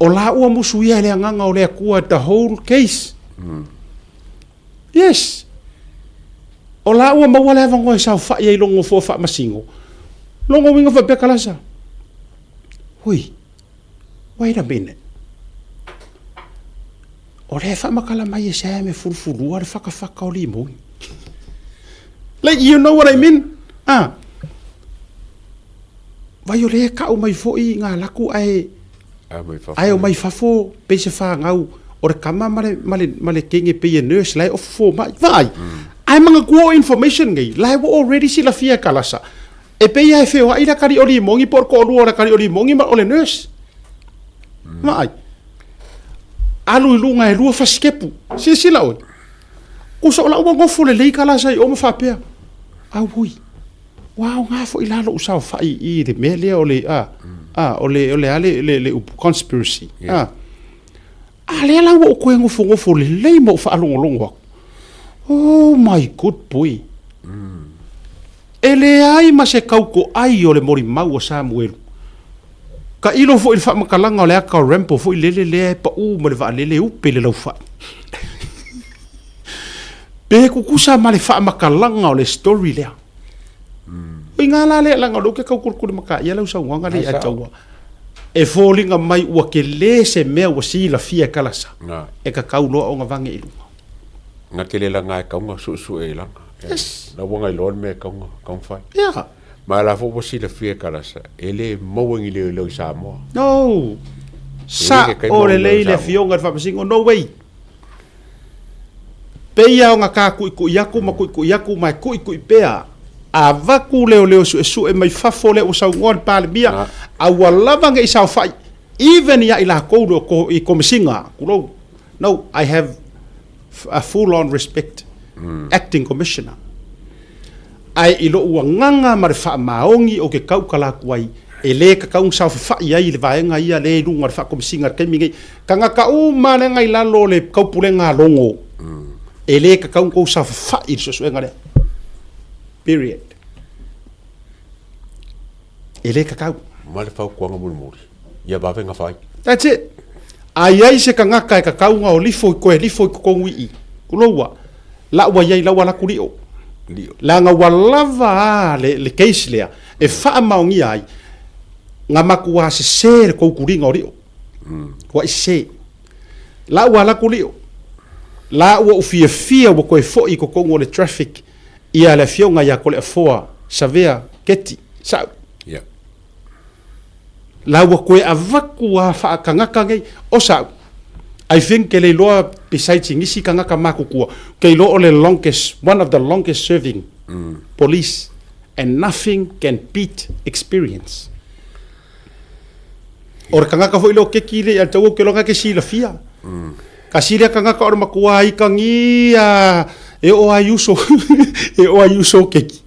O la ua musu ia le nganga o le kua the whole case. Yes. O la ua maua le avango e sao wha ia longo fo whaamasingo. Longo winga fa kalasa. Hui. Wait a minute. O le whaamakala mai e sa me furufurua le whakawhaka o li mui. Like, you know what I mean? Vai o le ka o mai foi ngā laku ai o mai fafo pe se fa ngau o re kama male kenge pe ye nurse lai of fo mai vai ai manga go information ngai lai wo already sila fia kalasa e pe ia fe wa ira kari oli mongi por ko lu ora kari oli mongi ma ole nurse mai alu lunga e lu fa skepu sila o ku so la wo fo le kalasa o ma fa pe au hui wow nga fo ilalo usau fa I de mele ole ole ale conspiracy ale la wo ko ngofo le mo fa longo oh my good boy ele ai ma se kauko ai ole mori mau Samuel ka ilo fo il fa makalanga ole ka rempo fo le pa mo le va le upe le lo fa pe ku kusa ma le fa makalanga ole story le Inga la le langa lo ke ka kurkur maka ia lau sa wanga le atawa e falling mai ua ke le se me wa si la fia kalasa e ka kaulo o nga vange ilu nga ke le langa e kaunga su e langa na wanga I lon me kaunga fai ya ma la fo si la fia kalasa ele mowing le sa mo no sa o le fionga fa pasingo no way pe ia nga ka ku yaku ma ku yaku mai ku pea a vaku leo su e mai fafo le o sa ngon pale bia a wala nga isa fai even ya ila ko I komisinga kulo no I have a full on respect acting commissioner ai ilo nganga mar fa maongi o ke kau kala kuai e le ka kau sa fa ia I le vaenga ia le lunga fa komisinga ke mingi kanga ka u mana ngai la lo le kau pulenga longo e le ka kau ko sa fa I so ngare period. Ele kakau. Male fau kuanga muri. Ia bawe nga fai. That's it. Ai se kangaka e kakau nga o lifo ko ngui. Kulowa. La wa yai la wala kurio. La nga walava le case lea. E fa maungi ai. Nga makua se ko kuringa o rio. Wa se. La wala kurio. La wa ufia wa ko fo I ko kongo le traffic. Ia le fionga ya ko le foa savea keti sa ya la wa ko avaku wa fa kangaka ngai o sa I think ke le loa besides ngisi kangaka makukua ke lo ole one of the longest serving police and nothing can beat experience or kangaka fo ilo ke kile al tawo ke longa ke sila fia kasira kangaka or makua I kangia e o ayuso keki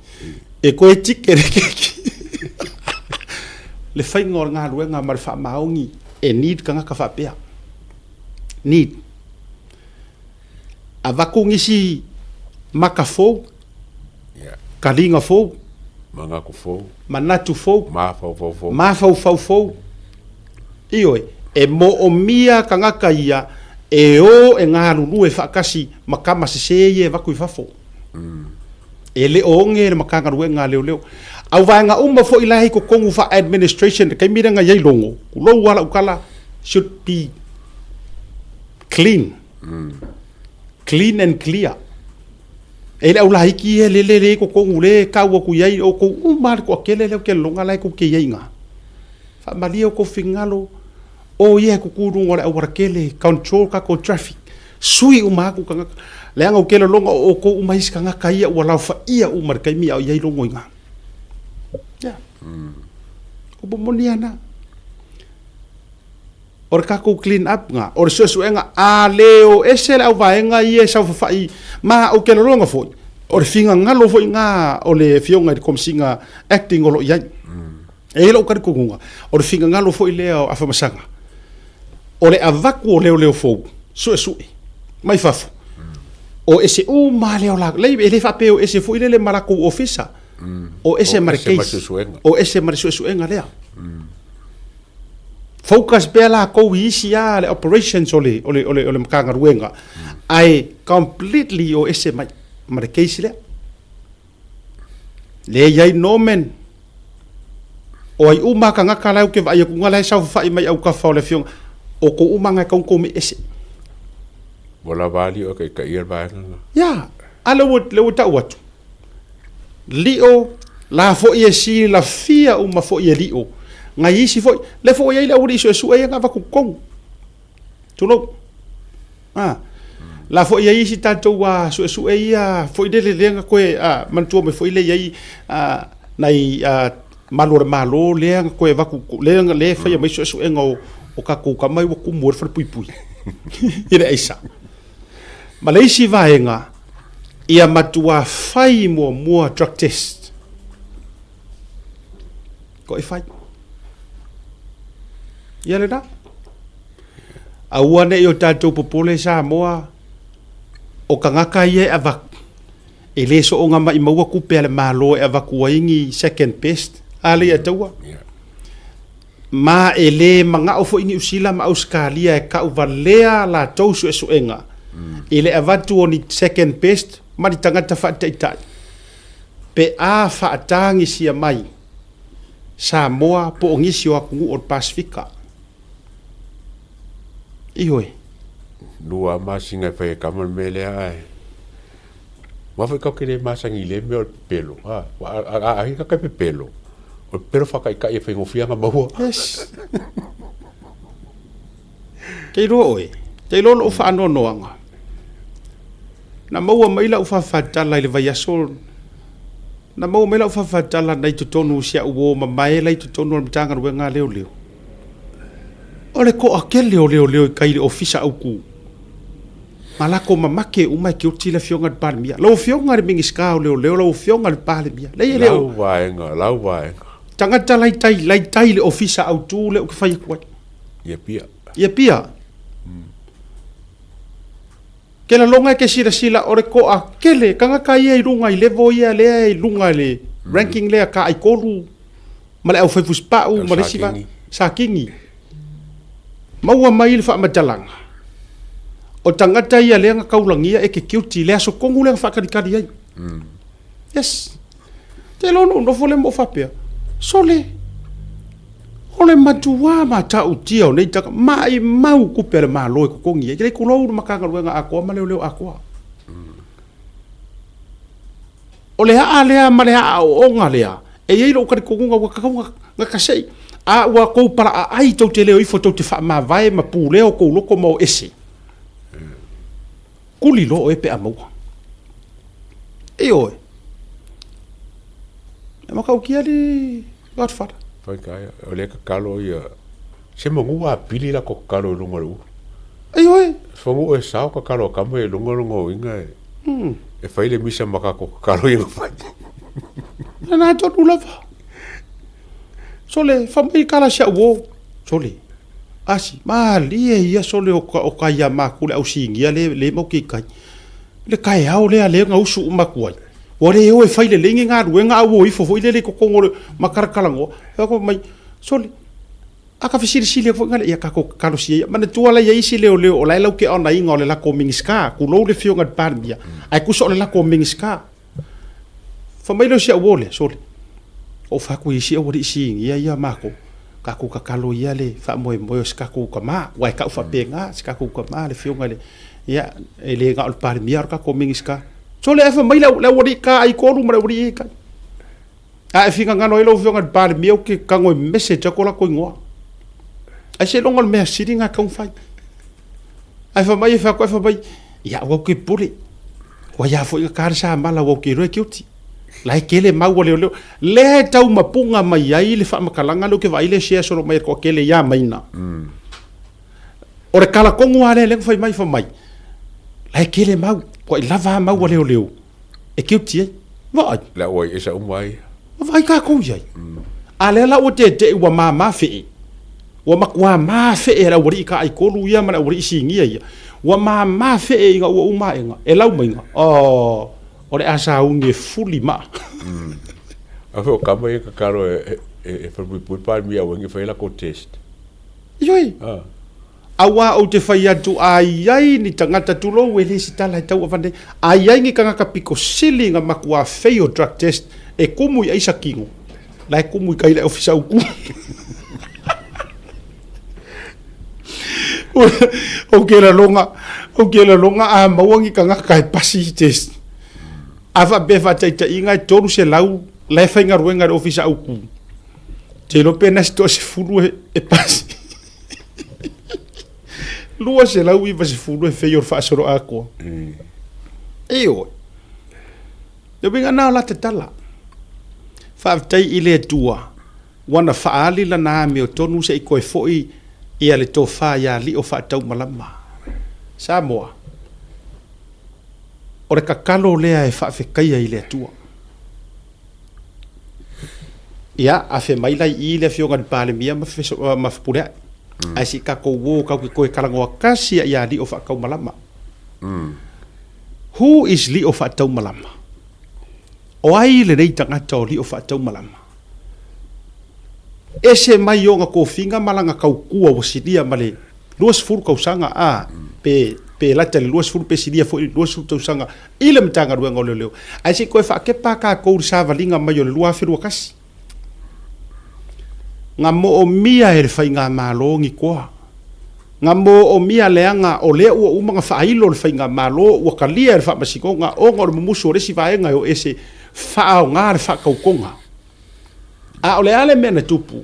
e ko e tikere keki le fai ngor nga luenga mar fa maungi e need kanga ka fa pea need avakungi si makafo kalinga fo manga ko fo manatu fo ma fo iyo e mo o mia kanga kaia e o e ngā lulu e whakasi makama se ye vaku I fafo. E le o nge le makanga rue ngā leo. Au vai ngā umma fo ilahi ko kongu fa administration kai mira ngā yei longo. Kulo wala ukala should be clean. Clean and clear. e le au la hiki e le ko ko ngule ka wa ku yai o ko uma ko kele le ke longa lai ku ke yainga fa mali o ko fingalo o ye ku ku ngole au kele control ka ko traffic sui uma ku ka le anga kele longa o ko uma is kanga kai wala fa ia uma kai mi au yai longo nga ya ko bomoniana or ka ko clean up nga or so nga a leo ese la va nga ye sa fa i ma o ke longa fo or finga nga lo fo nga o le fionga kom singa acting o lo ya e lo ka ko nga or finga nga lo fo le a fa masanga o le avaku o leo fo so mai fafo o ese o ma leo la le ele fa pe o ese fo le maraku officer o ese marquês o ese marquês nga le focus bela ko isia le operations ole mkanga ruenga ai completely o ese marquês le yai nomen o ai uma kanga kala ke vai ku ngala sa fa mai au ka fa le fiong o ko uma nga ko mi ese wala vali o ka ir ba ya alo le ta wat lio la fo yesi la fia uma fo lio ngai si foi le foi ile uri so su e nga va ku kong tulo la foi ye si tanto wa su e ia foi de le nga ko man tu me foi le ye nai malo le nga ko va ku le nga le fa ye me su e nga o ka ku ka mai ku mor fa pui ire isa Malaysia va nga ia matua fai mo drug test ko i fai ia le na aua ne yo tatou popole sa moa o kangaka ye avak e le so nga mai maua ku pe le malo e avaku ingi second best ale ya taua ma ele manga o fo ingi usila ma australia e ka uvalea la tou su enga ele avatu oni second best ma di tangata fa tai pe a fa tangi sia mai Samoa po ngisi o ku o Pasifika ioi lua masinga fa kamal mele ai wa fa ka le masangi le me o pelo a ka ka pelo o pero fa ka e fa ngofia nga maua yes ke lo fa no noanga na maua mai la fa tala le vai asol na maua mai la fa tala nei to tonu sia uo mai la to tonu mtanga wenga leo ole ko akele leo kai le ofisa au ku malako mamake uma ki utila fionga palmia lo fionga mingi ska leo lo fionga palmia leo lau vaenga tangata lai tai le ofisa au tu le ke fai kwat ia pia kela longa ke sila ore ko akele kanga kai ai lunga i levo ia le lunga le ranking le ka ai kolu male au fai fuspa u male siva sakingi maua mai le fa matalanga o tangata ia le nga kaulangia e ke kiuti le so kongu le fa kadikadi ai yes te lono no fole mo fa pe sole ole matua mata utia nei taka mai mau ku per malo ko kongi e ko lo makanga wenga ako maleo ako ole a le male a o ngalea e ye lo ka konga wa ka kasei a wa ko para ai to te leo i foto te fa ma vai ma pu leo ko loko mo ese kuli lo e pe amo e oi ma ka ukia di godfather fa ka ole ka kalo ia se mo ngua pili la ko kalo lungo e oi fo mo e sa ko kalo ka mo lungo inga e fa ile misa maka ko kalo ia fa na to lava sole famai kala sia wo sole asi mali e ia sole o ka ia makule au singia le mo ki kai le kai au le nga usu makuai ore o e faile lengi nga ruenga au i fo ile ko ngore makarakalango ko mai sole aka fisiri sile fo ngale ia ka ko kalo sia mana tuala ia isi leo o lai lau ke ona inga le la ko mingiska ku lo le fionga parmia ai ku so le la ko mingiska famai lo sia wo le sole o fa ku isi o ri si ia mako ka ku ka kalo ia le fa mo ska ku ka ma wa ka fa penga ska ku ka ma le fionga le ia ele ga al par miar ka ko mingiska so le fa mai la wori ka ai ko lu ma wori ka a finga ngano ilo fionga pale mio ke kango message ko la ko ngoa a se longa me siringa ka fai ai fa mai fa ko fa mai ya wo ke puli wa ya fo ka sa mala wo ke ro kiuti lai kele mau le le tau mapunga mai ai le fa makalanga lo ke vai le share so mai ko kele ya mai na ore kala ko ngoa le fa mai lai kele mau ko lava mau le e kiuti vai la oi esa umai vai ka ko yai ale la o te wa ma fe wa makwa ma fe la wori ka ai ko lu ya ma wori singia ya wa ma fe nga wa uma nga e lau mai nga ore asa unge fuli ma afo kama e ka karo e fa pu pa mi a wengi fa la ko test yoi awa o te fai atu ai ni tangata tulo wele sitala tau avande ai ngi kanga ka piko sili nga makwa fe o drug test e kumu ia isa kingo lai kumu kai la ofisa uku o ke la longa a mawangi kanga kai pasi test ava beva taita inga toru se lau lai fainga ruenga ofisa uku te lo pena sto se fulu e pasi lua se lau iva se fulu e feio fa soro ako eo yo binga na la te tala whaafitai i le tua, wana whaali la nā meo tonu se i koe foi i ale tō wha ia li o whaatau malama. Samoa, ore ka kalo lea e whaafekaia i le tua. Ia, a whe mailai i le whionga ni pāle mia ma whipurea. Ai si ka kou wō kau ki koe karangoa kasi ia li o whaakau malama. Who is li o whaatau malama? O ai le rei tangata o li o whaatau malama. Ese mai o ngā kōwhinga malanga kau kua o sidia male luas furu kau sanga pe lata le luas furu pe sidia fo luas furu kau sanga ile mtanga ruenga o leo. Ai si koe whakepa ka kou sa valinga mai o le lua whirua kasi. Ngā mo o mia e whai ngā mālongi koa. Ngā mo o mia leanga o lea ua umanga whailo le whai ngā mālo ua kalia e whaamasikonga o ngā o mumusu o resi vaenga o ese whaao ngā re whaakaukonga. A o le ale mea na tupu,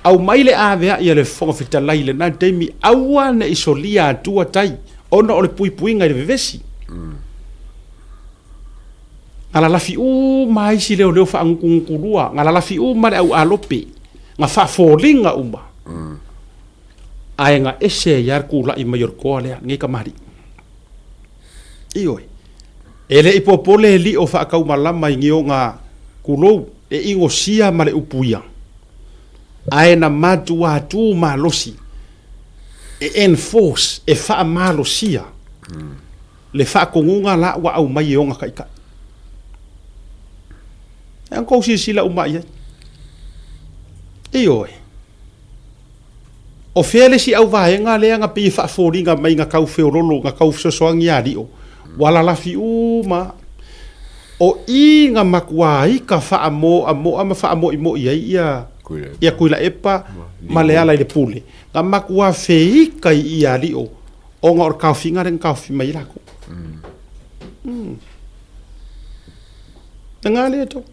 au maile a vea ia le whonga whitalai le nā teimi aua na isolia atua tai, ona o le pui puinga i le vevesi. Ngā la lafi u mai si leo leo whaangunkurua, ngā la lafi u mare au alope, ngā whaafolinga uma. Ai ngā ese iar kula i mayor koa lea, ngai kamari. Ioi. Ele ipopole li o whaakau malama i ngio ngā kulou, e ingo sia male upuia. Ai na matu atu malosi. E enforce, e wha malosia. Le wha kongunga la wa au mai e onga kaika. E an kousi sila umai e. Ioi. O fele si au vaenga lea nga pi wha fōringa mai nga kau whiorolo, nga kau sosoangi a rio. Wala lafi uma. O i nga makua i ka wha ama wha amo i mo i ia kuila epa ma le ala i le pule. Nga makua whiika i ia rio. O nga or kau whinga ren kau whi mai lako. Nga lea to.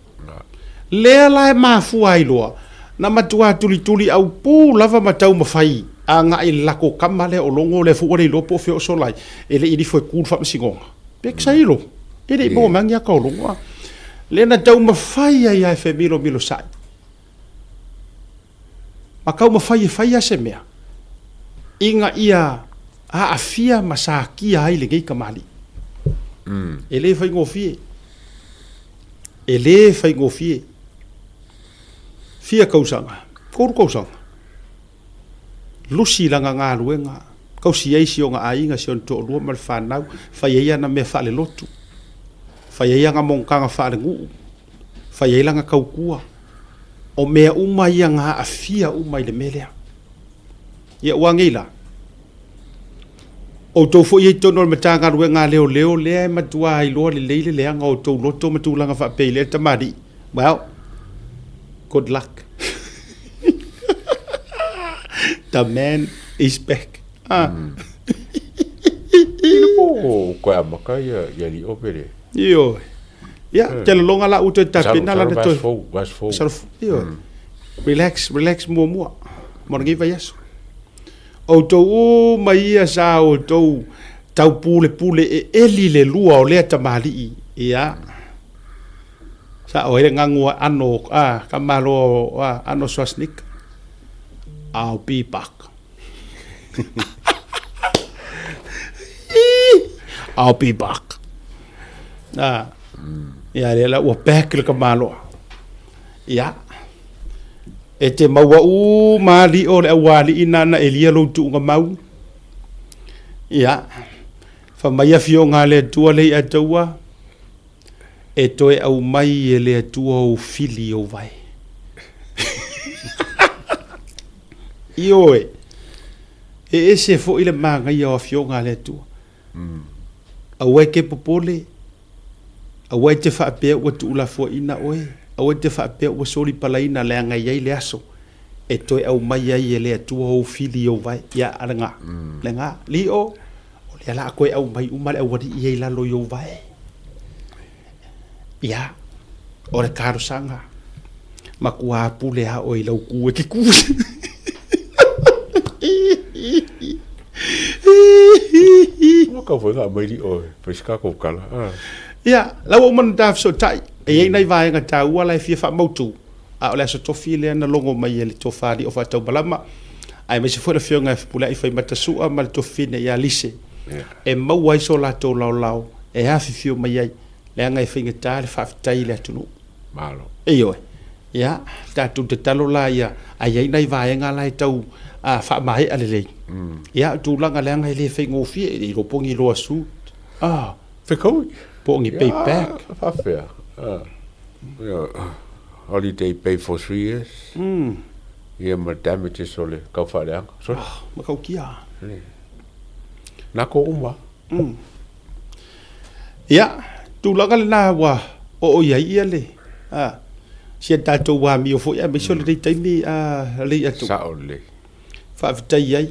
Lea lai mafua i loa. Na matua tuli au pū lava matau mawhai a ngā i lako kamale o longo le fuore i lopo feo solai e le iri fwe kūr whamasigonga. Pek sa ilo, e le i mō mangi a kaulonga. Le na tau mawhai ai ai whe milo sai. Ma kau mawhai e whai a se mea. Inga ia a awhia masākia ai le ngei kamali. E le whai ngōwhie. E le whai ngōwhie. Fia kausanga, koru kausanga. Lusi langa ngā luenga, kausi eisi o ngā ainga si on tō lua mal whanau, whai eia na mea whaale lotu. Whai eia ngā mongkanga whaale nguu, whai eia ngā kaukua. O mea umai a ngā awhia umai le melea. Ia uangeila. O tō fo iei tono le mata ngā luenga leo lea e matua i loa le leile leanga o tō loto matulanga whaapei tamari. Well, good luck. The man is back. O koe amaka ia li opere. Io. Ya, tele longa la uto tapina la to. Was fo. Io. Relax mua. Morgi vai aso. O to mai sa o to tau pule e eli le lua o le tamali ia. Sa o ele ngangua ano kamalo ano swasnik. I'll be back. I'll be back. Ya le la o back le kamalo. Ya. E te maua mali o le awali inana elia lo tu ngamau. Ya. Fa mai afio ngale tua le atua. E toe au mai e le atua o fili o vai. Ioe. E ese fo ile manga ia afio ngale tua. Awe ke popole. Awe te fa pe o tu la fo ina oe. Awe te fa pe o soli palaina le anga ia le aso. E toi au mai ai le atua o fili o vai. Ia alanga. Lenga li o le ala koe au mai umale au wadi ia la lo yo vai. Ia. O le karo sanga. Makua pule ha o ilau ku e ki ku. Ka foi ga mai o pesca ko kala. Ia, lau o man daf so tai. E ei nei vai nga tau ala e fia fa mautu. A ole so tofi le na longo mai le tofari o fa tau balama. Ai me se foi le fionga pula i fai mata sua mal tofi ne ia lise. E mau ai so la to lau. E hafi fio mai ai. Le anga e finga ta le fa tai le tunu. Malo. E yo. Ia, ta tu te talo la ia. Ai ei nei vai nga la tau a fa mai ale le. Ia tu langa le anga le finga o fi i ro pongi lo asu. Fe ko. Pongi pay back. Fa fair. Holiday pay for 3 years. Ia ma damages ole ka fa le anga. So. Ma kau kia. Na ko uma. Ia, tu langa le na wa o ia ia le. Sia tatou wa mi o fo ia me so le taimi le atu. Sa ole. Fa vitai ai.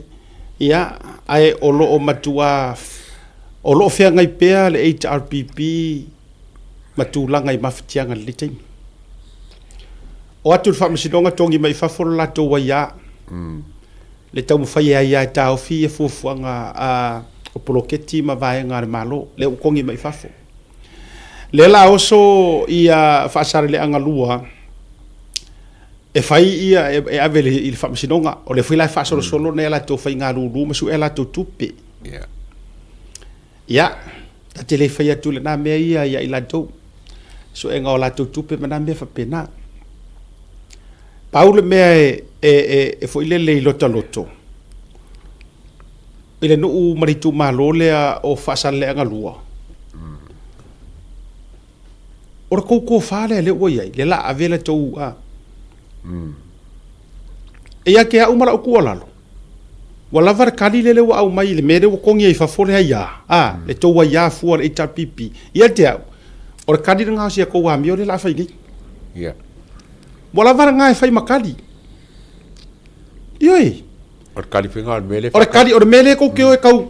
Ia, ai o lo o matua o lo fea ngai pea le HRPP matulanga i mafitianga le taimi. O atu fa masidonga tongi mai fa fo la to wa ia. Le tau fai ia ta ofi e fuanga o poloketi ma vai ngare malo le ukongi mai fafo. Le la oso ia fa sare le anga lua. E fai ia e avele il fa masidonga o le fai fa solo ne la to fai ngaru lu ma su ela to tupe. Yeah. Ya, ta tele fai atu le na me ia ila to. So e nga la to tupe ma na me fa pena. Paulo me e foi le loto. Ile no maritu malo le o fasa le anga lua. Ora ko fale le oia le la avela to E ya ke a umara ku lalo. Wala var kali le wa au mai le mere o kongi e fa fole ya. Le to wa ya fu or HRPP. Ia te ora kali nga sia ko wa mi o le la fa ngi. Yeah. Wala var nga e fai makali. Ioi. Or kali finga al mele. Ora kali or mele ko ke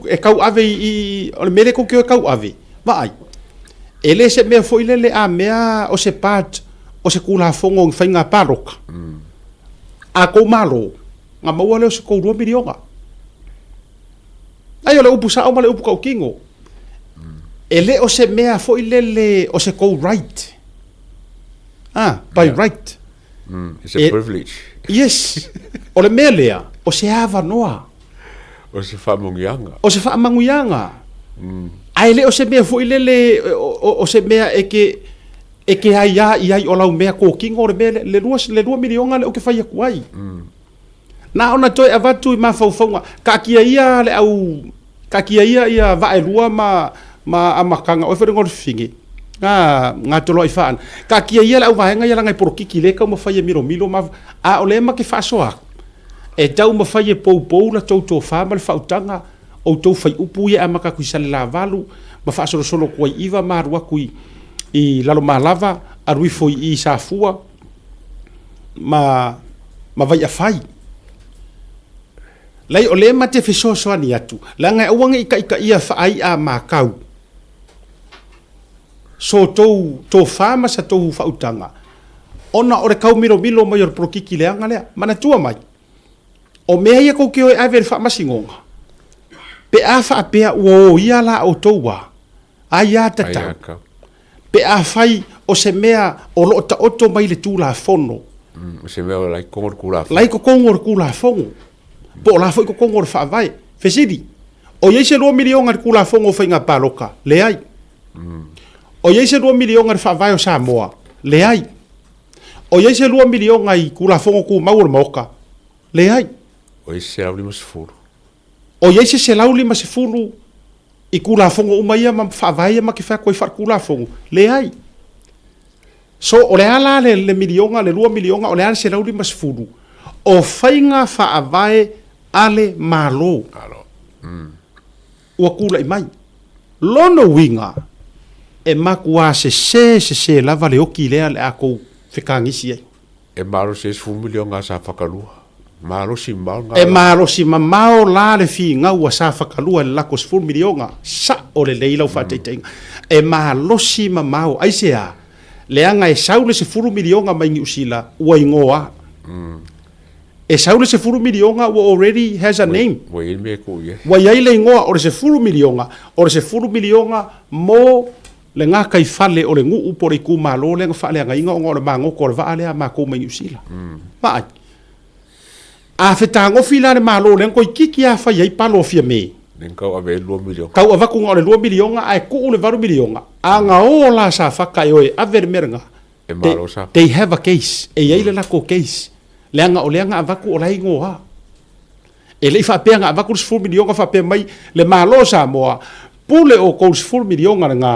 e kau ave i or mele ko ke kau ave. Vai. Ele se me foi le a mea o se pat o se kula fongo fai nga parok. A ko malo. Nga maua le se ko 2 milionga. Ai ole upu sa o male upu kau kingo. Ele o se mea foi le o se ko right. By right. It's a privilege. Yes. O le melea, o se ava noa. O se fa manguyanga. O se fa manguyanga. Ai le o se mea foi le o se mea e ke ai o lau mea ko kingo le mea le 2 milionga le o ke fai akuai. Na ona toi avatu I mafaufaunga. Ka kia ia le au ka kia ia va e lua ma amakanga o fere ngor fingi. Nga tolo I faan. Ka kia ia le au vahenga ia langai porokiki le ka ma fai milo ma a o le ma ke fasoa. E tau ma fai pou la tau to fa ma le fautanga o tau fai upu ia amaka ku sale la valu ma fa solo ko iva ma rua ku I lalo malava arui foi I safua ma vai a fai. Lai o le mate fe so ani atu. La ngai uanga ika ia fa ai a makau. so tō whāma sa tō whautanga. Ona o re kau miro mai o re prokiki leanga lea, mana tua mai. O mea ia kou ke oi awe re whaamasingonga. Pe a whaapea ua o ia la o tōua. Ai a tatau. Pe a whai o se mea o loo ta oto mai le tūla whono. Se mea o lai kongor kula whono. Lai ko kongor kula whono. Po la whai ko kongor whaavai. Fesiri. O iei se 2 milionga re kula whono whainga paloka. Le ai. O iei se 2 milionga re whaavai o Samoa. Le ai. O iei se 2 milionga i kula whono ku maur maoka. Le ai. O iei se lauli masifuru. O iei se lauli masifuru i kula whono umaia ma whaavai ma ki wha koe wha kula whono. Le ai. So o le ala le milionga, le 2 milionga, o le ala se lauli masifuru. O whainga whaavai ale malo. Alo. Ua kula i mai. Lono winga e makua se lava le oki lea le ako whekangisi ai. E malo se 10 milionga sa whakalua. Malo si mau ngā. E malo si mamao la le fi ngau a sa whakalua le lako 10 milionga. Sa o le leilau whateiteinga. E malo si mamao. Aise a. Leanga e saule se 10 milionga mai ngi usila. Ua ingoa. E saule se 10 milionga ua already has a name. Wa il me ko ye. Wa iai le ingoa o le se 10 milionga. O le se 10 milionga mo le ngā kai fale o le ngu upo re ku malo le ngā fale anga inga o ngā le mango ko le vaa lea ma kou mai ngi usila. Maai. A whetango fila le malo le ngoi kiki a whai ai palo fia me. Nen kau ave 2 milionga. Kau avaku ngā le 2 milionga ai ku le 2 milionga. A ngā o la sa whaka e oe aver merenga. E malo sa. They have a case. E iai le lako case. Leanga o leanga avaku o lai ngoa. E lei whapea ngā avaku le 10 milionga whapea mai le malo sa moa. Pule o kou 10 milionga le ngā.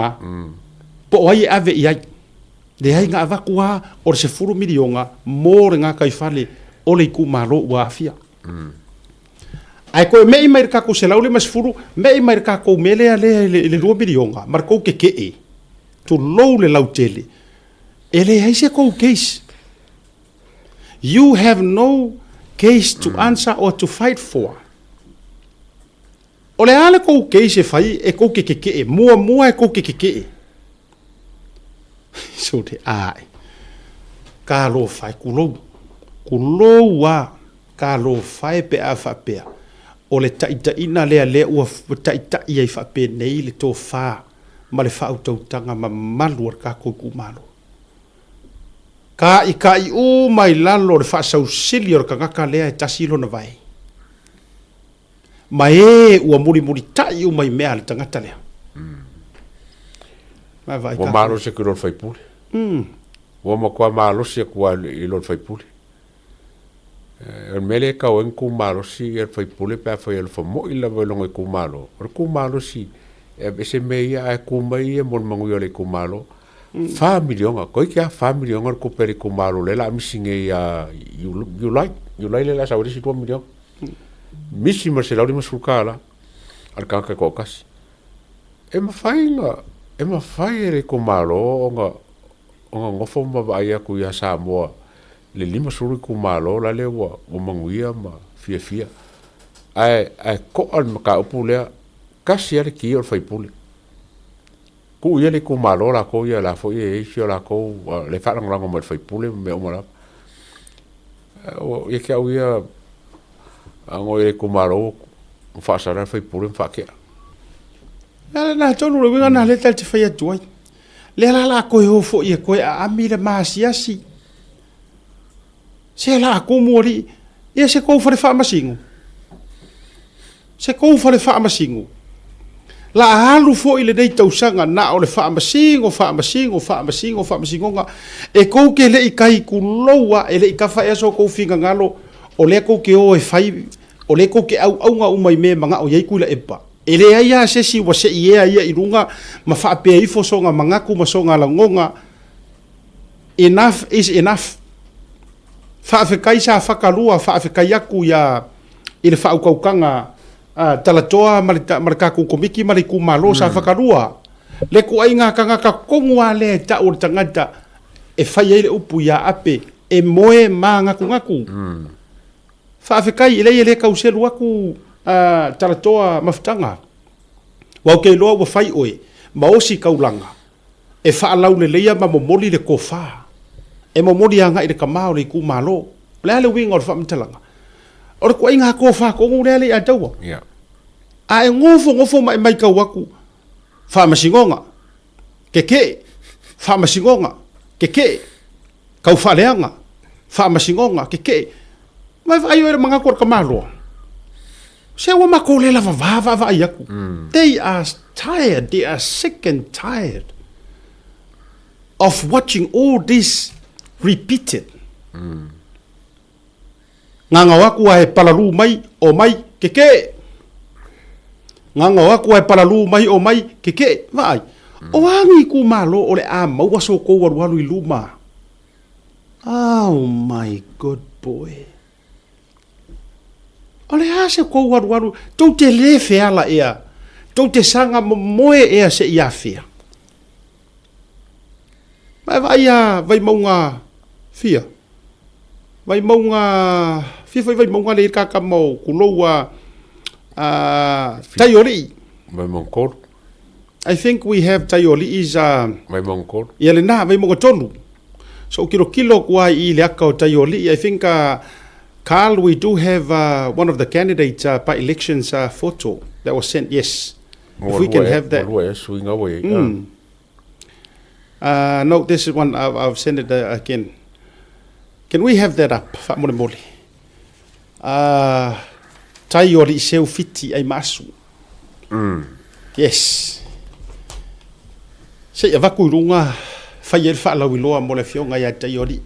Po ai ave iai. Le ai ngā avaku a o le 10 milionga mo le ngā kai fale o le ku malo ua afia. Ai koe mei mai kako se laule mas furu, mei mai kako mele a le 2 milionga, mar kou ke e. Tu lou le lau tele. E le haise kou case. You have no case to answer or to fight for. O le ale kou case e fai e kou ke e. Mua e kou ke e. So te ai. Ka lo fai kulou. Kulou wa ka lo fai pe a whapea. O le taitaina lea ua taitai ai whape nei le tō whā. Ma le whautautanga ma malu ar ka koe kumalo. Ka i o mai lalo le whaasau sili or ka ngaka lea e tasilo na vai. Ma e ua muri tai o mai mea le tangata lea. Ma vai Wa malo se kiro fai pule. Wa makua malo se kua i lor fai pule. El mele ka o ku malo si el fai pule pa fai el famo ila velong ku malo. O ku malo si e se meia e ku mai e mon mangu le ku malo. Fa milionga ko ki a fa milionga ko per ku malo le la misinge ya you like le la sauri si 2 milion. Misi ma se la uri masukala al ka ko kas. E ma fai le ku malo nga ngofo ma vai ku ya Samoa. Le lima suru ku malo la le wa o manguia ma fia ai ko al maka opulea kasi ale ki or fai pule ku ia le ku malo la ko ia la fo e xio la ko le fa lang lang mo fai pule me o mala o ia ka ia ango le ku malo fa sara fai pule fa ke na tonu le winga na le tal te fai atuai le la ko ho fo ia ko a mi le masiasi. Se la ko mori ia se kou fale whaamasingu. Se kou fale whaamasingu. La alu fo i le nei tausanga na o le whaamasingo nga. E kou ke le i kai kuloua e le i kawha ea so kou whinga ngalo o le kou ke o e whai o le kou ke au nga umai me manga o iei kuila epa. E le aia se si wa se i ea ia i runga ma whaapea ifo so nga mangaku ma so nga langonga. Enough is enough. Whaafekai sa whakalua, whaafekai aku ia i le whaukaukanga talatoa marikaku komiki mariku malo sa whakalua. Le ku ai ngā kangaka kongua le ta o tangata e whai eile upu ia ape e moe mā ngaku. Whaafekai i le kauselu aku talatoa mawhitanga. Wau kei loa wa whai oe, maosi kaulanga. e whaalau le leia ma momoli le kofa. E momoli anga i le kamao le ku malo. Lea le winga o le whamtalanga. O le kua inga kofa ko ngu lea le a taua. Yeah. A e ngofo mai kau waku. Whamasingonga. Keke. Whamasingonga. Keke. Kau whaleanga. Whamasingonga. Keke. Mai vai o e mga kor kamalo. Se wa makole la va iaku. They are tired. They are sick and tired of watching all this repeated. Nganga waku ai palalu mai o mai keke. Nganga waku ai palalu mai o mai keke. Vai. O angi ku malo o le a maua so ko waru i luma. Oh my good boy. Ole ase ko waru tau te le feala ea. Tau te sanga moe ea se ia fea. Vai maunga fia. Vai maunga vai maunga le kaka mo kuloa taiori. Vai mongkor. I think we have taiori is Vai mongkor. ia le na vai monga tonu. So kilo kua I le aka o taiori. I think Carl, we do have one of the candidates by elections photo that was sent. Yes, if we can have that. Swing away. No, this is one. I've sent it again. Can we have that up? Mole. Taiori seu fiti ai masu. Yes. Se avaku runga fai fa la wiloa mole fionga ya taiori.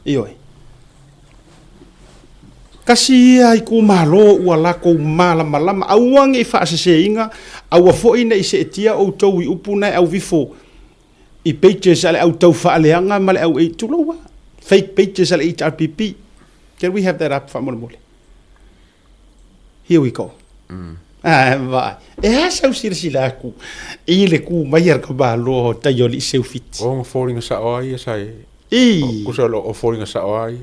Ioi. Kasi ai ku malo ua la ko malama auang I fa se inga au fo ina I se tia o tau I upuna au vifo I pages ale au tau fa aleanga male au e tulowa fake pages ale HRPP. Can we have that up for mole? Here we go. Vai. E asa sila ku I le ku maier ka balo taioli seu fit. Oh, falling sa oi sai. Kusalo o falling sa oi.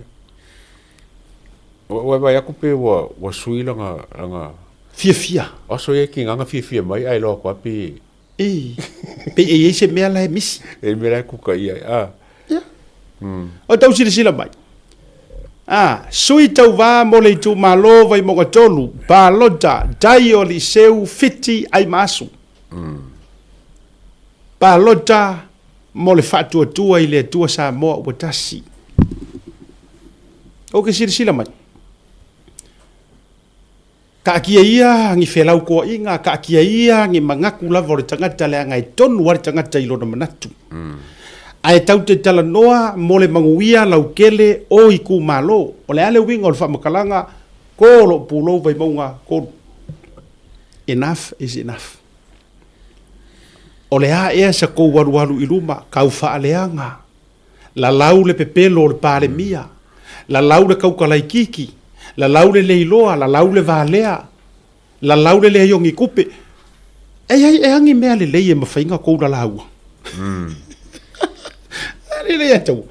Wa vai aku pe wa sui langa fia. Aso e ki nganga fia mai ai lo kwa pe. Pe e se me ala mis. E me la ku kai ai. Ya. O tau sila mai. Sui tau va mole tu malo vai mo tolu ba lota daioli seu fiti ai masu. Ba lota mole fatu tua ile tua sa mo watasi. O ke sila mai. Ka kia ia ngi felau ko inga ka kia ia ngi mangaku lava o le tangata le ngai tonu wa le tangata I lona manatu. Ai tau te tala noa mo le manguia lau kele o I ku malo o le ale winga o le whamakalanga ko lo pulo vai maunga ko enough is enough. O le a ea sa kou waru I luma kau whaaleanga la lau le pepelo o le pale mia la lau le kaukalai kiki la lau le leiloa, la lau le valea, la lau le leiongi kupe. E angi mea le leie mawhainga kou la laua. Le atau.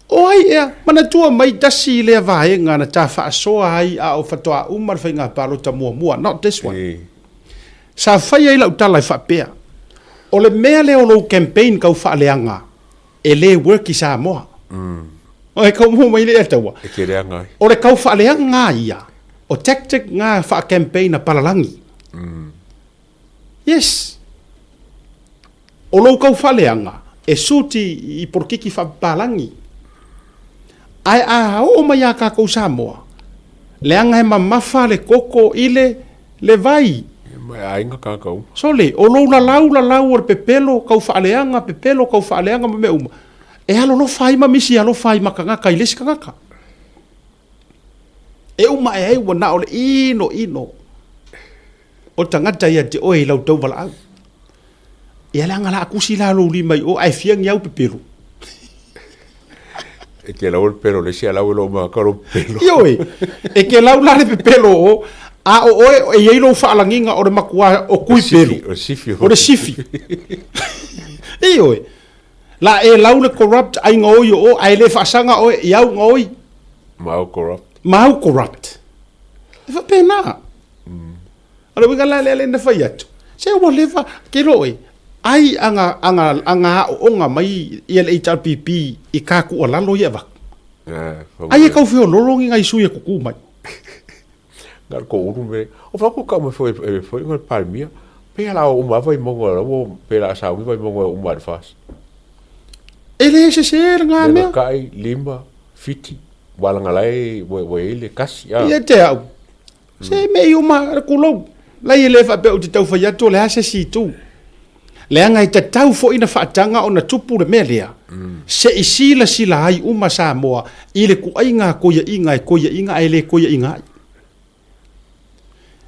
O ai ea, mana tua mai dasi le vaenga na ta whaasoa ai a o whatoa umar whainga palota mua. Not this one. Sa whai ai lau talai whapea. O le mea le ono campaign kau whaaleanga. E le worki sa moa. O e kau mua mai le ataua. E ke rea ngai. O le kau whaaleanga ngā ia. O tactic ngā wha campaign na palalangi. Yes. O lo kau whaaleanga. E suti I porkiki wha palangi. Ai o mai a kākou Samoa. Le anga he mamafa le koko ile le vai. Mai ainga kākou. Sole, o lo la lau o pepelo kau whaaleanga ma me uma. E alo lo fai ma misi alo fai ma kangaka I lesi kangaka. E uma e hei wana o le ino. O tangata ia te oe lau tau wala au. E ala ngala akusi la lo li mai o ai fiang iau pepelo. E ke lau le pelo le si alau lo ma karo pelo. Ioi, e ke lau la le pepelo o a o oe e iei lo whaalanginga o le makua o kui pelo. O le sifi. Ioi. La e lau le corrupt ai ngoi o ai le whaasanga o iau ngoi. Mau corrupt. E wha pēnā. Ala wika la le na whai atu. Se ua lewa ke roi. ai anga onga mai ia le HRPP I ka ku lalo ia va ai e kau feo lolongi ngai sui e kuku mai ngar ko uru me o fa ko ka mo foi ngal palmia pe ala o ma vai mo o pe la sa vai mo o ma fas ele se ser nga me kai limba fiti wala ngalai wo ele kasi ya ia te au se me uma ku lo la ile fa pe o te tau fa ya to le ase si tu le anga I te tau fo ina whaatanga o na tupu le mea lea. Se I sila ai uma Samoa I le ku ainga koia inga e le koia inga ai.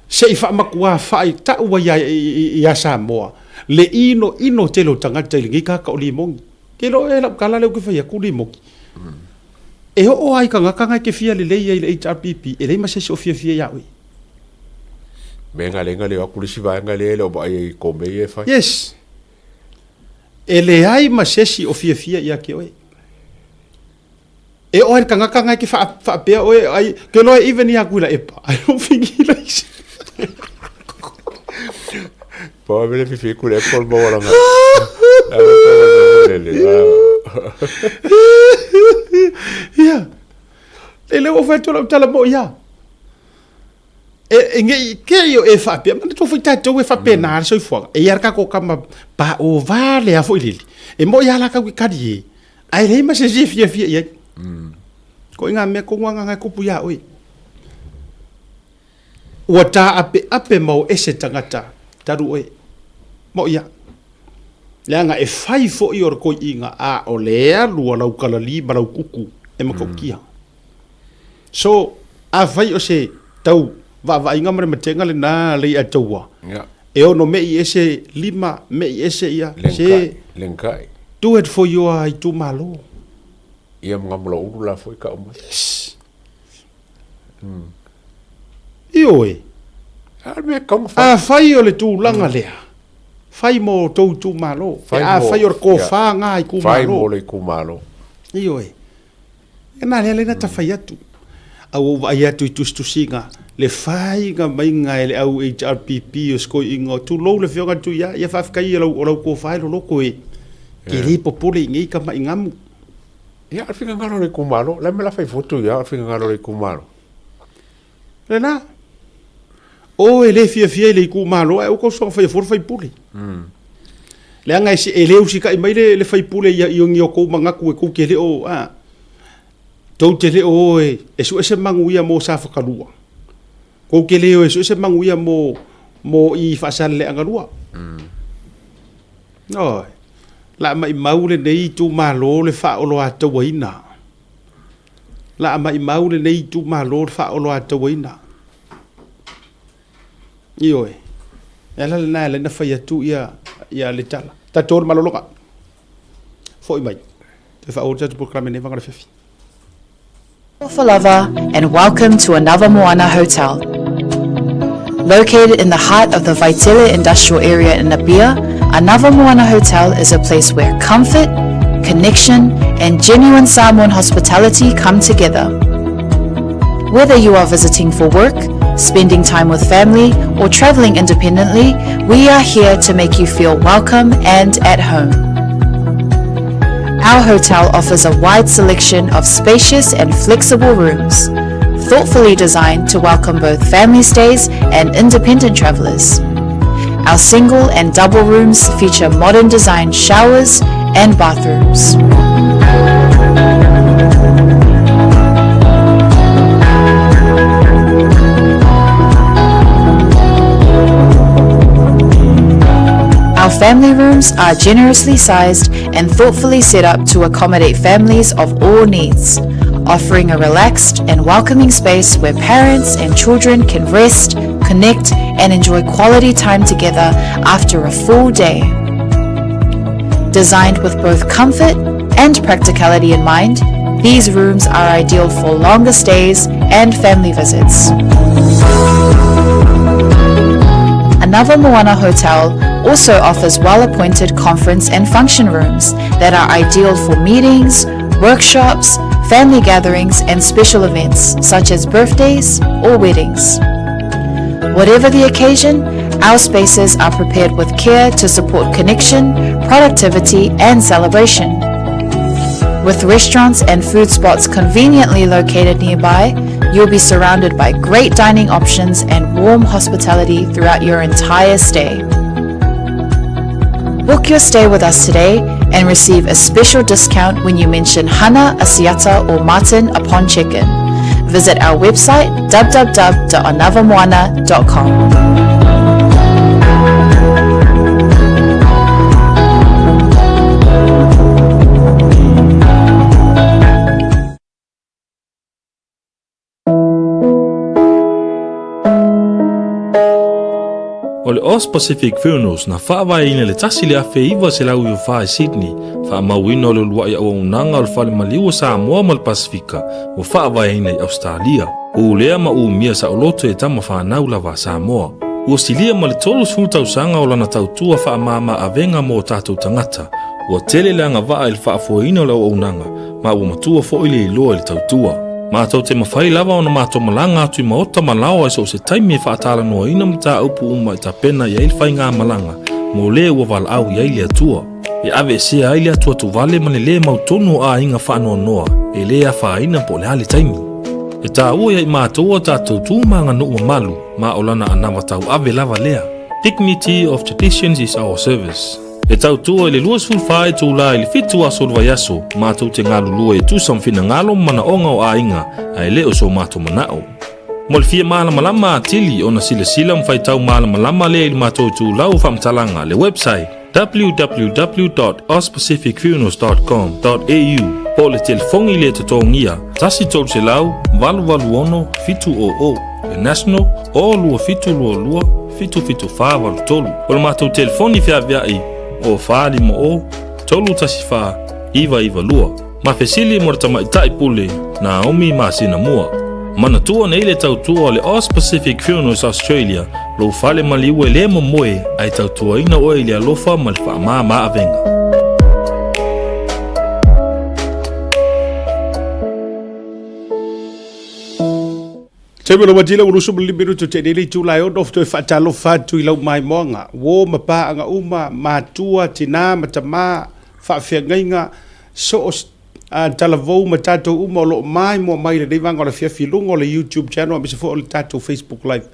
Se I whaamakua whai taua ia Samoa le ino telo tangata ili ngika ka o li mongi. Ke lo e lap kala leo ke whai aku li mongi. E ho ai ka ngakanga ke fia le leia I le HRPP e le masese o fia ia oi. Menga le aku le siva le o ba ai ko me e fai. Yes. Ele ai masesi o fia ia ke oe. E oe kanga ki fa pe oe ai ke loe even ia kula epa. I don't think he likes. Pa vele fi kula epa mo wala nga. Ja. Ele o fa tola tala mo ia. E nge ke yo e fa pe, mas tu foi tato e fa pe na so fo. E ia ka ko kama pa o vale a foi lili. E mo ia la ka ka di. Ai le ma se fia ia. Ko inga me ko nga ko pu ya oi. Wata ape mo ese tangata taru oi. Mo ia. Le nga e fai fo I or ko inga a o le lu la kala li ba kuku e ma ko kia. So a fai o se tau va inga mare matenga le na le atua. E ono me I ese lima me I ese ia se lenkai. Do it for you I tu malo. Ia ngamlo uru la foi ka o mai. Ioi. Me como fa. A fai o le tu langa lea. Fai mo tu malo. Fai o ko fa nga I ku malo. Fai mo le ku malo. Ioi. E na le na ta fai atu. Au vai atu tu singa. Le fai nga mai nga le au HRPP o sko ingo tu lo le fionga tu ia fa kai lo ko fai lo ko e ke ri popole ngi ka mai ngamu ia finga ngalo le kumalo la me la fai foto ia finga ngalo le kumalo le na o ele fia le kumalo e o ko so fai for fai puli le anga si ele usi ka mai le fai puli ia ngi o ko manga ku ke le o a to te le o e su ese mangu ia mo sa fa kalua ko ke leo eso se manguia mo I fasal le angarua no la mai maule nei tu malo le fa o lo ata waina la mai maule nei tu malo fa o lo ata waina io ela na le na fa ya tu ia le tala ta tor malo loka foi mai te fa o tatu programa ne vanga fefi For lover, and welcome to Another Moana Hotel. Located in the heart of the Vaitele industrial area in Apia, Another Moana Hotel is a place where comfort, connection, and genuine Samoan hospitality come together. Whether you are visiting for work, spending time with family, or traveling independently, we are here to make you feel welcome and at home. Our hotel offers a wide selection of spacious and flexible rooms, thoughtfully designed to welcome both family stays and independent travelers. Our single and double rooms feature modern design showers and bathrooms. Our family rooms are generously sized and thoughtfully set up to accommodate families of all needs, offering a relaxed and welcoming space where parents and children can rest, connect, and enjoy quality time together after a full day. Designed with both comfort and practicality in mind, these rooms are ideal for longer stays and family visits. Another Moana Hotel also offers well-appointed conference and function rooms that are ideal for meetings, workshops, family gatherings, and special events such as birthdays or weddings. Whatever the occasion, our spaces are prepared with care to support connection, productivity, and celebration. With restaurants and food spots conveniently located nearby, you'll be surrounded by great dining options and warm hospitality throughout your entire stay. Book your stay with us today and receive a special discount when you mention Hana, Asiata, or Martin upon check-in. Visit our website www.anavamoana.com. O le Oz Pacific Funerals na whaawai le tasi le afe iwa se lau i whae Sydney, wha mawina o le lua i au unanga o le whale maliwa Samoa ma le Pasifika, o whaawai i Australia. O lea ma mia sa o loto e tama whanau lawa Samoa. O silia ma le tolu sultau sanga o lana tautua wha mama a venga mo tātou tangata, o tele leanga waa il wha afuaina o lau unanga, ma o matua fo ile i loa le tautua. Mātou te mawhai lawa ona mātou malanga atu I maota malao so se taimi e whaatala noa ina mta upu uma I ta pena I ailwhai ngā malanga, mō le ua wala au I aile atua. E ave se aile atua tu vale mane le mautono a inga whaanoa noa, e le a whaina po le hali taimi. E tā ua I mātou a tātou tūmanga nua malu, ma olana anawa tau ave lava lea. Dignity of traditions is our service. E tau tua le luas fulfai tu la ili fitu aso lua yaso, mātou te ngālu lua tu samfina ngalo mana onga o ainga, ai leo so mātou manao. Mol fia malama lama atili ona sila mwhai tau malama lama le ili mātou tu lau whamtalanga le website www.ozpacificfunerals.com.au po le telefongi le tatongia, tasi tolu se lau, walu ono, fitu o, le national, o lua fitu lua, fitu wha walu tolu. O le mātou telefoni fia viai, o whaali mo o, tolu tasi wha, iwa lua. Ma fesili mo rata maitai pule, Naomi Masina mua. Mana tua na ile tautua le Oz Pacific Funerals Australia, lo whale maliwe le mo moe, ai tautua ina oe ile alofa malfa maa avenga. Tebelo wajila urusu mlibiru tu tedeli tu la yodof tu fatalo fatu ilau mai monga wo mapa anga uma matua tina matama fa fiangainga so talavou matato uma lo mai mo mai le vanga la fia filungo le YouTube channel mi se fo le tato Facebook live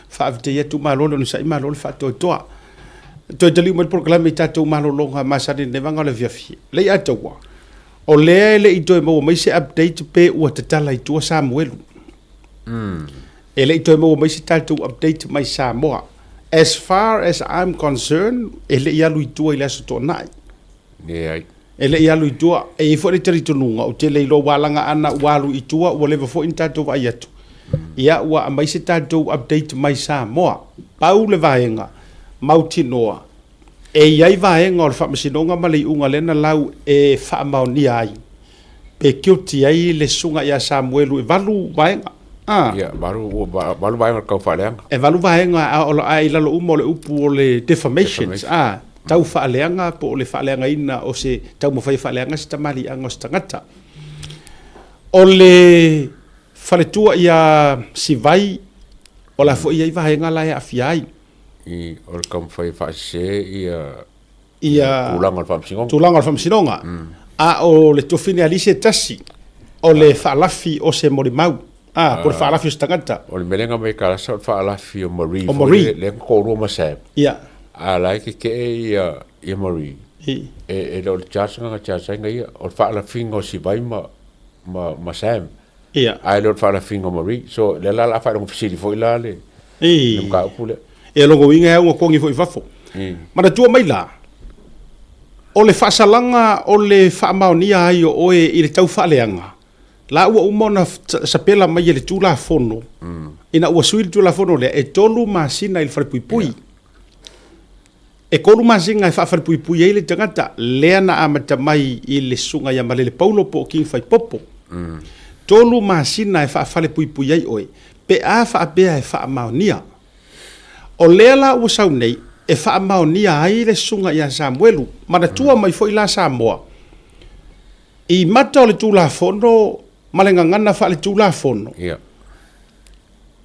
fa vte yetu malolo no sai malolo fato toa to tali mo programa tato malolo nga masari le vanga la fia fi le atowa o le ito mo mai se update pe o tatala itu Samuel ele ito mo mai se tato update mai Samoa. As far as I'm concerned, ele ia lui tua ile so tonai. Yeah. Ele ia lui tua e fo le teritonunga o te leilo walanga ana walu itua o leva fo intato vai atu. Ia wa mai se tato update mai Samoa. Pau le vaenga mautinoa. E iai vaenga o fa masinonga mali unga lena lau e fa mauni ai. Pe kioti ai le sunga ia Samuelu e valu vaenga. Ya, baru vaenga kau whaaleanga. E valu vaenga o ai lalo umo le upu o le defamations. Tau whaaleanga po o le whaaleanga ina o se tau mo whai whaaleanga se tamari anga o se tangata. O le whaletua ia si vai o la fo ia i vaenga la ia afiai. O le kam whai whaase ia tulanga al whamsinonga. Tulanga al whamsinonga. O le tofine alise tasi o le whaalafi o se morimau. Por whaalafi o se tangata. O le melenga mai karasa o whaalafi o Marie. O Marie. Le korua masam. Ia. A lai ke ia Marie. E le o le chasainga ia. O le whaalafinga o si vai ma Sam. Ia. Ai le o le whaalafinga o Marie. So le la whaelongo fisiri fo ila le. Le mga upule. E longo inga hea unga kongi fo I fafo. Mana tua mai la. O le whaasalanga o le whaamaonia ai o oe I le tau whaaleanga. La ua umona sapela mai le tula fono. Ina ua sui le tula fono le e tolu masina I le wharepuipui. E kolu masinga I wharepuipui e le tangata lea na amata mai I le sunga ya malele paulo po king fai popo. Tolu masina e wharepuipui e oe. Pe a whaapea e whaamaonia. O lea la ua sau nei e whaamaonia ai le sunga ya Samuelu. Mana tua mai fo I la Samoa. I mata o le tula fono malenga ngana fa le tula fono. Ia.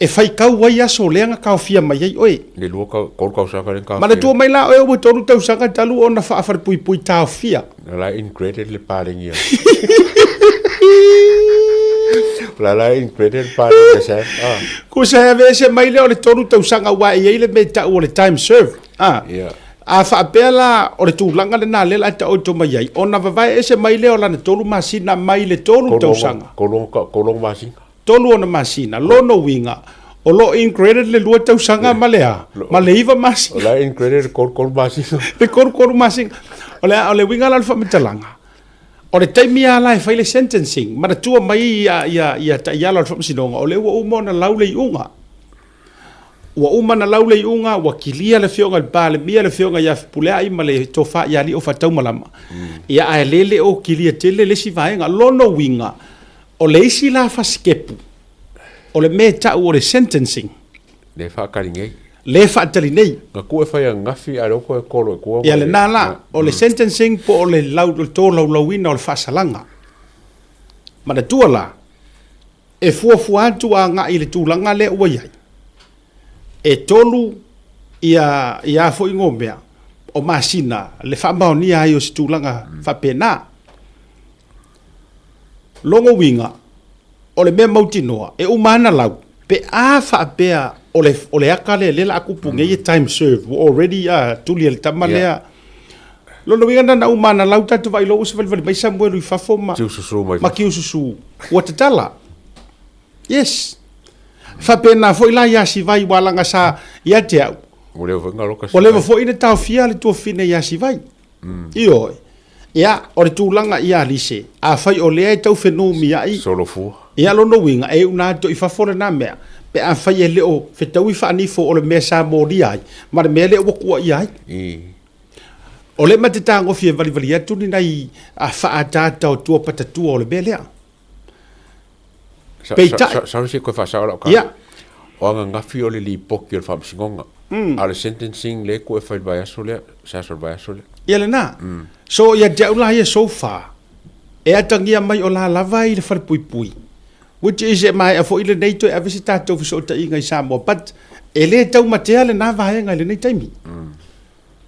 e fai kau wai aso leanga kau fia mai ai oe. Le lua kau saka len kau. Mana tua mai la oe o tonu tau sanga talu ona whaafar pui pui tau fia. La ingredient le paringia. La ingredient paringia sa. Ko sa heve se mai le o le tonu tau sanga wa e le me ta o le time serve. Yeah. A whaapela o le tūlanga le nā lela ta o to mai ai. Ona vavai e se mai le o lana tolu masina mai le tolu tau sanga. Kolong masina. Tolu ona masina, lono winga. O lo ingredient le lua tau sanga malea. Ma le iwa masina. La ingredient kol masina. Le kol masina. O le winga la alfa metalanga. O le taimi ala e whaile sentencing. Mara tua mai ia ta iala alfa mesinonga. O le ua umo na laule i unga. Ua uma na laule i unga, ua kilia le fionga le pā, le mia le fionga ia pulea ima le tofa ia li o fatau malama. Ia ae lele o kilia tele le si vaenga, lono winga. O le isi la faskepu. O le me tau o le sentencing. Le whakaringei. Le whaatali nei. Nga kua whai a ngafi a roko e kolo e kua. Ia le nāla, o le sentencing po o le tō laulawina o le whaasalanga. Mana tua la, e fuafua atu a ngā i le tūlanga le ua iai. E tolu ia fo ingo mea o masina le whaamaonia ai o si tūlanga whapena. Longo winga o le mea mautinoa e umana lau pe a whaapea o le aka le lela akupu ngei time serve already tuli le tamalea. Lono winga na umana lau tatu vai lo usa vali mai Samuelu i fafo ma kiu susu ua tatala. Yes. Whapena fo ila ia si vai walanga sa ia te au. O lewa fo ina tau fia le tua fine ia si vai. Ioi. Ia, o le tūlanga ia lise. A whai o lea e tau whenu mi ai. Solo fua. Ia lono winga e una to i whafore nā mea. Pe a whai e leo whetau i whaanifo o le mea sa mōri ai. Ma le mea leo wakua i ai. O le mate tā ngofi e vali atu ni nei a whaatata o tua patatua o le mea lea. Sa se koe whasau lau ka. Ia. O anga ngafi o le li poki o le whamsingonga. A le sentencing le koe whai vai aso lea. Sa aso vai aso lea. Ia le nā. So ia te aula ia so far. E atangia mai o la lava i le whare pui pui. Which is e mai a fo i le neito e avisi tātou fiso o ta inga i Samoa. But e le tau matea le nā vahenga i le nei taimi.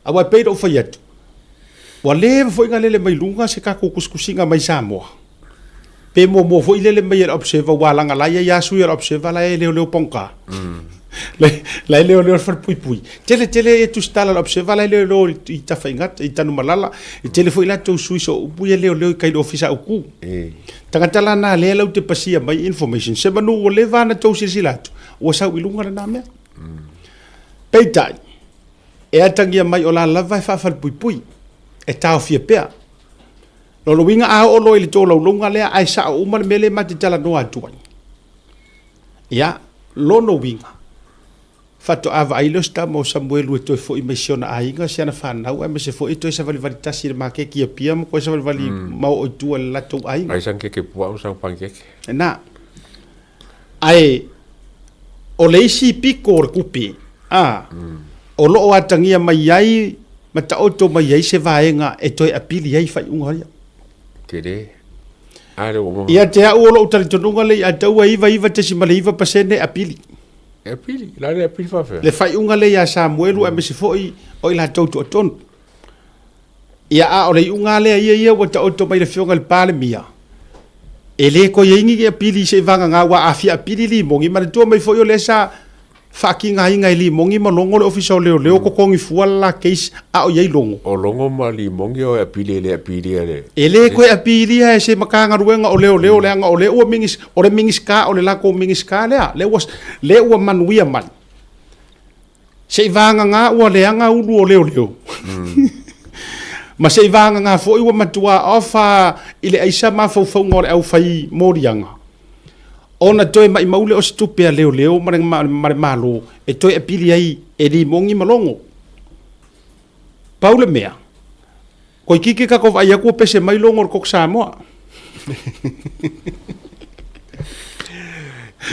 Awa e peiro o whai atu. Wa le fo inga lele mai lunga se kako kuskusinga mai Samoa. Pe mo fo i lele mai e observa walanga la ia sui e observa la e leo ponka. La leo far pui pui. Tele e tu stala la observa la leo i tawhaingat i tanu malala. I tele fo i la tau sui so upu e leo i kailo ofisa uku. Tangatala na le lau te pasia mai information. Se manu o le vana tau silatu. Ua sau i lunga na mea. Peitai. E atangia mai o la lava e whafal pui pui. E tau fia pea. Lolo winga a o loi le tō lau lunga lea ai sa o umar mele mati tala noa atuai. Ia, lono winga. Fato ava ai lo sta mo Samuelu e toi fo i mesiona a inga siana whanau e me se fo i toi sa vali tasi ma ke kia pia mo koe sa vali mau o tua le lato a inga. Ai sang keke pua o sang pankeke. Na. Ai, o le isi piko o le kupi. O lo o atangia mai ai, ma ta oto mai ai se vaenga e toi apili ai fai unga haria. Tere. Are o mo. Ia te au o lo utari tonunga le a tau a iwa te si male iwa pasene apili. Apili, la le apili fa fe. Le fai unga le ia Samuelu e me se foi o ila tautu atonu. Ia a o le unga le ia wa ta oto mai le fionga le pale mia. E le ko yengi e apili se vanga nga wa afia apili li mongi ma tu mai foi o le sa fucking ainga li mongi ma longo le official leo ko kongi fuala case a o yei longo. O longo ma li mongi o apili le. E le ko apili e se makanga ruenga o leo le anga o le o mingis o le mingis ka o le lako mingis ka le o manuia man. Se vanga nga o le anga ulu o leo. Ma se vanga nga fo i wa matua ofa ile aisa ma fo ngor au fai morianga. Ona toi mai maule o stupea leo mare malo e toi apili ai e li mongi malongo. Paule mea. Koi kike ka ko vai aku pese mai longo ko Samoa.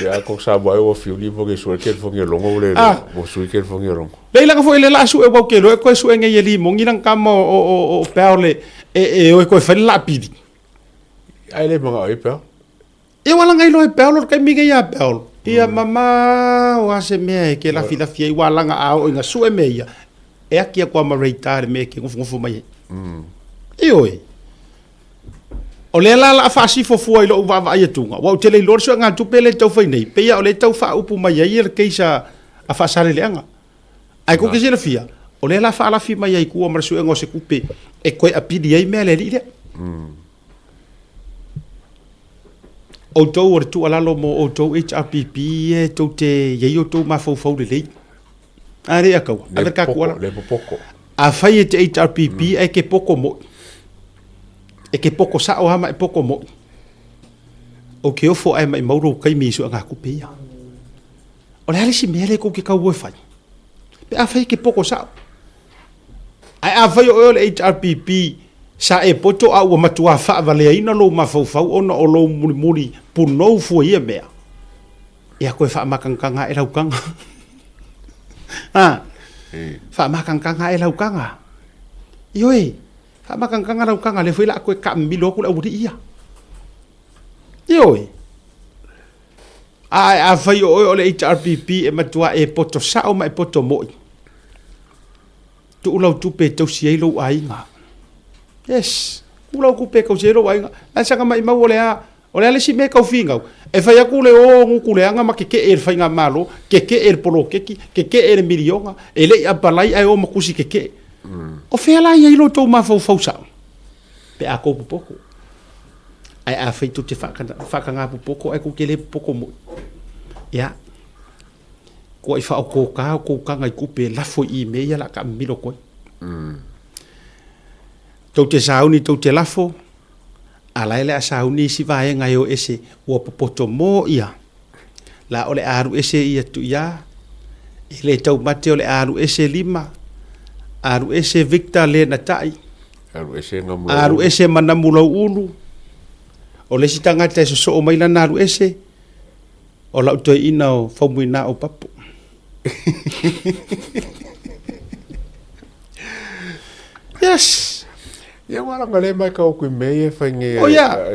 Ya ko Samoa o fiu li bo ke so ke fo nge longo le. Bo su ke fo nge longo. Leila ka fo ile la su e wa ke lo e ko su nge li mongi nang kamo o paule e o ko fa la pidi. Ai le manga e pa. E wala ngai lo e peolo kai minga ia peolo. ia mama o ase me ke la fila fia wa langa ao inga su e me ia e aki ko ma reitare me ke ngofu mai ioi o le la fa si fo fo ilo va va ia tunga wa tele lor so nga tu pele tau fai nei pe ia o le tau fa upu mai ia ke sa a fa sare leanga ai ko ke se la fia o le la fa la fi mai ai ku o mar su ngo se kupe e ko a pidi ai me le le o tau o tu ala lo mo o tau HRPP e tau te ye o tau ma fo fo le are akau a ver ka ku ala le poko a fai te HRPP e ke poko mo e ke poko sa o hama e poko mo o ke o fo ai mai mauro kai mi su nga ku pe ya o le ali si mele ko ke ka wo fai pe a fai ke poko sa ai a fai o le HRPP sa e poto a o matua fa vale ina lo ma fo ona o lo muri pu no fu ia me ia ko fa makangkanga e laukanga fa makangkanga e laukanga ioi fa makangkanga laukanga le foi la ko ka milo ku la uri ia ioi a fai o le HRPP e matua e poto sa o mai poto mo tu lo tu pe to si lo ai nga yes ulau ku pe ko zero ai la sanga mai mau ole le si me ka finga e fai aku le o ngu le anga ma ke e fai nga malo ke e polo ke e milionga e le apalai ai o makusi ke o fe la ia lo to ma fo sa pe ako poko ai a fai tu te fa nga poko ai ku ke le poko mo ya ko i fa ko ka ngai ku pe la fo i me ya la ka milo ko tau te sauni tau te lafo ala ele a sauni si vae ngai o ese ua popoto mo ia la ole aru ese ia tu ia ele tau mate ole aru ese 5 aru ese Victor le na tai aru ese manamulau ulu ole si tangata so o mai lana aru ese o lau toi ina o faumuina o papu yes ia wala ngale mai ka ku me e fange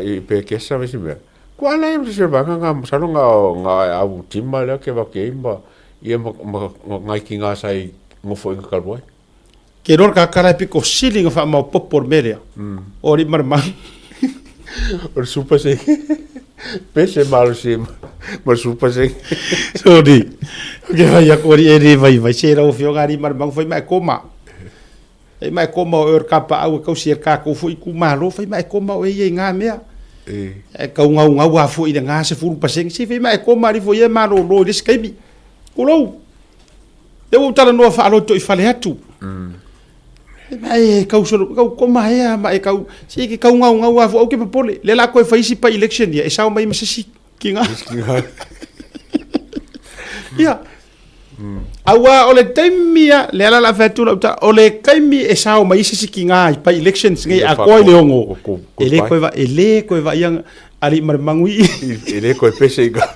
e pe ke sa vesi me kwa la im se ba nga sa nga au timma le ke va ke imba ia ngai ki nga sai mo fo nga kalboi ke ror ka kara piko siling fa ma popor meria ori marma or super se pese malo se mar super se sorry ke vai akori e vai se ra o fio gari marma foi mai koma e mai koma o kapa au ko sia ka ko foi ku malo foi mai koma o e nga mea e ka nga wa foi de nga se furu paseng si foi mai koma ri foi e malo lo dis kemi kulo e o tala no fa lo to i fale atu mai ka so ka koma e mai ka si ki ka nga wa fo ke pole le la ko fa isi pa election dia e sa mai masisi ki nga ya awa ole taimia le ala la fetu la ole kaimi e sao mai sisi nga pa elections ngai a ko le ongo ele ko va yang ali marmangui ele ko pese ga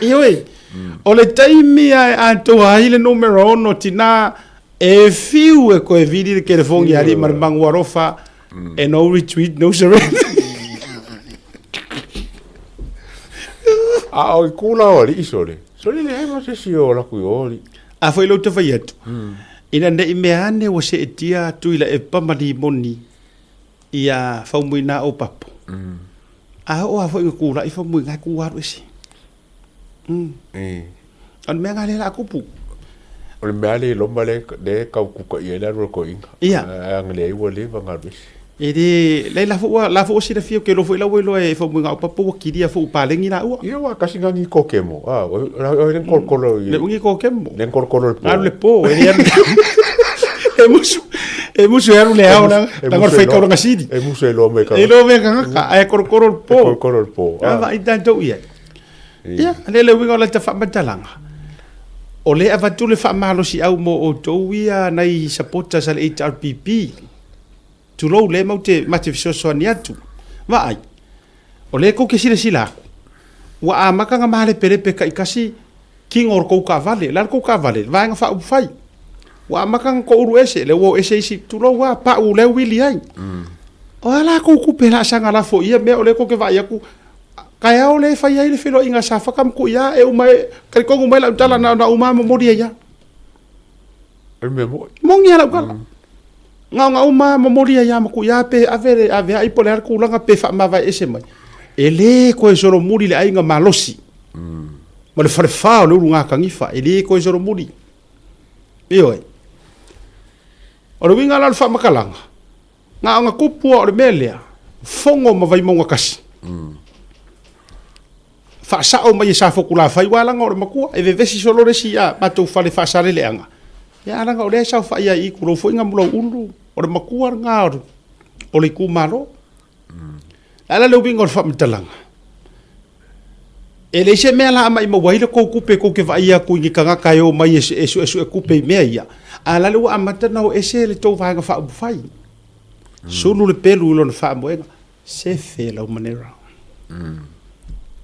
ioi ole taimia a to haile numero no tina e fiu e ko e vidi ke le fongi ali marmangu arofa e no retweet no surrender a o kula ori isole sole le ma se si o la ku ori a foi lo te fai atu ina ne imeane o se etia tu ila e pamali moni ia faumuina o papo a o a foi kula i famui ngai ku waru ese an me ngale la kupu o le male lo male de ka ku ko ia la ro ko inga ia angle i wo le va ngal ele le la fo si fio ke lo foi la welo e fo mo pa po ki dia fo pa lengi na u ia wa kasi ngangi ko kemo o ren kol kolo le ngi ko kemo len kol kolo le po e musu era le ahora la gor fai ko ngasidi e musu lo me ka ka e kol kolo po kol kolo po va ita to ia ia le winga la ta fa matalanga o le avatu le fa malo si au mo o to ia nai supporters al HRPP tu lo le maute mate so ni atu vai o le ko ke sila wa a maka nga male perepe ka ikasi king or ko ka vale la ko ka vale va nga fa u fai wa maka ko uru ese le wo ese si tu lo wa pa u le wili ai O ala ko ku pela sanga la fo ia me ole ko ke vai aku. Kai au le fai ai le filo inga sa fakam ku ia e umai kai ko umai la tala na uma mo dia ia. Me mo. Mongi ala kala. Nga uma mo dia ia mo ku ia pe ave ai pole ar ku langa pe fa ma vai ese mai. Ele ko e soro muri le ai nga malosi. Ma le fare fa le nga kangifa ele ko e soro muri. Io e. O winga la fa makalanga. Nga kupu o le melea. Fongo ma vai mo nga kasi. Fa sa o mai sa fokula fai wala nga o makua e vevesi solo le sia ma tu fale fa sa le anga. Ya nga o le sa fa ia I kulo fo nga mulo ulu o le makua nga o le kumaro. Ala le winga o fa mtalanga. E le se mela mai mo waile ko kupe ko ke vai ia ku ngi kanga kayo mai esu kupe me ia. Ala le wa amata na o ese le to va nga fa bu fai. Sulu le pelu lo na fa mo nga se fe la manera.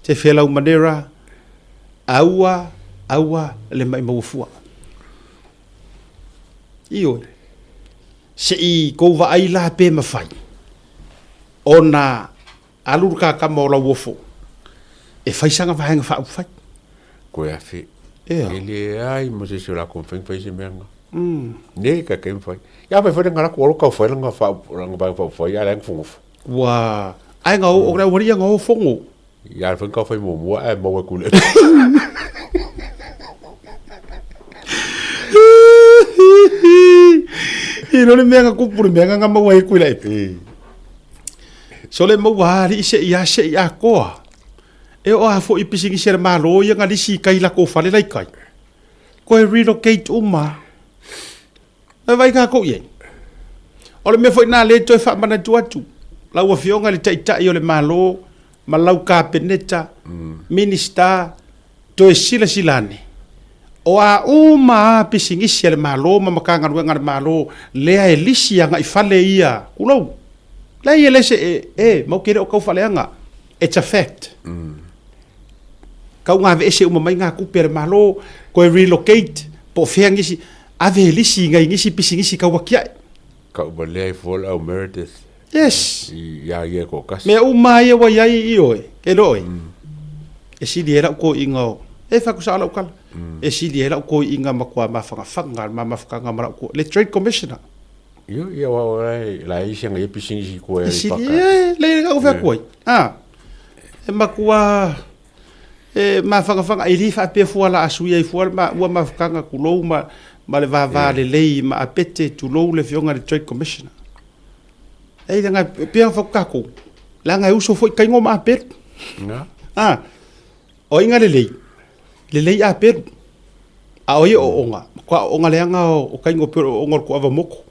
Te whelau manera, aua, le mai mawafua. Iyo, se I kou wa ai la pe mawhai. O na alur ka kama o la wofo. E whaisanga wahenga wha upwhai. Koe a whi. Ele ai mo se sura kon feng fai se meanga. Ne ka kem fai. Ya pa fai ngara ko ka fai nga fa nga ba fa fai ya lang fungof. Wa, ai nga o ora wari nga o fongo. Ja, van koffie mo e mo kule. Ino le menga kupuru menga nga mo e kule. So le mo wari se ia koa. E o a fo I pisingi ser malo ia nga lisi kai la ko fale lai kai. Ko e relocate uma. E vai ka ko ye. O le me foi na le to fa mana tuatu. La wa fionga le tai o le malo. Malau ka peneta, minista, to e sila silane. O a uma pisingisi le malo, mamakanga ruenga le malo, lea e lisi anga I fale ia, kulou. Lea ia lese mau kere o kau fale anga. It's a fact. Kau ngave ese uma mai ngā kupe le malo, ko e relocate, po fea ngisi, ave lisi ngai ngisi pisingisi kau wakiai. Kau ba lea I fall au Meredith. Yes. Ya ye ko kas. Me uma ia wa yai io e roi. E si diera ko inga e fa ku sala ukal. E si diera ko inga makwa mafanga mafanga mara ko le trade commissioner. Yo ya wa la isi nga yepising si ko e paka. Le ga ufa ko. E makwa e mafanga I fa pe fu ala asu ye fu ma wa mafanga ku lo ma le va le ma apete tu lo le fionga le trade commissioner. Ei nga pia fa kako. La nga uso foi kai ngoma per. Nga. O inga le lei a per. A oi o onga. Kwa onga le nga o kai ngo per o ngor ko ava moko.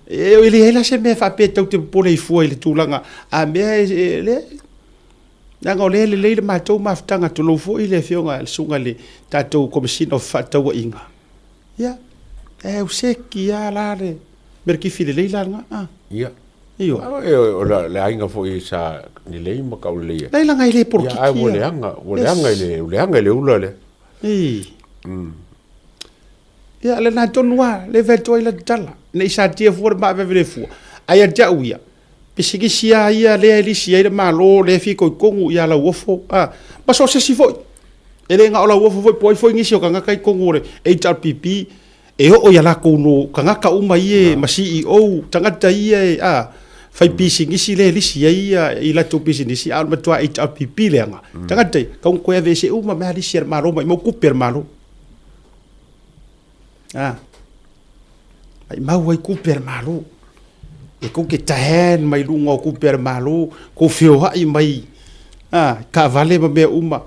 E o ile ela se me fa pe tau te pole foi le tulanga. A me le nga le le ma tau ma ftanga tu lo foi le fionga le sunga le tatou commission of tau inga. Ya. E o se ki ya la le merki file leila nga ia io o la ainga fo I sa ni lei ma ka le leila nga ile por ki ai o le anga le ula le ia le na tonwa le veto ila tala ne sa tie for ba veve fu ai ja uia pisigi sia ia le ali sia le malo le fi ko kongu ia la wofo ma so se si fo ele nga ola wofo foi ngisi o kanga kai kongu le HRPP e o ia la kono kanga ka uma ie ma CEO tangata ie fai pisingisi le lisi ia I la to pisingisi al matua HRPP le anga tangata ka ko e vese uma ma lisi maro mai mo kuper malo ai mau ai kuper malo e ko ke tahen mai lunga kuper malo ko fio ai mai ka vale me uma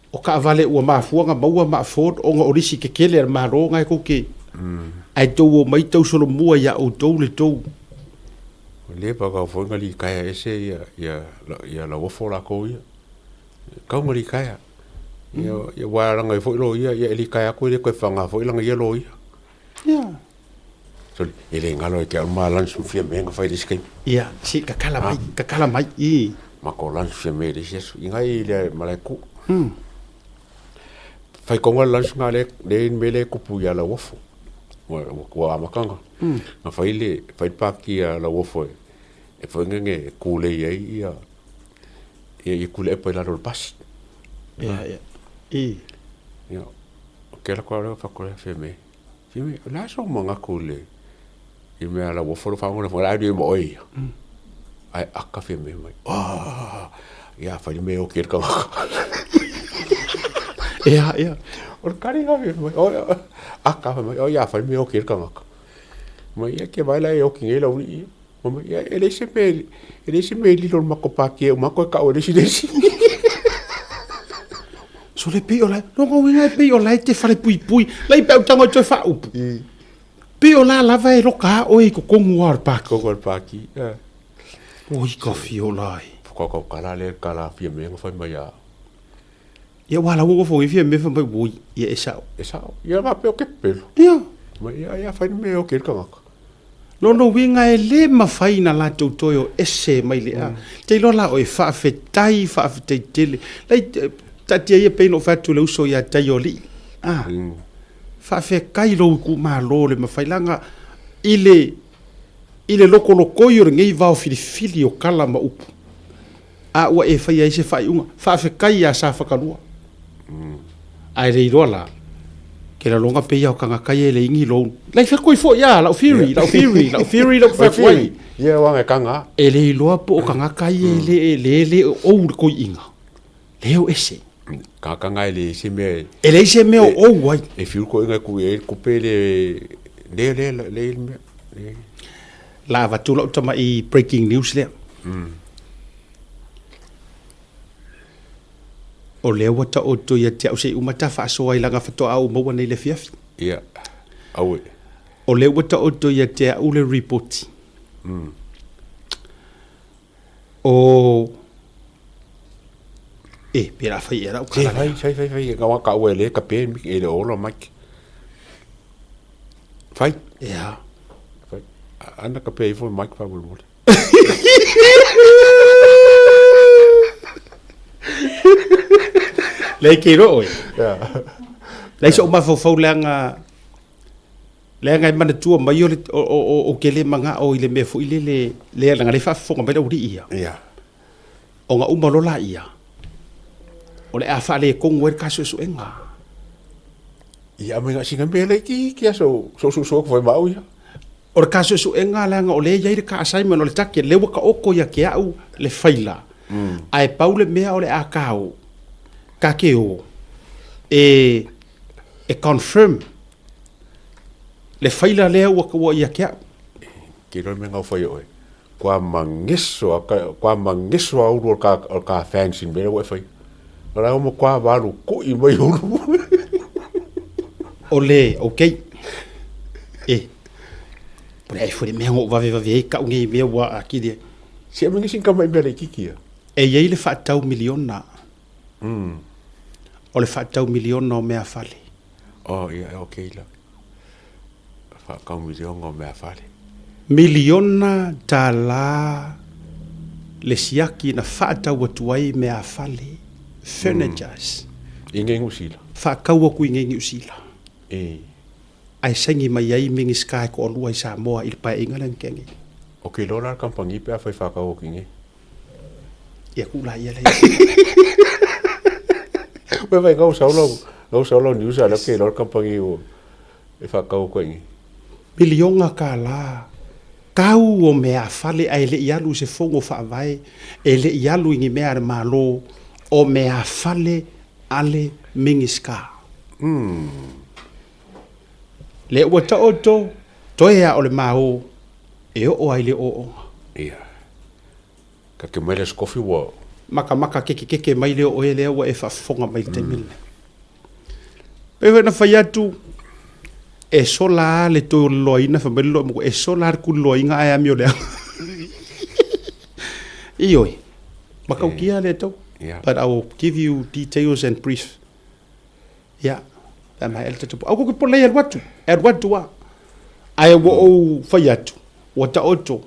o ka vale ua mafuanga maua mafod o nga orisi ke kele malo ngai ko ke ai tau mai tau solo mua ya o tau le tau. Le pa ka fo ngali kaya ese ya la wofo la ko ia. Ka ngali kaya. Ya wa ranga fo lo ia ya li kaya ko le ko fanga fo langa ia lo ia. Ya. So ele ngalo ke ma lan su fia menga fai diskai. Ya, si ka kala mai I. Ma ko lan su me de yesu. Ingai le malaiku. Fai ko ngal lan su ngale de mele ko pu ya la wofo. Wa makanga. Na fai pa ki la wofo. e foi nge kule ia ia kule e poi la rol pas ia ia ke la kwa fa ko feme la so manga kule i me ala wo fo fa mo la di mo ia ai aka feme mai ia fa me o ker ka ia o kari ga me aka mai o ia fa me o ker ka mai ia ke vai la e o kinge la uri o ia ele se me li lo makopa ke o mako ka o le si so le pe o la no go winga pe o la te fale pui lai pe o tango te fa upu pe o la lava e roka o i ko kongu ar pa ko paki o i kofi o lai ko kala le kala fia me ngo fa mai ya ia wala wo fo i fia me fa mai wo ia esa ia ma pe o ke pelo ia mai ia fa me o ke ka no winga e le mawhaina la tautoio ese mai le a. Te lola o e whaafetai, tele. Lai, tatia ia peino whatu le uso ia tai o li. Whaafekai lo ku maa lo le mawhailanga ile loko lokoi o ngei vao filifili o kala ma upu. A ua e whai aise whai unga. Whaafekai a sa whakanua. Ai rei roa la. Ke la longa pe ia kanga kai le ingi lo. Lai fa koi fo ia la firi la fa koi. Ia wanga kanga. E le loa po kanga kai le o koi inga. Leo ese. Kanga le se me. E le se me o wai. E fiu ko inga ku e ku pe le La va tu lo tama i breaking news le. O leo wata o to ia te au se umata fa so ai langa fato au mo nei le fiafi. Ia. Au. O leo wata o to ia te au le report. O pera fai era o kala. Fai ka wa ka o le ka pe mi e le ola mike. Fai. Ia. Fai. Ana ka pe fo mike fa mo. Lei ke ro oi. Lei so ma fo langa i mana tua mai o ke le manga o ile me fo ile le langa le fa fo ngam uri ia. Ia. O nga uma lola ia. O le a fa le ko ngwe ka so enga. Ia me nga singa me le ki so foi mau ia. O le ka so enga langa o le ia ka assignment o le take le waka oko ia ke au le faila. Ai paule mea o le a kao. Kake o e confirm le faila le wa ia kia ke ro me nga foi oi kwa mangeso au ka fancy me wa foi ora mo kwa valu ko i mai ole okay por aí foi me ngo va ka ngi me wa akide se me ngi ka mai bele kikia e ye le fa tau miliona o le whaatau miliona o mea whale. Oh, ia, okay la. Whaakau miliona o mea whale. Miliona ta la le siaki na whaatau atuai mea whale. Furnitures. Inge ngusila. Whaakau aku inge ngusila. Ai sengi mai ai mingi skai ko olua i Samoa il pae ingalan kengi. Okay, lola kampangi pe a whai whaakau aku inge. Ia kula ia lei. Vai go solo news ala ke lor kampangi o e fa ka ko ngi milionga kala kau o mea fale ai le ialu se fongo fa vai e le ialu ngi mea malo o mea fale ale mingiska le wata oto toya o le mau e o ai le o ia ka ke mele skofi wo maka keke mai leo o ele wa e fa fonga mai te mil. Pewe na fayatu e sola le to loina fa bello mo e sola ku loinga ai amio le. Ioi. Maka ukia le to. But I will give you details and brief. Yeah. Am I elta to. Au ko po le watu. Er watu wa. Ai wo o fayatu. Wata oto.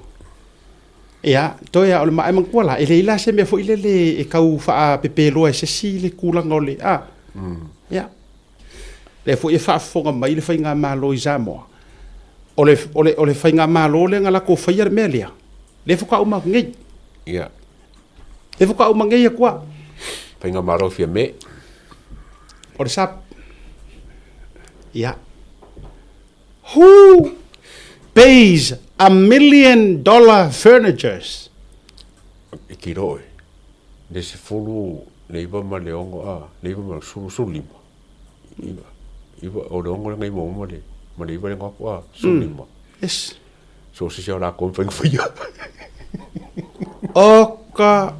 Ia, toia o le mai mangkuala, ele ila se mea fo ile le e kau faa pepelo e se si le kulanga o le a. Ia. Le fo e faa fonga mai le whainga malo i Samoa. O le whainga malo le ngala ko whaia mea lea. le foka uma ngai ia le foka uma ngai kwa painga maro fia me o le sap ia who pays $1 million furnitures ikiro le se fulu le iba ma le ongo le iba ma su lima iba o le ongo ngai mo le ma le iba ngako su lima yes so se la kon feng fia oka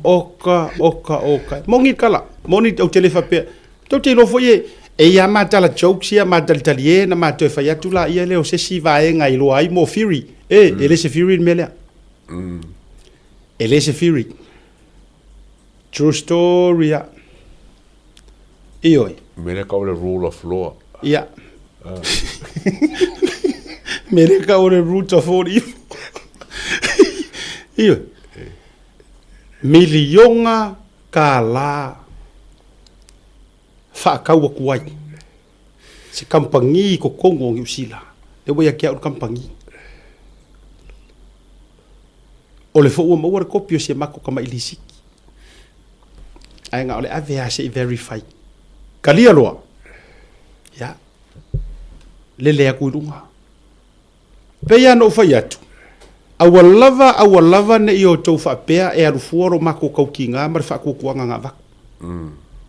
mongi kala moni o telefa pe to te lo foye e ya mata la jokes ya mata talie na mata fa ya tula ia le o se si va e ngai lo ai mo fury ele se fury mele ele se fury true story ya io mele ka le rule of law ya mele ka o le root of all evil io milionga kala fa kaua kuai se kampangi ko kongo ngi usila e wa kia o kampangi o le fo o mo kopio se mako kama ilisiki ai nga ole avea se verify kalia loa ya le aku lunga pe ya no fa yatu awa lava ne io tau fa pea e aru fuoro mako kau kinga mar fa ku kuanga nga va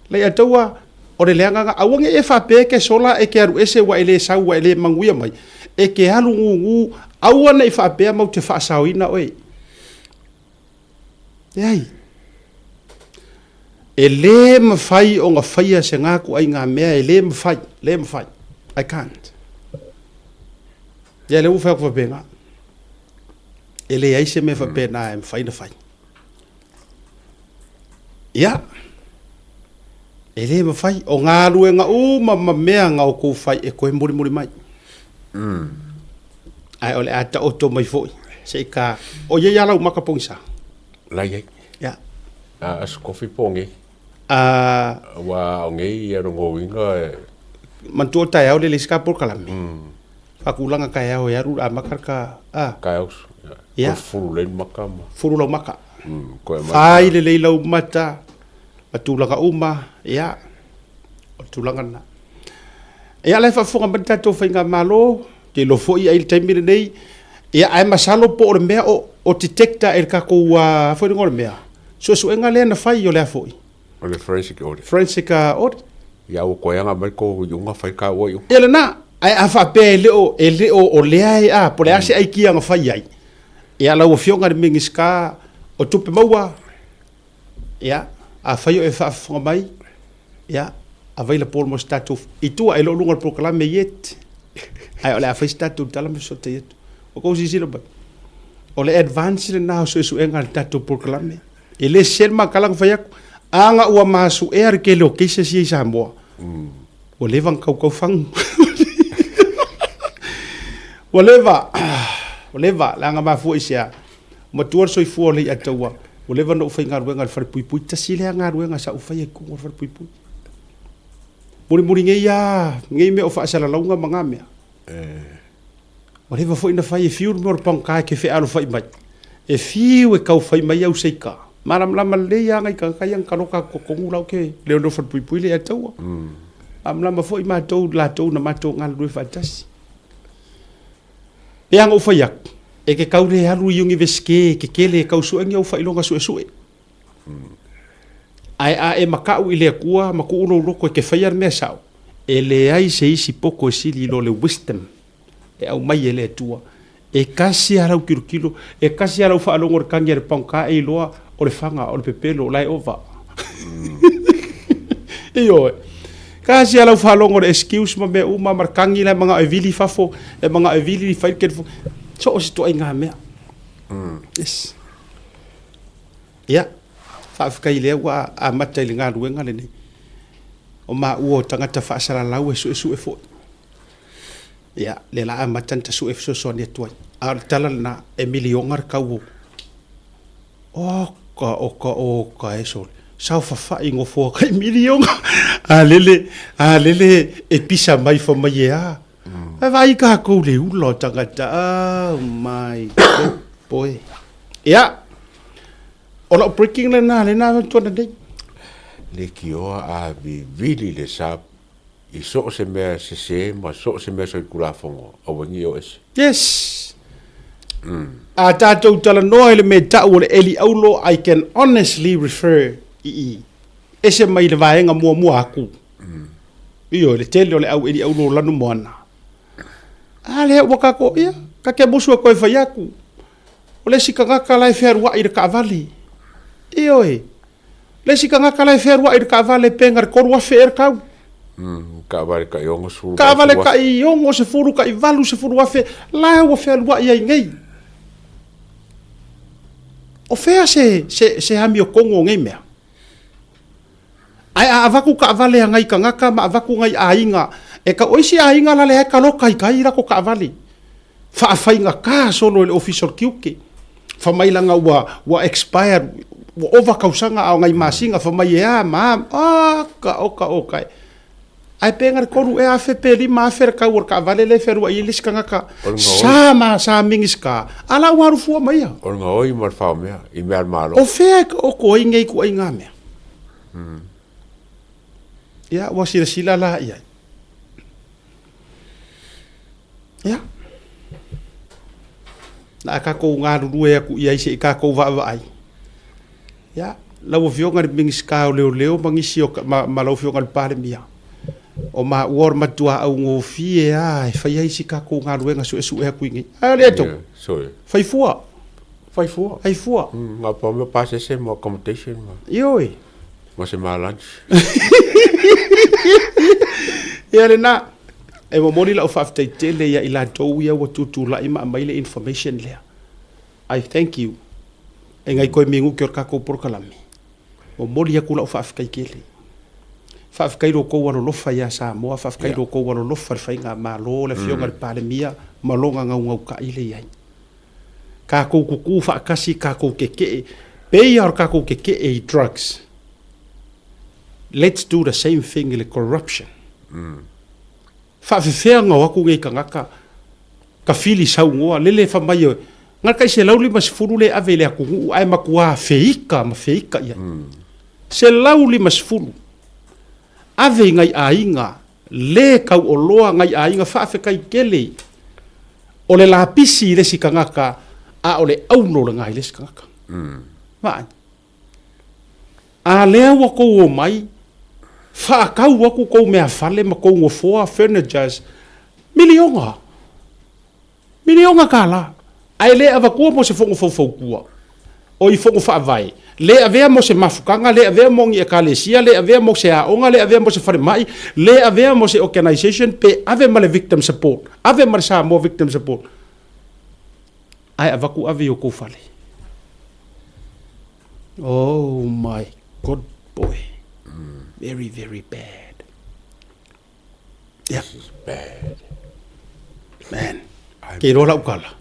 le atawa o le leanga nga awange e fa pe ke sola e ke aru ese wa ele sa wa ele manguia mai e ke halu ngu awa ne fa pe mau te fa sawina oi yai ele mafai o nga faia se nga ku ai nga mea ele mafai I can't ya le u fa ku benga ele ai se me fa pena em fai na fai ya ele me fai o nga luenga ma mea nga o ko fai e ko muri mai ai ole ata o to mai foi se ka o ye ya la maka pongsa la ye ya as coffee ponge wa ngai ya ro winga man to ta ya ole le ska por kalami fakulanga ka ya o ya ru makar ka ka ya furu makama furu lo maka ko ai le lau mata atulanga uma ya atulanga na ya le fa funga banta to finga malo ke lo foi ai time nei ya ai masalo po o mea o detector el ka ko foi ngor mea so enga le na fai yo le foi o le forensic audit ya o ko yanga mai ko yunga fai ka wo yo ele na ai afa pe le o le ai po le ase ai ki anga fai ai ya la o fionga de mingiska o tupe maua ya a faio e fa mai ya availa por mo statu itu ai lo lunga proclame yet ai ole a fa statu tala me sote yet o ko sisi lo ba ole advance le na so enga statu proclame ele selma kalang fayak anga ua masu er ke lo ke se si sa mo o levan kau fang o leva langa ma fu isia ma tuar soi fu le atawa o leva no fa ngar wenga fa pui tasi le ngar wenga sa u fa ku fa pui muri ngai me o fa sala longa manga me o leva fo ina fa e fiu mo pang ka ke fe alu fa mai e fiu e kau fa mai au seika maram lama le ya ngai ka yang kanoka ko ngula ke le no fa pui le atawa am lama fo ma to la to na ma to ngal lu fa tasi yang o fayak e ke kaure halu yungi veske ke kele kau su ngi o fa ilonga su ai makau ile kua maku uno loko ke fayar mesau ele ai se isi poko sili lo le wisdom e au mai ele tua e kasi harau kilo e kasi harau fa alongor kanger pangka e loa o le fanga o le pepelo lai ova iyo kasi ala fa longo excuse ma me uma markangi la mga evili fafo e mga evili fa ket so o sto inga me yes ya fa fa ile wa a mata ile nga ruenga le ni o ma uo tangata fa sala lawe su e fo ya le la mata ta su e so ne toi ar talal na emilio ngar kawo o ka eso sao fa ingo fo kai milion lele e pisa mai fo mai ya vai ka ko le ulo tangata my boy Ia. Ola breaking le na tuana dei. Le kioa a vili le sap i so se mea se ma so se mea so i kula fongo a wangi o ese. Yes. A tātou tala noa ele me tau o le eli aulo, I can honestly refer i ese mai le vaenga mua aku. Io le tele o le au eli aulo lanu moana. A le waka ko ia, ka ke musu koe whai aku. O le sika ngaka lai wherua i re ka avali. Io e. Le sika ngaka lai wherua i re ka avali penga re korua wher kau. Ka vale ka iongo suru. Ka avali ka i ongo se furu ka i valu se furu wafe. Lai wa wherua i ai ngei. O fea se hami o kongo ngai mea. Ai a avaku ka avale ngai ka ngaka ma avaku ngai a inga. E ka oisi a inga la le heka loka i kai rako ka avale. Fa afainga ka solo le official kiuke. Fa mailanga wa expire wa overkausanga au ngai masinga fa mai ea ma oka. Ai pengar koru e a fepeli ma fer ka ur ka avale le feru i lis ka ngaka. Sa mingis ka. Ala waru fua mai ya. O nga oi mar fa mea i mea malo. O fea o ko ingai ku ai nga mea. Ya wa sila la ia. Ya. Na ka ko nga rue ku ia se ka ko va ai. Ya, la wo fionga de mingis ka leo mangisi o ma lo fionga pa mia. O ma war matua au ngo fie ai fai ai sika ko nga ruenga su e ku ingi. Ale to. Sorry. Fai fua. Ai fua. Nga pa me passe se mo accommodation ma. Yoi. Ma se ma lunch. Ya le na e mo moni la o fafte tele ya ila tou ya wa tutu la ima mai le information le. I thank you. E ngai koe mingu ki orka ko por kalami. O moli ya kula o fafte kele. Fafte ro ko wano lofa ya sa mo fafte ro ko wano lofa fa nga malo le fionga pale mia malonga ngau ka ile ya. Ka ko ku fa kasi ka ko keke. Pe ya ka ko keke e drugs. Let's do the same thing in corruption. Fa fea nga waku ngai ka ngaka ka fili sau ngoa lele fa mai nga kai se lauli mas furu le ave le aku ai makua feika ia se lauli mas furu ave ngai ainga le kau o loa ngai ainga fa fe kai kele o le lapisi le sikangaka a o le auno le ngai le sikangaka ma a le wa ko o mai fa kau waku ko mea fale ma ko ngofoa furnitures milionga kala ai le ava ko mo se fongo fofokua o i fongo fa vai le ave mo se mafukanga le ave mo ngi ekalesia le ave mo se aonga le ave mo se fare mai le ave mo se organization pe ave ma le victim support ave ma sa mo victim support ai ava ku ave o ko fale oh my god boy. Very, very bad. Yeah. This is bad. Man. Ke rola ukala.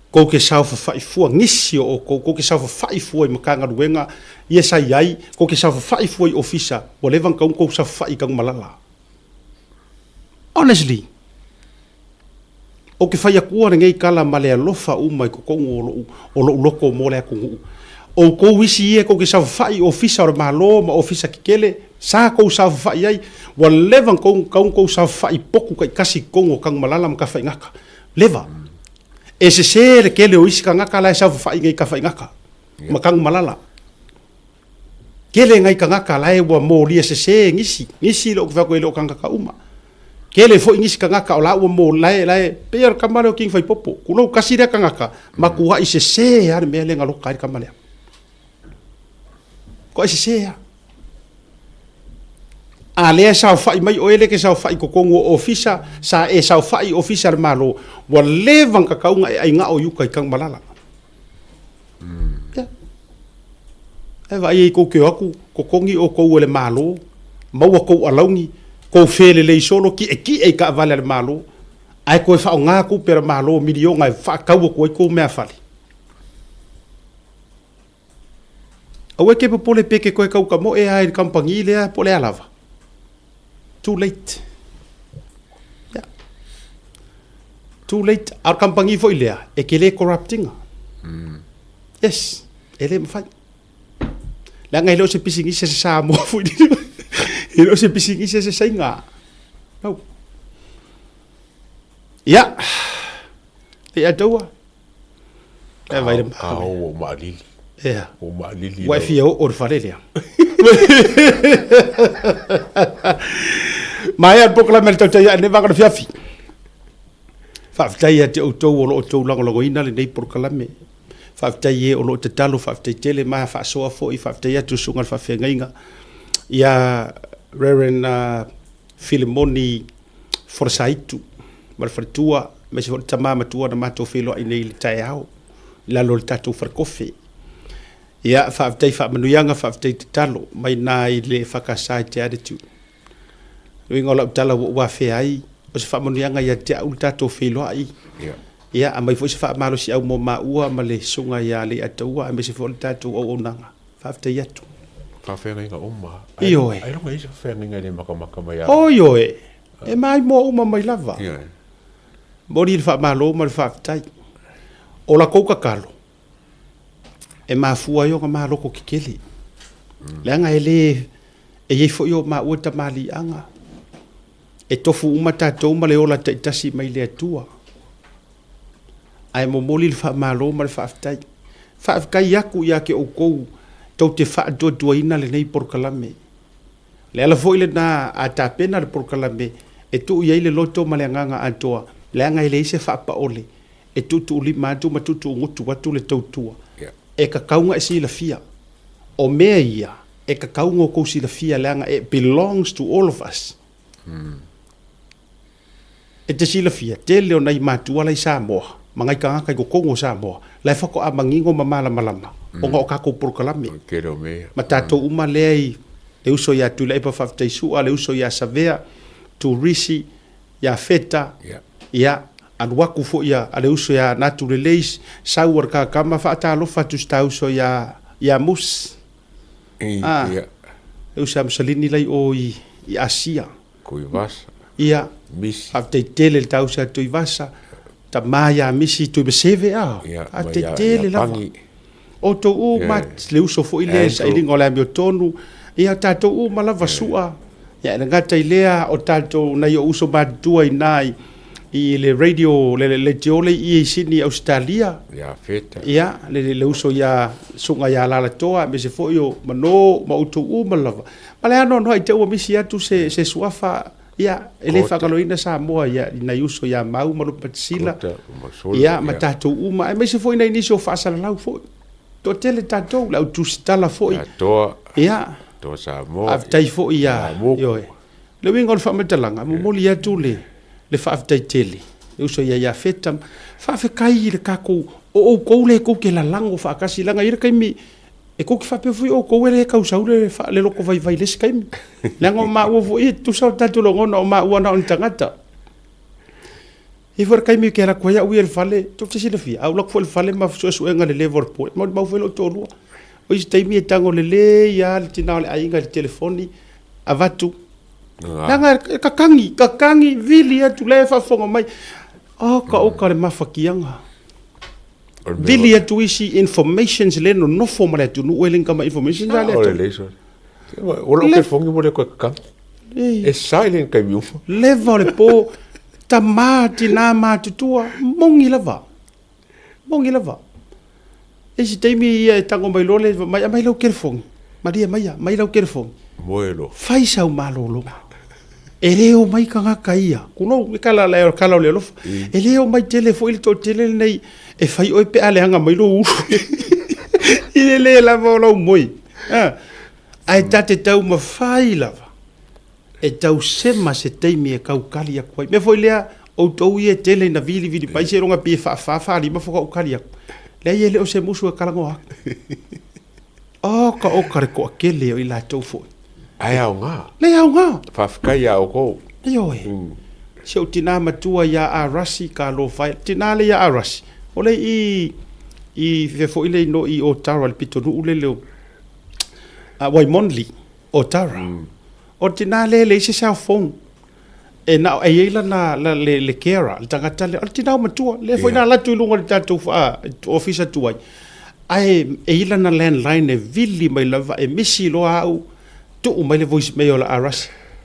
Ko ke sau fa fai fua ngisi o ko ke sau fa fai fua I makanga ruenga yesa yai ko ke sau fa fai fua I ofisa o levan ka ko sau fai ka malala. Honestly. O ke fai akua ngai kala male alofa umai ko o lo loko mo le ko o ko wisi e ko ke sa fai ofisa o malo ma ofisa kikele sa ko sa fai ai wa levan ko sa fai poku kai kasi kongo kang malala ma ka fai ngaka leva e se kele o isika ngaka la sa fai ngai ka fai ngaka ma kang malala kele ngai ka ngaka la e wa mo li se ngisi lo ko lo kang ka uma kele fo ngisi ka ngaka o la wa mo la pe ka male o king fai popo kuno kasi re ka ngaka ma ku ha se ar me le ngalo kai ka male ko se ya a le sa fai mai o ele ke sa fai ko kongo ofisa sa e sa fai officer malo wa levan ka kaunga ai nga o yukai kang malala ya e vai ko ke aku ko kongi o ko le malo mau ko alaungi ko fele le solo ki e ka vale le malo ai ko fa nga ku per malo milio nga fa ka ko me afali awe ke pole peke koe kau ka mo e ai kampangi lea pole alava. Too late. Yeah. Too late. Ar kampangi foi lea. E ke le corrupting. Yes, ele mfai. La ngai lo se pisingi se sa mo fu di. Lo se pisingi se sainga. Au. Ya. Te ataua. E vai le ka o malili Yeah. o malili Wa fi o fare le. Mai al pokla mel tau ya ne va ka fiafi. Fa ftai ya te o tau o lo tau lango ina le nei porkalame. Fa ftai e o lo te talo fa ftai tele ma fa soa fo I fa ftai atu sunga fa fengainga. Ya Reverend Filimoni Forsaitu. Mar fatua me se tama matua na mato filo I nei le tai au. La lo tatu far kofi. Ya fa ftai fa manuianga fa ftai te talo mai na I le fakasai te attitude. Wingo la tala wa fe ai o se fa manuianga ya te au tatu filo ai. ya Ya a mai fo se fa malo si au mo ma ua ma le sunga ya le atua me se fo tatu o nanga. Fa ftai atu. fa fe nga umma Iyo e. ai lo ngai se fe nga le maka mai ya O yo e. E mai mo uma mai lava. ya Mori fa malo ma fa ftai. O la kouka kalo. E ma fua yo ma loko kikeli. Langa ele e ye fo yo ma uta mali anga. E tofu uma tatou ma le ola taitasi mai le atua. Ai mo moli fa malo ma fa ftai. Fa kai yaku ya ke o kou tau te fa do doina le nei porkalame. Le ala fo ile na ata pena le porkalame e tu ia ile loto ma le nganga atoa. Le anga ile se fa pa ole. E tutu li matu ma tutu ngutu watu le tautua. ya E ka kaunga e si la fia. O mea ia, e ka kaunga o kou si la fia leanga, it belongs to all of us. E te si la fia, te leo nei matua lai Samoa, mangai ka ngaka I ko kongo Samoa, lai whako a mangingo ma malama, o ngā o kako porokalame. ke ro me Ma tātou uma lei, le uso ia tu le ipa whafteisua, le uso ia savea, tu risi, ia feta, ya ia anu waku fo ia ale uso ia natu release sauar ka kama fa ta lo fa tu sta uso ia mus Ah. ya usa msalini lai o I Asia ko vas ia mis afte tele ta usa tu ivasa ta maya misi tu beseve ya afte tele la o to u Yeah. mat le uso fo ile sa ili ngola mi tonu ia ta to u mala vasua ia ngata ilea o tato na yo uso ba tua inai I le radio le tiole I sini Australia ya feta ia le uso ia sunga ia la toa me se fo yo mano ma utu u malava male ano no I te o misi atu se suafa ia ele fa kaloina sa moa ia na uso ia mau malu patsila ia ma tato uma me se fo ina inicio fa sala lau fo to tele tato la utu stala fo to ia to sa mo aftai fo ia yo le wingol fa metalanga mo moli atu le fa aftai tele uso ia feta fa fe kai le kako o ko le ko ke la lango fa kasi langa ira kai mi e ko ki fa pe fu o ko le ka usa le fa le loko vai vai le skai mi lango ma o fu e tu sa tatu lo ngono ma o na on tangata e for kai mi ke la ko ya u el fale to te sile fi au lok fo el fale ma so so enga le level po ma fu lo to lo o is tai mi tango le ya le tina le ainga le telefoni avatu Nanga kakangi vili atu le fa fonga mai. O ka le mafakianga. Vili atu isi information le no formal atu no welinga ma information le atu. O lo ke fongi mo le ko ka. E silent ka mi. Level po tamati na matutua mongi lava. E si teimi tango mai lo le mai lo kerfong. Maria mai lo kerfong. Moelo. Fai sau malolo. E leo mai kanga ia. Kuno kala le lofa. E leo mai telefo to tele nei e fai oi pe ale hanga mai lo. I le la vola moi. Ai tate tau ma fai lava. E tau sema se teimi e kau kali a kwai. Me foi lea o tou ie tele na vili pai se ronga pi fa li ma foka o kali a. Le ie leo se musu e kalango ha. O ka o kare ko akele o I la tau foi. Ai au nga. Le au nga. Fa fika ya o ko. Yo e. Se o tina matua ya a rasi ka lo fai. Tina le ya a rasi. O le I fefo ile no I o tara le pito nu ule leo. Wai monli o tara. O tina le se cell phone. E na e yeila na le kera. Le tangata le. O tina matua. Le foi na la tu lunga le tatu office tuai. ai e ila na landline e vili mai lava e misi loa au tu mai le voicemail la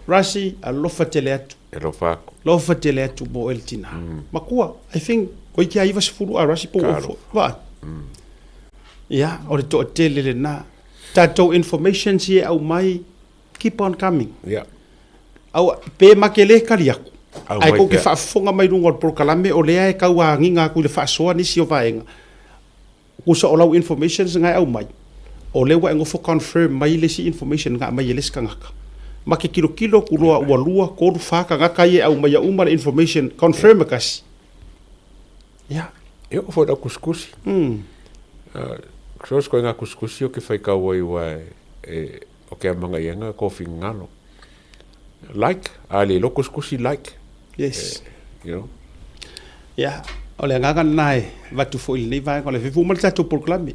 Rasi a lofa tele atu e lo fako lofa tele atu mo eltina makua I think ko kia iwa sifuru a Rasi po ofo va ya o le to tele le na tato information si au mai keep on coming ya au pe makele kaliaku Au ai mai ko ke pea. fa fonga mai rungo pro kalame o le ai ka wa nginga ku le fa soa ni si o vaenga ku so olau information ngai au mai o le wa ngofo confirm mai le si information nga mai le skangaka ma ke kilo ku loa ua lua ko du fa ka ngaka ye au mai uma le information confirm kasi ya e o fo da kuskusi Kros ko nga kuskusi o ke fai ka wai wai e o ke manga yenga ko fingalo like ali lo kuskusi like yes you know ya o le nganga nai va tu fo il nei vai ko le fu mal ta to proclame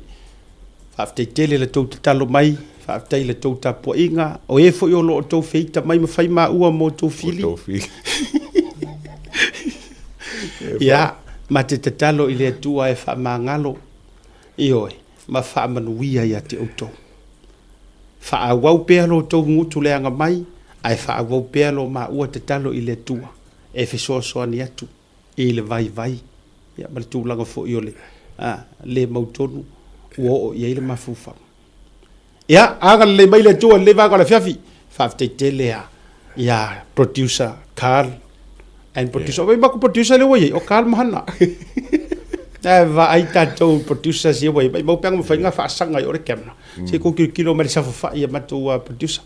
fa te tele le to talo mai fa te le to ta po inga o e fo yo lo to feita mai ma fai ma ua mo to fili to fi ya ma te talo ile tua e fa mangalo io ma fa manuia ya te auto fa a wau pe lo to ngutu le anga mai ai fa a wau pe lo ma ua te talo ile tua e fe so ni atu ile vai ya ma tu langa fo io le mautonu o ia ile mafufa ya aga le mai le tua le va ko le fiafi fa te tele ya producer Carl and producer yeah. Ko producer le wai o Carl mahana va ai tatou producer si wai mai mo pang mo fainga fa sanga yo le kemna se ko kilo mer sa fa ia matu producer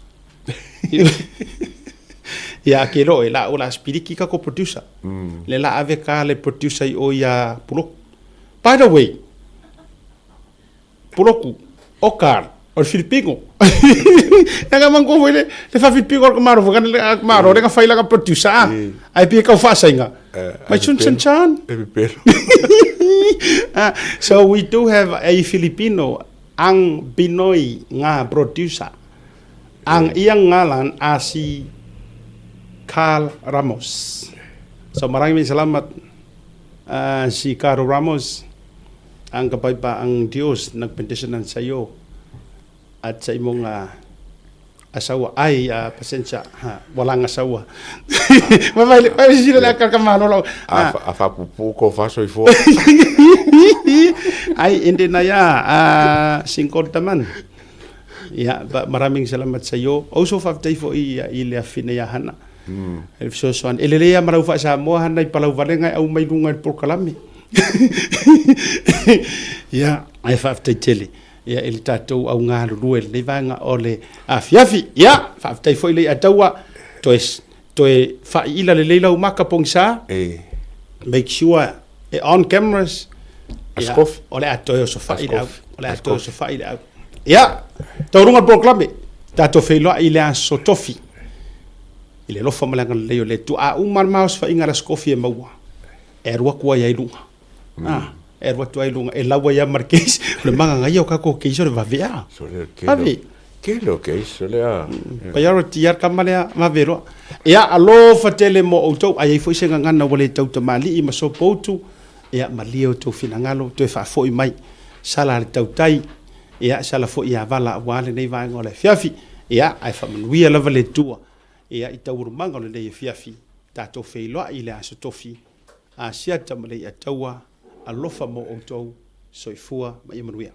ya ke ro la o la spiriki ka ko producer le la ave ka le producer o ya pulo by the way puloku o Carl o Filipino nga mango foi le fa Filipino ko maro kan le maro le ka faila ka producer ai pi ka fa sainga mai chun chan e pelo so we do have a Filipino ang Pinoy nga producer ang iyang ngalan si Carl Ramos so maraming salamat si Carl Ramos ang kapaypa ang Diyos nagpendesyonan sa iyo at sa imong asawa ay pasensya walang asawa may sila la kakamano law afa pupu ko fa so ifo ay hindi na ya singkod taman ya maraming salamat sa iyo also faftay fo ile finayahan so so eleleya maraufa sa mo hanay palawale nga au may dungan por kalami ya ai faftay tele ya il tatou au ngā lulu le vanga ole afiafi ya faftay foi le atawa toe fa ila le leila umaka pongsa make sure on cameras askof ole atoyo so fa ila ole atoyo so fa ila ya taurunga proclame tato feilo ile so tofi ile lo famala ngal le le tu a umar maus fa inga askofi e maua erwa kwa ya ilunga erwa tu ai lunga e lawa ya marquês le manga ngai o ka ko ke so va vea so le ke lo que so le pa ya roti ya kamale ma vero ya alo fatele mo auto ai foi senga ngana wale tau te mali i maso poutu ya mali o to finangalo to fa foi mai sala tau tai ya sala foi ya vala wale nei va ngole fiafi ya ai fa manui la vale tua ya i tau manga le nei fiafi tato feilo ile aso tofi a sia tamale ya taua alofa mo outou soifua mai manuia.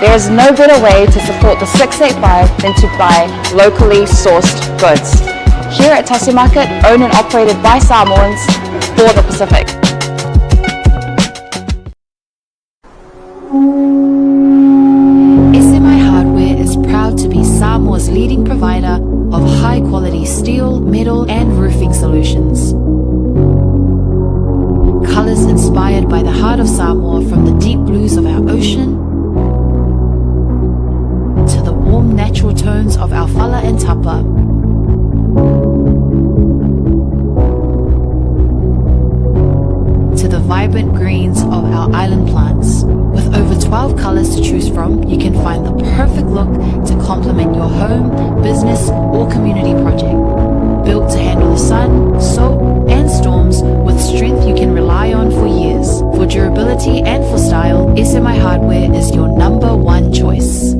There is no better way to support the 685 than to buy locally sourced goods. Here at Tasi Market, owned and operated by Samoans for the Pacific. SMI Hardware is proud to be steel, metal, and roofing solutions. Colors inspired by the heart of Samoa, from the deep blues of our ocean to the warm natural tones of our fala and tapa. To the vibrant greens of our island plants. With over 12 colors to choose from, you can find the perfect look to complement your home, business, or community project. Built to handle the sun, salt, and storms with strength you can rely on for years. For durability and for style, SMI Hardware is your number one choice.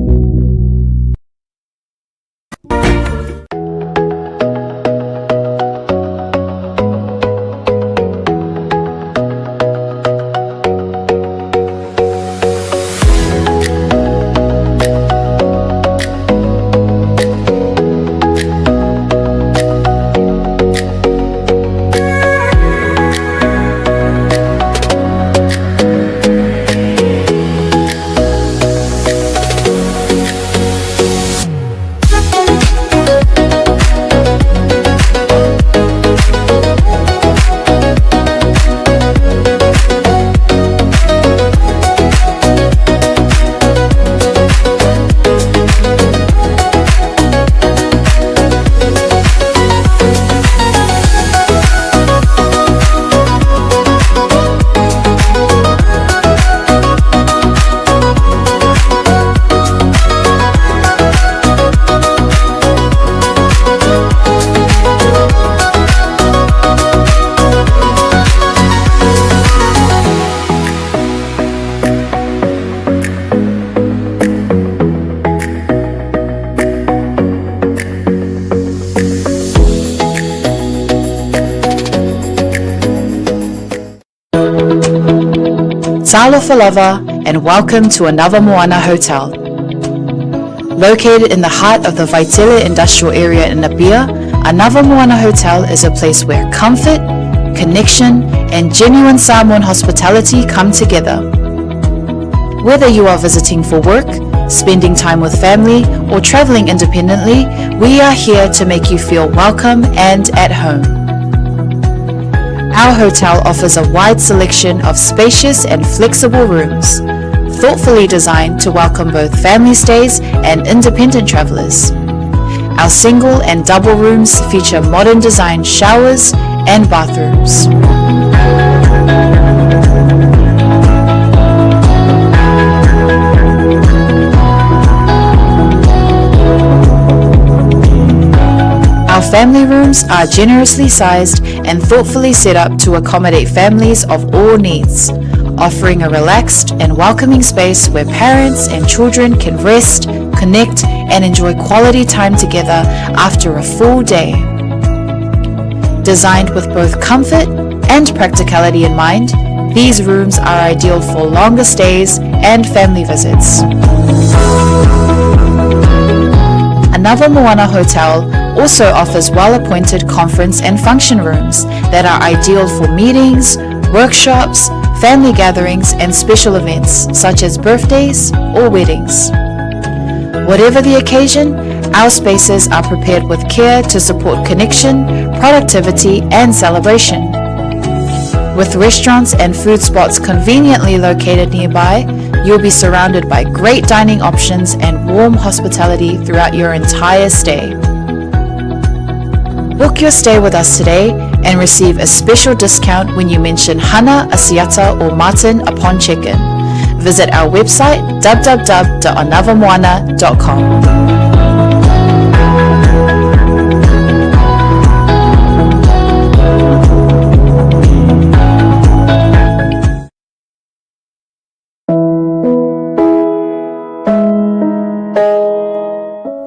Talofa lava, and welcome to Anava Moana Hotel. Located in the heart of the Vaitele industrial area in Nabia, Anava Moana Hotel is a place where comfort, connection, and genuine Samoan hospitality come together. Whether you are visiting for work, spending time with family, or traveling independently, we are here to make you feel welcome and at home. Our hotel offers a wide selection of spacious and flexible rooms, thoughtfully designed to welcome both family stays and independent travelers. Our single and double rooms feature modern design showers and bathrooms. Our family rooms are generously sized and thoughtfully set up to accommodate families of all needs, offering a relaxed and welcoming space where parents and children can rest, connect, and enjoy quality time together after a full day. Designed with both comfort and practicality in mind, these rooms are ideal for longer stays and family visits. Anava Moana Hotel also offers well-appointed conference and function rooms that are ideal for meetings, workshops, family gatherings, and special events such as birthdays or weddings. Whatever the occasion, our spaces are prepared with care to support connection, productivity, and celebration. With restaurants and food spots conveniently located nearby, you'll be surrounded by great dining options and warm hospitality throughout your entire stay. Book your stay with us today and receive a special discount when you mention Hana, Asiata, or Martin upon check-in. Visit our website www.anavamoana.com.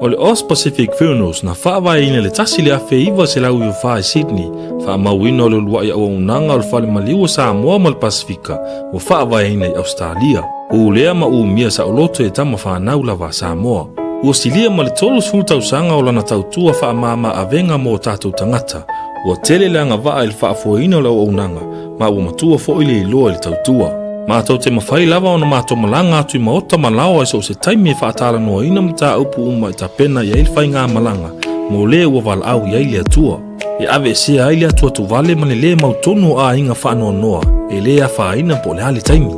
O le Os Pacific Funerals na whaawai le tasi le afe iwa se lau i whae Sydney, wha mauina o le luai au unanga o le whale maliu Samoa ma le Pasifika, o whaawai i Australia. O lea ma u mia sa oloto e tama whanau lava Samoa. Ua silia ma le tolu sultausanga o lana tautua whaamama avenga mo tātou tangata, ua tele leanga waa i le whaafuaina o lau unanga, ma ua matua fo i le iloa i le tautua. Mātou te mawhai lava o na mātou malanga atu I maota malao ai so se taimi e whaatala noa ina mta upu uma I ta pena I eil whai ngā malanga mo le ua valaau iai le atua. E ave sea ai le atua tuvale ma le lē mautonu a inga whaanoanoa e le a whaina po le hali taimi.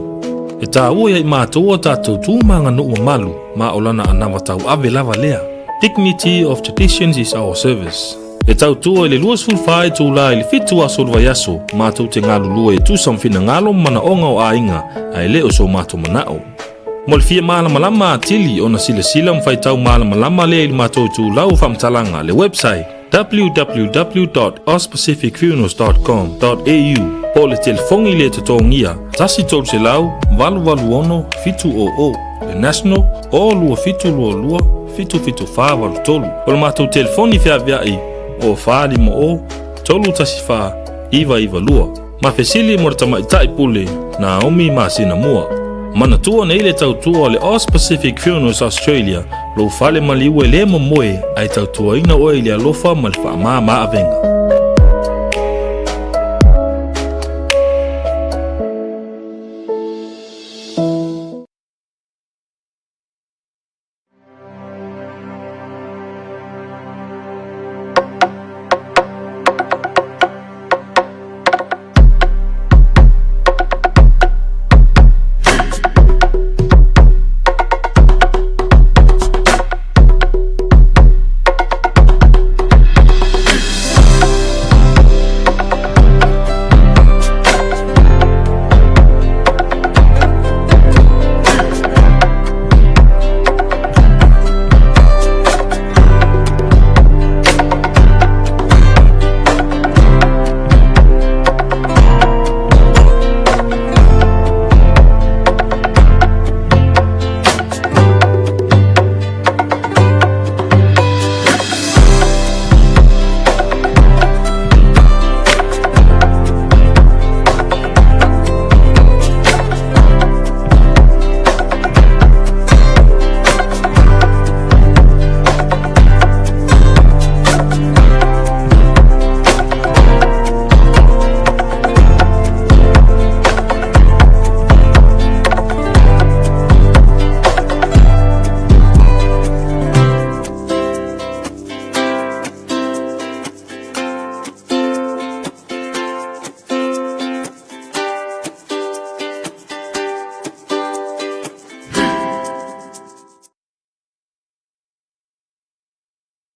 E tā ua iai mātua tātou tūmanga no ua malu ma o lana anawa tau ave lava lea. Dignity of traditions is our service. E tau tua i le luas fulfai tū la i le fitu a solva yaso mātou te ngālu lua e tūsam fina ngalo mana onga o a inga a e leo so mātou manao. Mo le fia malamalama a tili o na sila mwhai tau malamalama lea i le mātou tū lau whamtalanga le website www.auspacificfunerals.com.au o le telefongi le tatongia tasi tolu se lau valu ono fitu o le national o lua fitu lua fitu whavalu tolu o le mātou telefoni whiaviai o whaali mo o tolu tasi wha iwa lua ma fesili mo rata maitai pule na omi ma sina mua mana tua nei le tautua o le Aus Pacific Funerals Australia lo fale maliu e le momoe ai tautua ina o i le alofa ma le wha maa avenga.